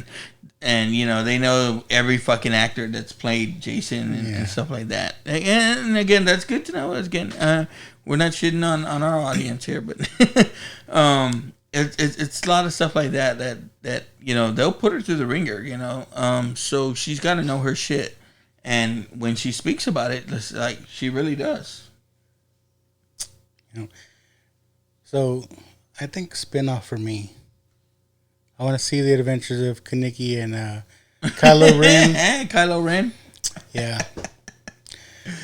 A: And you know, they know every fucking actor that's played Jason and stuff like that. And again, that's good to know. Again, we're not shitting on our audience here, but it's a lot of stuff like that you know, they'll put her through the ringer, you know. So she's got to know her shit, and when she speaks about it, it's like she really does.
B: You know, so I think spin-off for me. I want to see the adventures of Kaneki and Kylo Ren.
A: Kylo Ren.
B: Yeah.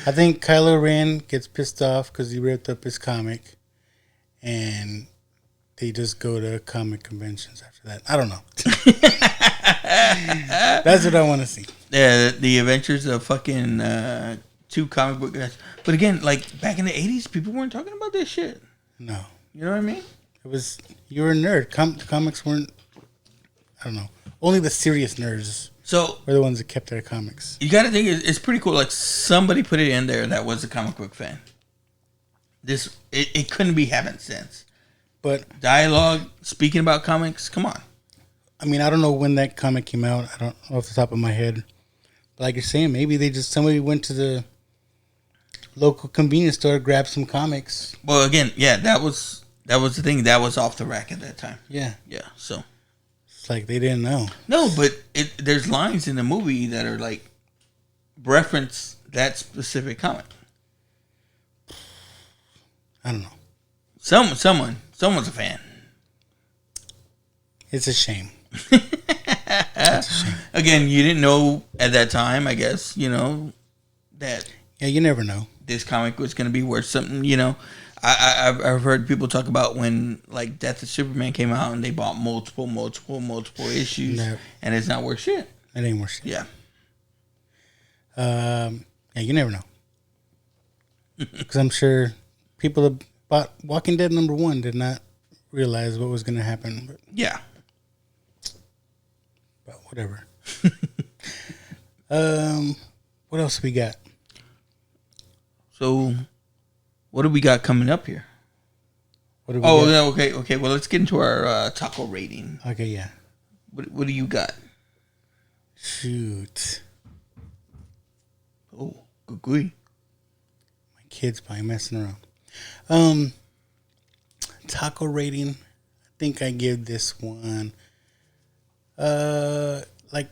B: I think Kylo Ren gets pissed off because he ripped up his comic, and they just go to comic conventions after that. I don't know. That's what I want to see.
A: Yeah, the adventures of fucking two comic book guys. But again, like back in the 80s, people weren't talking about this shit.
B: No.
A: You know what I mean?
B: It was, you were a nerd. Comics weren't, I don't know. Only the serious nerds were the ones that kept their comics.
A: You got to think it's pretty cool. Like somebody put it in there that was a comic book fan. It couldn't be having sense.
B: But
A: dialogue speaking about comics, come on.
B: I mean, I don't know when that comic came out. I don't know off the top of my head. But like you're saying, maybe somebody went to the local convenience store, grabbed some comics.
A: Well, again, yeah, that was the thing. That was off the rack at that time.
B: Yeah.
A: Yeah. So
B: It's like they didn't know.
A: No, but there's lines in the movie that are like reference that specific comic.
B: I don't know.
A: Someone's a fan.
B: It's a shame. It's a shame.
A: Again, you didn't know at that time, I guess, that
B: Yeah, you never know.
A: this comic was going to be worth something, I've heard people talk about when, like, Death of Superman came out and they bought multiple issues, and it's not worth shit.
B: It ain't worth shit.
A: Yeah.
B: Yeah, you never know. Because I'm sure people that bought Walking Dead #1 did not realize what was going to happen. But
A: Yeah.
B: whatever. What else we got?
A: So, what do we got coming up here?
B: What do we got?
A: Yeah, okay. Well, let's get into our taco rating.
B: Okay, yeah.
A: What do you got?
B: Shoot.
A: Oh, good.
B: My kid's probably messing around. Taco rating. I think I give this one like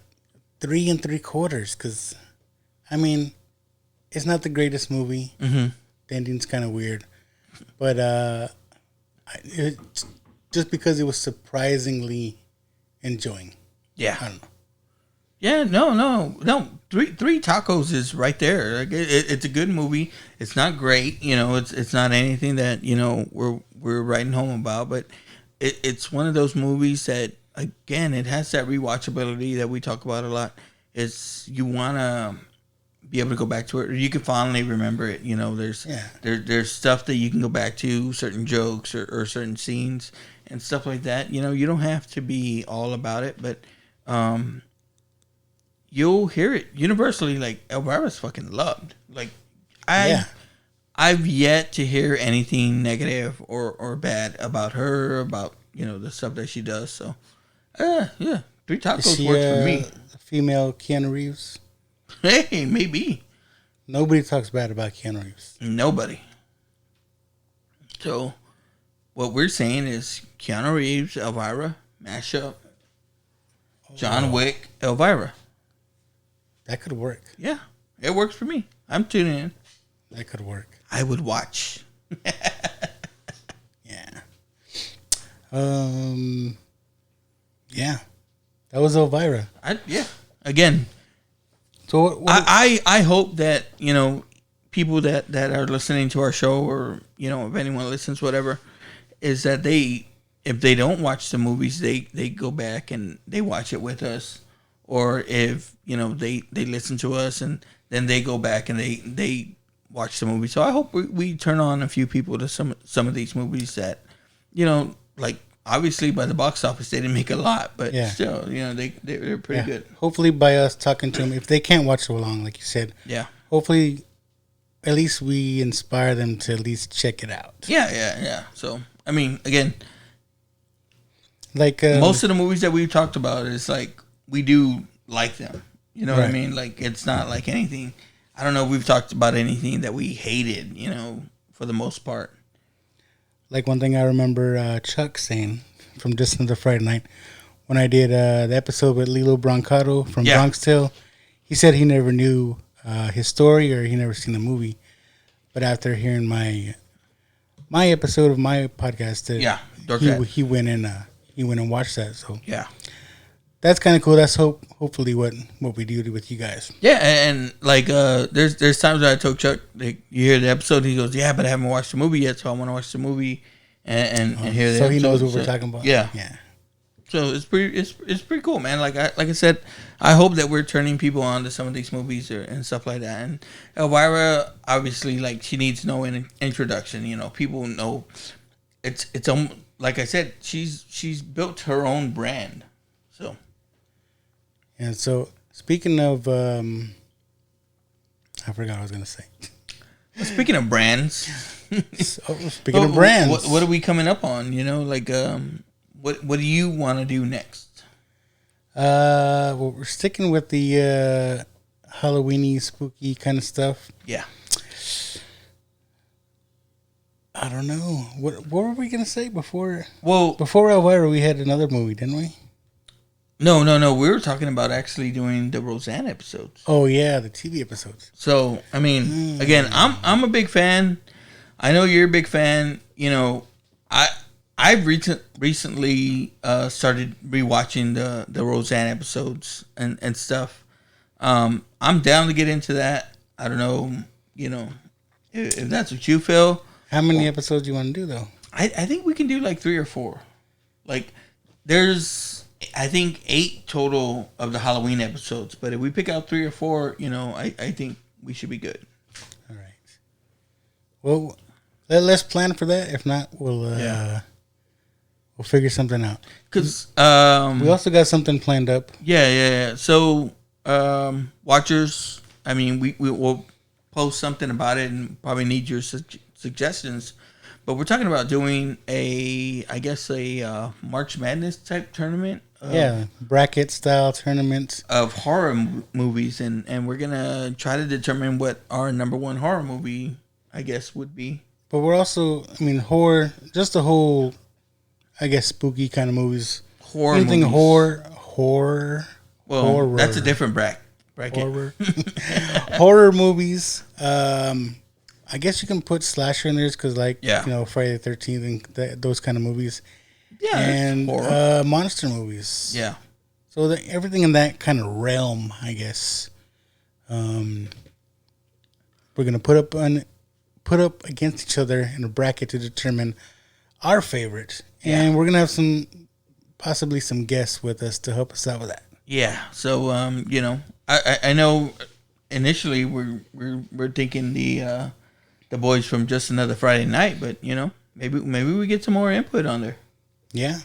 B: 3 3/4, because I mean, it's not the greatest movie.
A: Mm-hmm.
B: The ending's kind of weird, but just because it was surprisingly enjoying.
A: Yeah.
B: I don't know.
A: Yeah, no. Three tacos is right there. Like it's a good movie. It's not great, It's not anything that we're writing home about, but it's one of those movies that, again, it has that rewatchability that we talk about a lot. It's you wanna be able to go back to it, or you can fondly remember it. There's stuff that you can go back to, certain jokes or certain scenes and stuff like that. You don't have to be all about it, but you'll hear it universally. Like, Elvira's fucking loved. Like, I've yet to hear anything negative or bad about her, about the stuff that she does. So, yeah, 3 tacos works for me.
B: Female Keanu Reeves.
A: Hey, maybe.
B: Nobody talks bad about Keanu Reeves.
A: Nobody. So, what we're saying is Keanu Reeves, Elvira, mashup, John Wick, Elvira.
B: That could work.
A: Yeah, it works for me. I'm tuning in.
B: That could work.
A: I would watch.
B: Yeah. Yeah. That was Elvira.
A: Again.
B: So
A: I hope that people that are listening to our show, or if anyone listens, whatever, is that if they don't watch the movies, they go back and they watch it with us, or if they listen to us and then they go back and they watch the movie. So I hope we turn on a few people to some of these movies that like, obviously by the box office they didn't make a lot, but still they're pretty good.
B: Hopefully by us talking to them, if they can't watch so long, like you said, hopefully at least we inspire them to at least check it out.
A: Yeah. So I mean, again,
B: like
A: most of the movies that we've talked about is like, we do like them. You know what I mean? Like, it's not like anything. I don't know if we've talked about anything that we hated, for the most part.
B: Like, one thing I remember Chuck saying from Just Another Friday Night, when I did the episode with Lilo Brancato from Bronx Tale, he said he never knew his story, or he never seen the movie. But after hearing my episode of my podcast, he went and watched that. So that's kind of cool. That's hopefully what we do with you guys.
A: Yeah, and like there's times that I told Chuck, like, you hear the episode, he goes, yeah, but I haven't watched the movie yet, so I want to watch the movie and hear that.
B: So he knows what we're talking about.
A: Yeah. So it's pretty cool, man. Like I said, I hope that we're turning people on to some of these movies and stuff like that. And Elvira, obviously, like, she needs no introduction. People know it's like I said, she's built her own brand. So.
B: And so, speaking of, I forgot what I was going to say.
A: Well, speaking of brands.
B: Speaking of brands.
A: What are we coming up on? What do you want to do next?
B: Well, we're sticking with the Halloween-y, spooky kind of stuff.
A: Yeah.
B: I don't know. What were we going to say before?
A: Well,
B: before Elvira, we had another movie, didn't we?
A: No. We were talking about actually doing the Roseanne episodes.
B: Oh yeah, the TV episodes.
A: So I mean, again, I'm a big fan. I know you're a big fan. You know, I've recently started rewatching the Roseanne episodes and stuff. I'm down to get into that. I don't know, you know, if that's what you feel.
B: How many episodes you want to do though?
A: I think we can do like 3 or 4. Like there's I think 8 total of the Halloween episodes, but if we pick out 3 or 4, you know, I think we should be good.
B: All right. Well, let's plan for that. If not, we'll figure something out.
A: Cause
B: we also got something planned up.
A: Yeah. So watchers, I mean, we will post something about it and probably need your suggestions. But we're talking about doing a March Madness type tournament.
B: Bracket style tournament
A: of horror movies, and we're gonna try to determine what our number 1 horror movie, I guess, would be.
B: But we're also, I mean, horror, just the whole, I guess, spooky kind of movies. Anything
A: movies.
B: Horror.
A: Well, horror. That's a different bracket.
B: Horror movies. I guess you can put slasher in there because, like, you know, Friday the 13th and those kind of movies.
A: Yeah,
B: and monster movies.
A: Yeah.
B: So everything in that kind of realm, I guess. We're gonna put up against each other in a bracket to determine our favorite, and we're gonna have possibly some guests with us to help us out with that.
A: Yeah. So you know, I know initially we're thinking the boys from Just Another Friday Night, but you know, maybe we get some more input on there.
B: Yeah.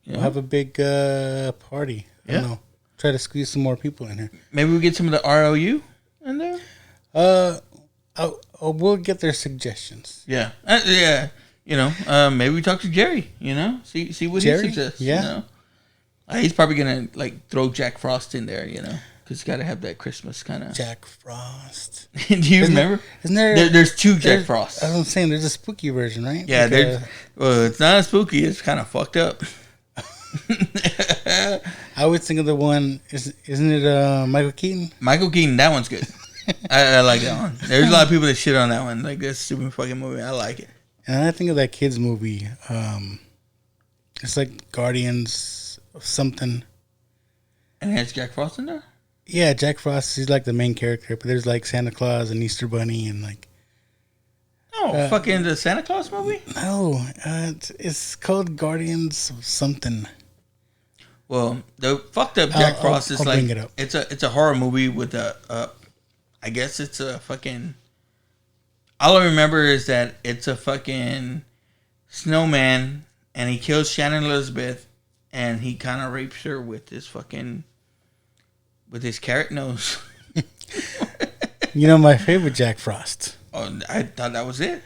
B: We'll have a big party. I don't know. Try to squeeze some more people in here.
A: Maybe we get some of the ROU in there.
B: We'll get their suggestions.
A: Yeah. You know, maybe we talk to Jerry. You know, see what
B: Jerry?
A: he suggests.
B: Yeah.
A: You know? He's probably gonna like throw Jack Frost in there. You know, because you got to have that Christmas kind of.
B: Jack Frost.
A: Do you remember?
B: Isn't there?
A: There's 2 Jack Frosts.
B: I was saying there's a spooky version, right?
A: Yeah, well, it's not spooky. It's kind of fucked up.
B: I always think of the one. Isn't it Michael Keaton?
A: Michael Keaton. That one's good. I like that one. There's a lot of people that shit on that one. Like that's stupid fucking movie. I like it.
B: And I think of that kids movie. It's like Guardians of something.
A: And it has Jack Frost in there.
B: Yeah, Jack Frost. He's like the main character, but there's like Santa Claus and Easter Bunny and like.
A: Oh, fucking the Santa Claus movie?
B: No, it's called Guardians of something.
A: Well, the fucked up Jack Frost is
B: I'll
A: like
B: bring it up.
A: It's a horror movie with I guess it's a fucking. All I remember is that it's a fucking snowman, and he kills Shannon Elizabeth, and he kind of rapes her with his carrot nose.
B: You know my favorite Jack Frost.
A: Oh, I thought that was it.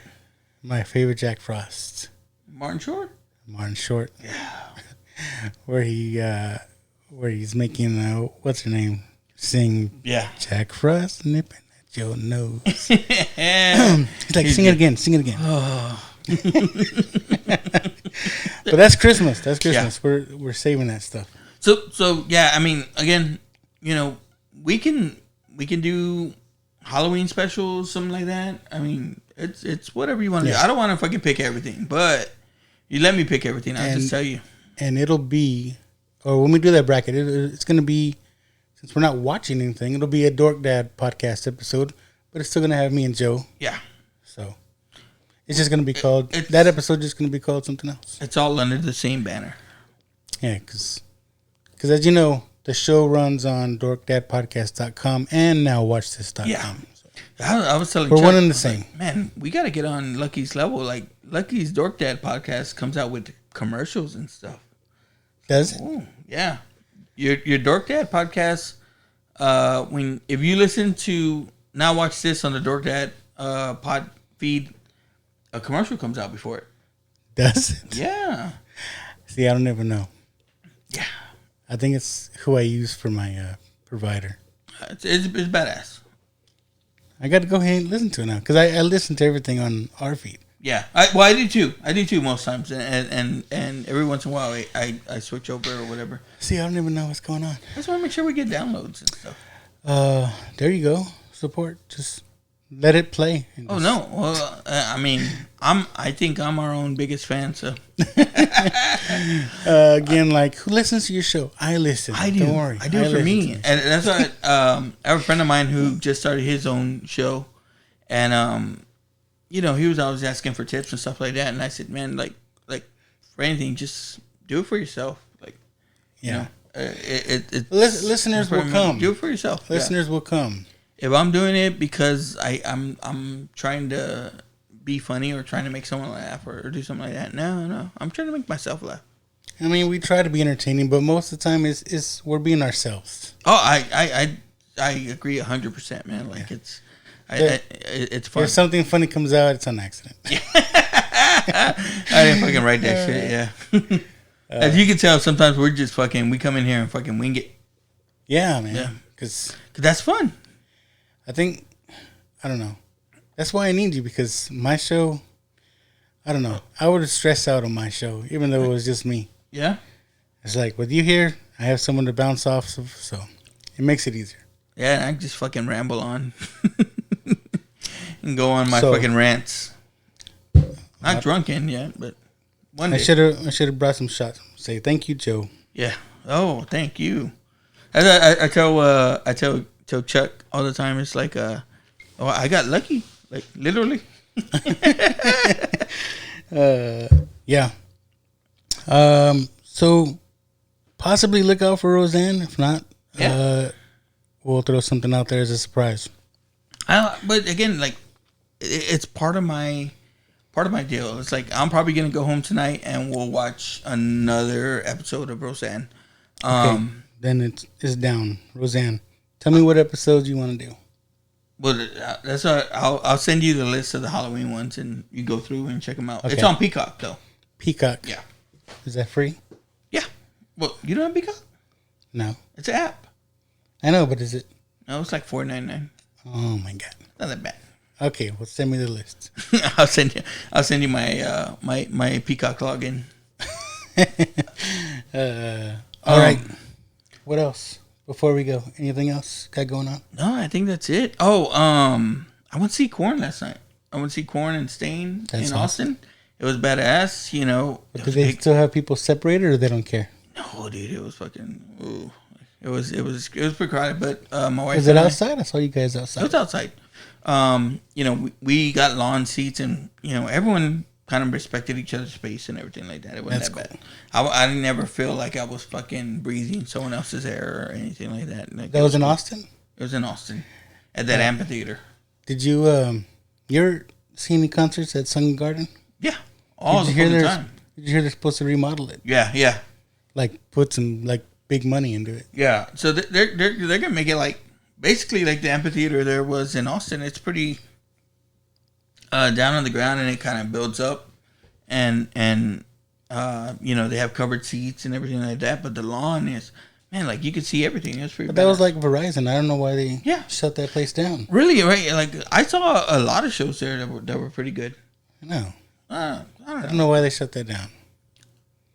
B: My favorite Jack Frost.
A: Martin Short.
B: Yeah. where he's making what's her name sing.
A: Yeah.
B: Jack Frost nipping at your nose. He's like, sing it again. Oh. But that's Christmas. Yeah. We're saving that stuff.
A: So yeah. I mean, again, you know, we can do Halloween specials, something like that. I mean, it's whatever you want to do. I don't want to fucking pick everything, but you let me pick everything. I'll just tell you.
B: And it'll be, or when we do that bracket, it's going to be, since we're not watching anything, it'll be a Dork Dad podcast episode, but it's still going to have me and Joe.
A: Yeah.
B: So it's just going to be called, that episode just going to be called something else.
A: It's all under the same banner.
B: Yeah, because as you know, the show runs on dorkdadpodcast.com and now watchthis.com.
A: Yeah. I was telling
B: we're
A: Chuck,
B: one and the same.
A: Like, man, we got to get on Lucky's level. Like, Lucky's Dork Dad podcast comes out with commercials and stuff.
B: Does it?
A: Ooh, yeah. Your Dork Dad podcast, if you listen to Now Watch This on the Dork Dad pod feed, a commercial comes out before it.
B: Does it?
A: Yeah.
B: See, I don't ever know.
A: Yeah.
B: I think it's who I use for my provider.
A: It's badass.
B: I got to go ahead and listen to it now because I listen to everything on our feed.
A: Yeah, I do too. I do too most times, and every once in a while I switch over or whatever.
B: See, I don't even know what's going on.
A: I just want to make sure we get downloads and stuff.
B: There you go. Support. Just let it play.
A: Oh no! Well, I mean, I think I'm our own biggest fan. So
B: again, like, who listens to your show? I listen.
A: I do.
B: Don't worry.
A: I do it for me, and that's why I have a friend of mine who just started his own show, and you know, he was always asking for tips and stuff like that, and I said, man, like for anything, just do it for yourself. Like, you know,
B: listeners will come.
A: Do it for yourself.
B: Listeners will come.
A: If I'm doing it because I'm trying to be funny or trying to make someone laugh or do something like that, no, I'm trying to make myself laugh.
B: I mean, we try to be entertaining, but most of the time is we're being ourselves.
A: Oh, I agree 100%, man. Like it's fun.
B: If something funny comes out, it's on accident.
A: I didn't fucking write that shit. Yeah. As you can tell, sometimes we come in here and fucking wing it.
B: Yeah, man.
A: Yeah,
B: because
A: that's fun.
B: I think, I don't know. That's why I need you, because my show, I don't know. I would stress out on my show, even though it was just me.
A: Yeah.
B: It's like, with you here, I have someone to bounce off, so it makes it easier.
A: Yeah, and I just fucking ramble on and go on my fucking rants. Not drunken yet, but one day.
B: I should have brought some shots. Say thank you, Joe.
A: Yeah. Oh, thank you. I tell Chuck all the time. It's like, oh, I got lucky, like literally.
B: Yeah. So possibly look out for Roseanne. If not, we'll throw something out there as a surprise.
A: But again, like, it's part of my deal. It's like, I'm probably gonna go home tonight and we'll watch another episode of Roseanne.
B: Okay, then it's down. Roseanne, tell me what episodes you want to do.
A: Well, that's I'll send you the list of the Halloween ones and you go through and check them out.
B: Okay.
A: It's on Peacock though.
B: Peacock.
A: Yeah.
B: Is that free?
A: Yeah. Well, you don't have Peacock?
B: No.
A: It's an app.
B: I know, but is it?
A: No, it's like $4.99.
B: Oh my god.
A: Not that bad.
B: Okay, well, send me the list.
A: I'll send you my my Peacock login.
B: All right. What else? Before we go, anything else got going on?
A: No, I think that's it. Oh, I went to see Korn last night. I went to see Korn and Stain in Austin. It was badass, you know.
B: But do they still have people separated, or they don't care?
A: No, dude, it was fucking. Ooh. It was pretty crowded, but my wife.
B: Was it outside? I saw you guys outside.
A: It was outside. You know, we got lawn seats, and you know, everyone kind of respected each other's space and everything like that. It wasn't that bad. I never feel like I was fucking breathing someone else's air or anything like that. Like,
B: that was in Austin?
A: It was in Austin at that amphitheater.
B: Did you ever see any concerts at Sun Garden?
A: Yeah, all the time.
B: Did you hear they're supposed to remodel it?
A: Yeah.
B: Like put some like big money into it.
A: Yeah, so they're gonna make it like basically like the amphitheater there was in Austin. It's pretty down on the ground, and it kind of builds up, and you know, they have covered seats and everything like that. But the lawn is, man, like you could see everything. It was pretty.
B: But that was like Verizon. I don't know why they shut that place down.
A: Really, right? Like I saw a lot of shows there that were pretty good.
B: No,
A: I
B: don't know why they shut that down.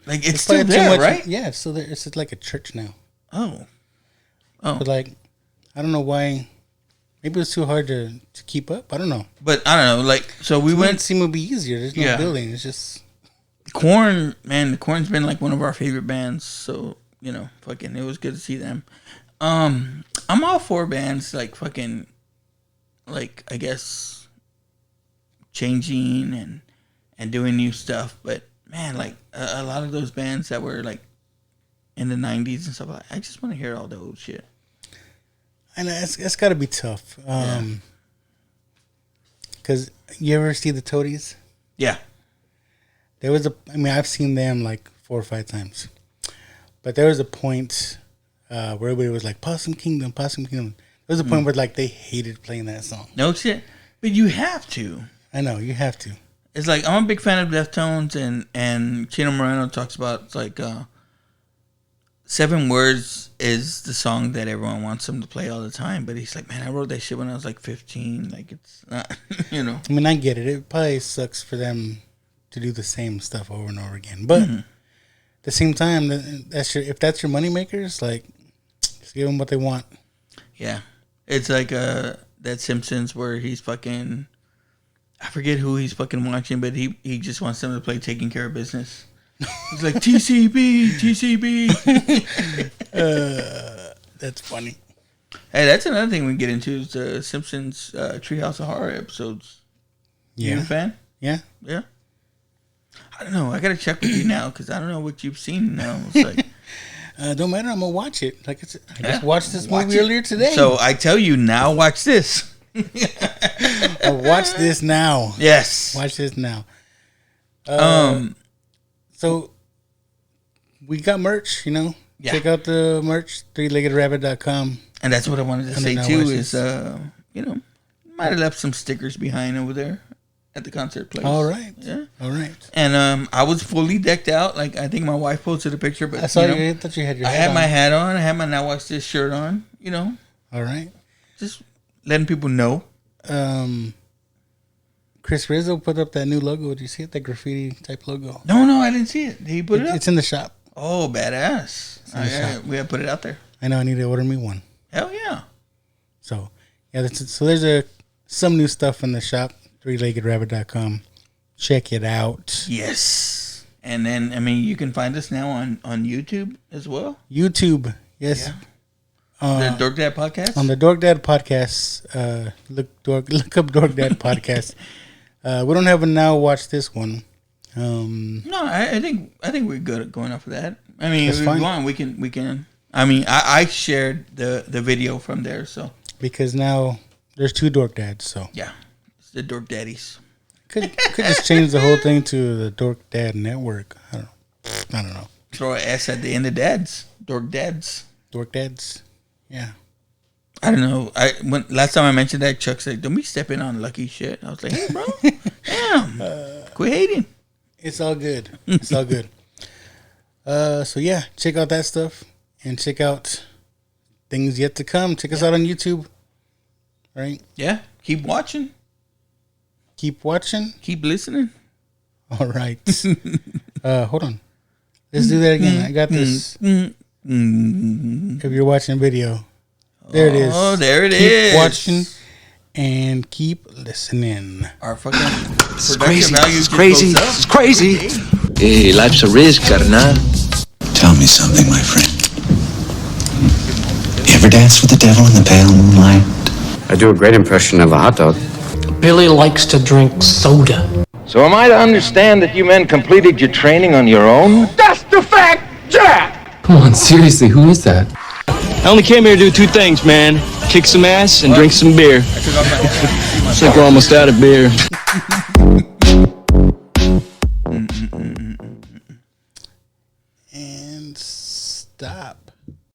A: Like it's still there, right?
B: Yeah, it's still there. It's like a church now.
A: Oh.
B: But like, I don't know why. Maybe it's too hard to keep up. I don't know.
A: But I don't know. Like, so we went.
B: It seemed to be easier. There's no building. It's just
A: Korn. Man, Korn's been like one of our favorite bands. So you know, fucking, it was good to see them. I'm all for bands like fucking, like I guess, changing and doing new stuff. But man, like a lot of those bands that were like in the 90s and stuff like that, I just want to hear all the old shit.
B: And it's got to be tough. Because you ever see the Toadies?
A: Yeah.
B: There was I've seen them like 4 or 5 times. But there was a point where everybody was like, Possum Kingdom, Possum Kingdom. There was a point where like they hated playing that song.
A: No shit. But you have to.
B: I know, you have to.
A: It's like, I'm a big fan of Deftones, and Chino Moreno talks about, it's like, Seven Words is the song that everyone wants him to play all the time, but he's like, man, I wrote that shit when I was like 15. Like, it's not, you know.
B: I mean, I get it. It probably sucks for them to do the same stuff over and over again. But at the same time, if that's your moneymakers, like, just give them what they want.
A: Yeah. It's like that Simpsons where he's fucking, I forget who he's fucking watching, but he just wants them to play Taking Care of Business. He's like, TCB.
B: That's funny.
A: Hey, that's another thing we get into is the Simpsons Treehouse of Horror episodes.
B: Yeah.
A: You a fan?
B: Yeah.
A: Yeah. I don't know. I got to check with you now because I don't know what you've seen now. It's like,
B: don't matter. I'm going to watch it. Like I just watched this movie earlier today.
A: So I tell you now, watch this.
B: Watch this now.
A: Yes.
B: Watch this now. So we got merch, you know.
A: Yeah.
B: Check out the merch, 3leggedrabbit.com.
A: And that's what I wanted to say
B: now
A: too
B: watch
A: is,
B: this.
A: you know, might have left some stickers behind over there at the concert place.
B: All right.
A: Yeah.
B: All right.
A: And I was fully decked out. Like, I think my wife posted a picture, but
B: I saw
A: you know,
B: I thought you had your
A: I
B: hat
A: had
B: on.
A: my hat on. I had my Now Watch This shirt on, you know.
B: All right.
A: Just letting people know.
B: Chris Rizzo put up that new logo. Did you see it? That graffiti type logo.
A: No, I didn't see it. Did he put it up?
B: It's in the shop.
A: Oh, badass. We gotta put it out there.
B: I know. I need to order me one.
A: Hell yeah.
B: So, yeah. So there's some new stuff in the shop. 3leggedrabbit.com. Check it out.
A: Yes. And then, I mean, you can find us now on YouTube as well.
B: YouTube. Yes.
A: Yeah. The Dork Dad Podcast?
B: On the Dork Dad Podcast. Look up Dork Dad Podcast. We don't have a Now Watch This one.
A: No, I think we're good at going off of that. I mean,
B: That's
A: if
B: fine.
A: we want, we can. I mean, I shared the video from there, so
B: Because now there's two Dork Dads, so
A: yeah, it's the Dork Daddies.
B: could just change the whole thing to the Dork Dad Network. I don't know.
A: Throw an S at the end of dads. Dork Dads.
B: Dork Dads. Yeah.
A: I don't know. Last time I mentioned that, Chuck said, "Don't be stepping on Lucky shit." I was like, "Hey, bro, damn, quit hating."
B: It's all good. It's all good. So yeah, check out that stuff and check out things yet to come. Check us out on YouTube. Right?
A: Yeah, keep watching,
B: Keep watching.
A: keep listening.
B: All right. Hold on. Let's do that again. I got this. If you're watching video, there it is.
A: Oh, there it
B: keep
A: is.
B: Keep watching and keep listening.
A: Our fucking
C: This is
A: production
C: crazy.
A: value
C: This is
A: just
C: crazy.
A: goes up.
C: This is crazy. Hey, life's a risk, carnal.
D: Tell me something, my friend. You ever dance with the devil in the pale moonlight?
E: I do a great impression of a hot dog.
F: Billy likes to drink soda.
G: So am I to understand that you men completed your training on your own? That's the fact, Jack!
F: Come on, seriously, who is that?
H: I only came here to do two things, man. Kick some ass and drink some beer. Looks like we're almost out of beer.
B: And stop.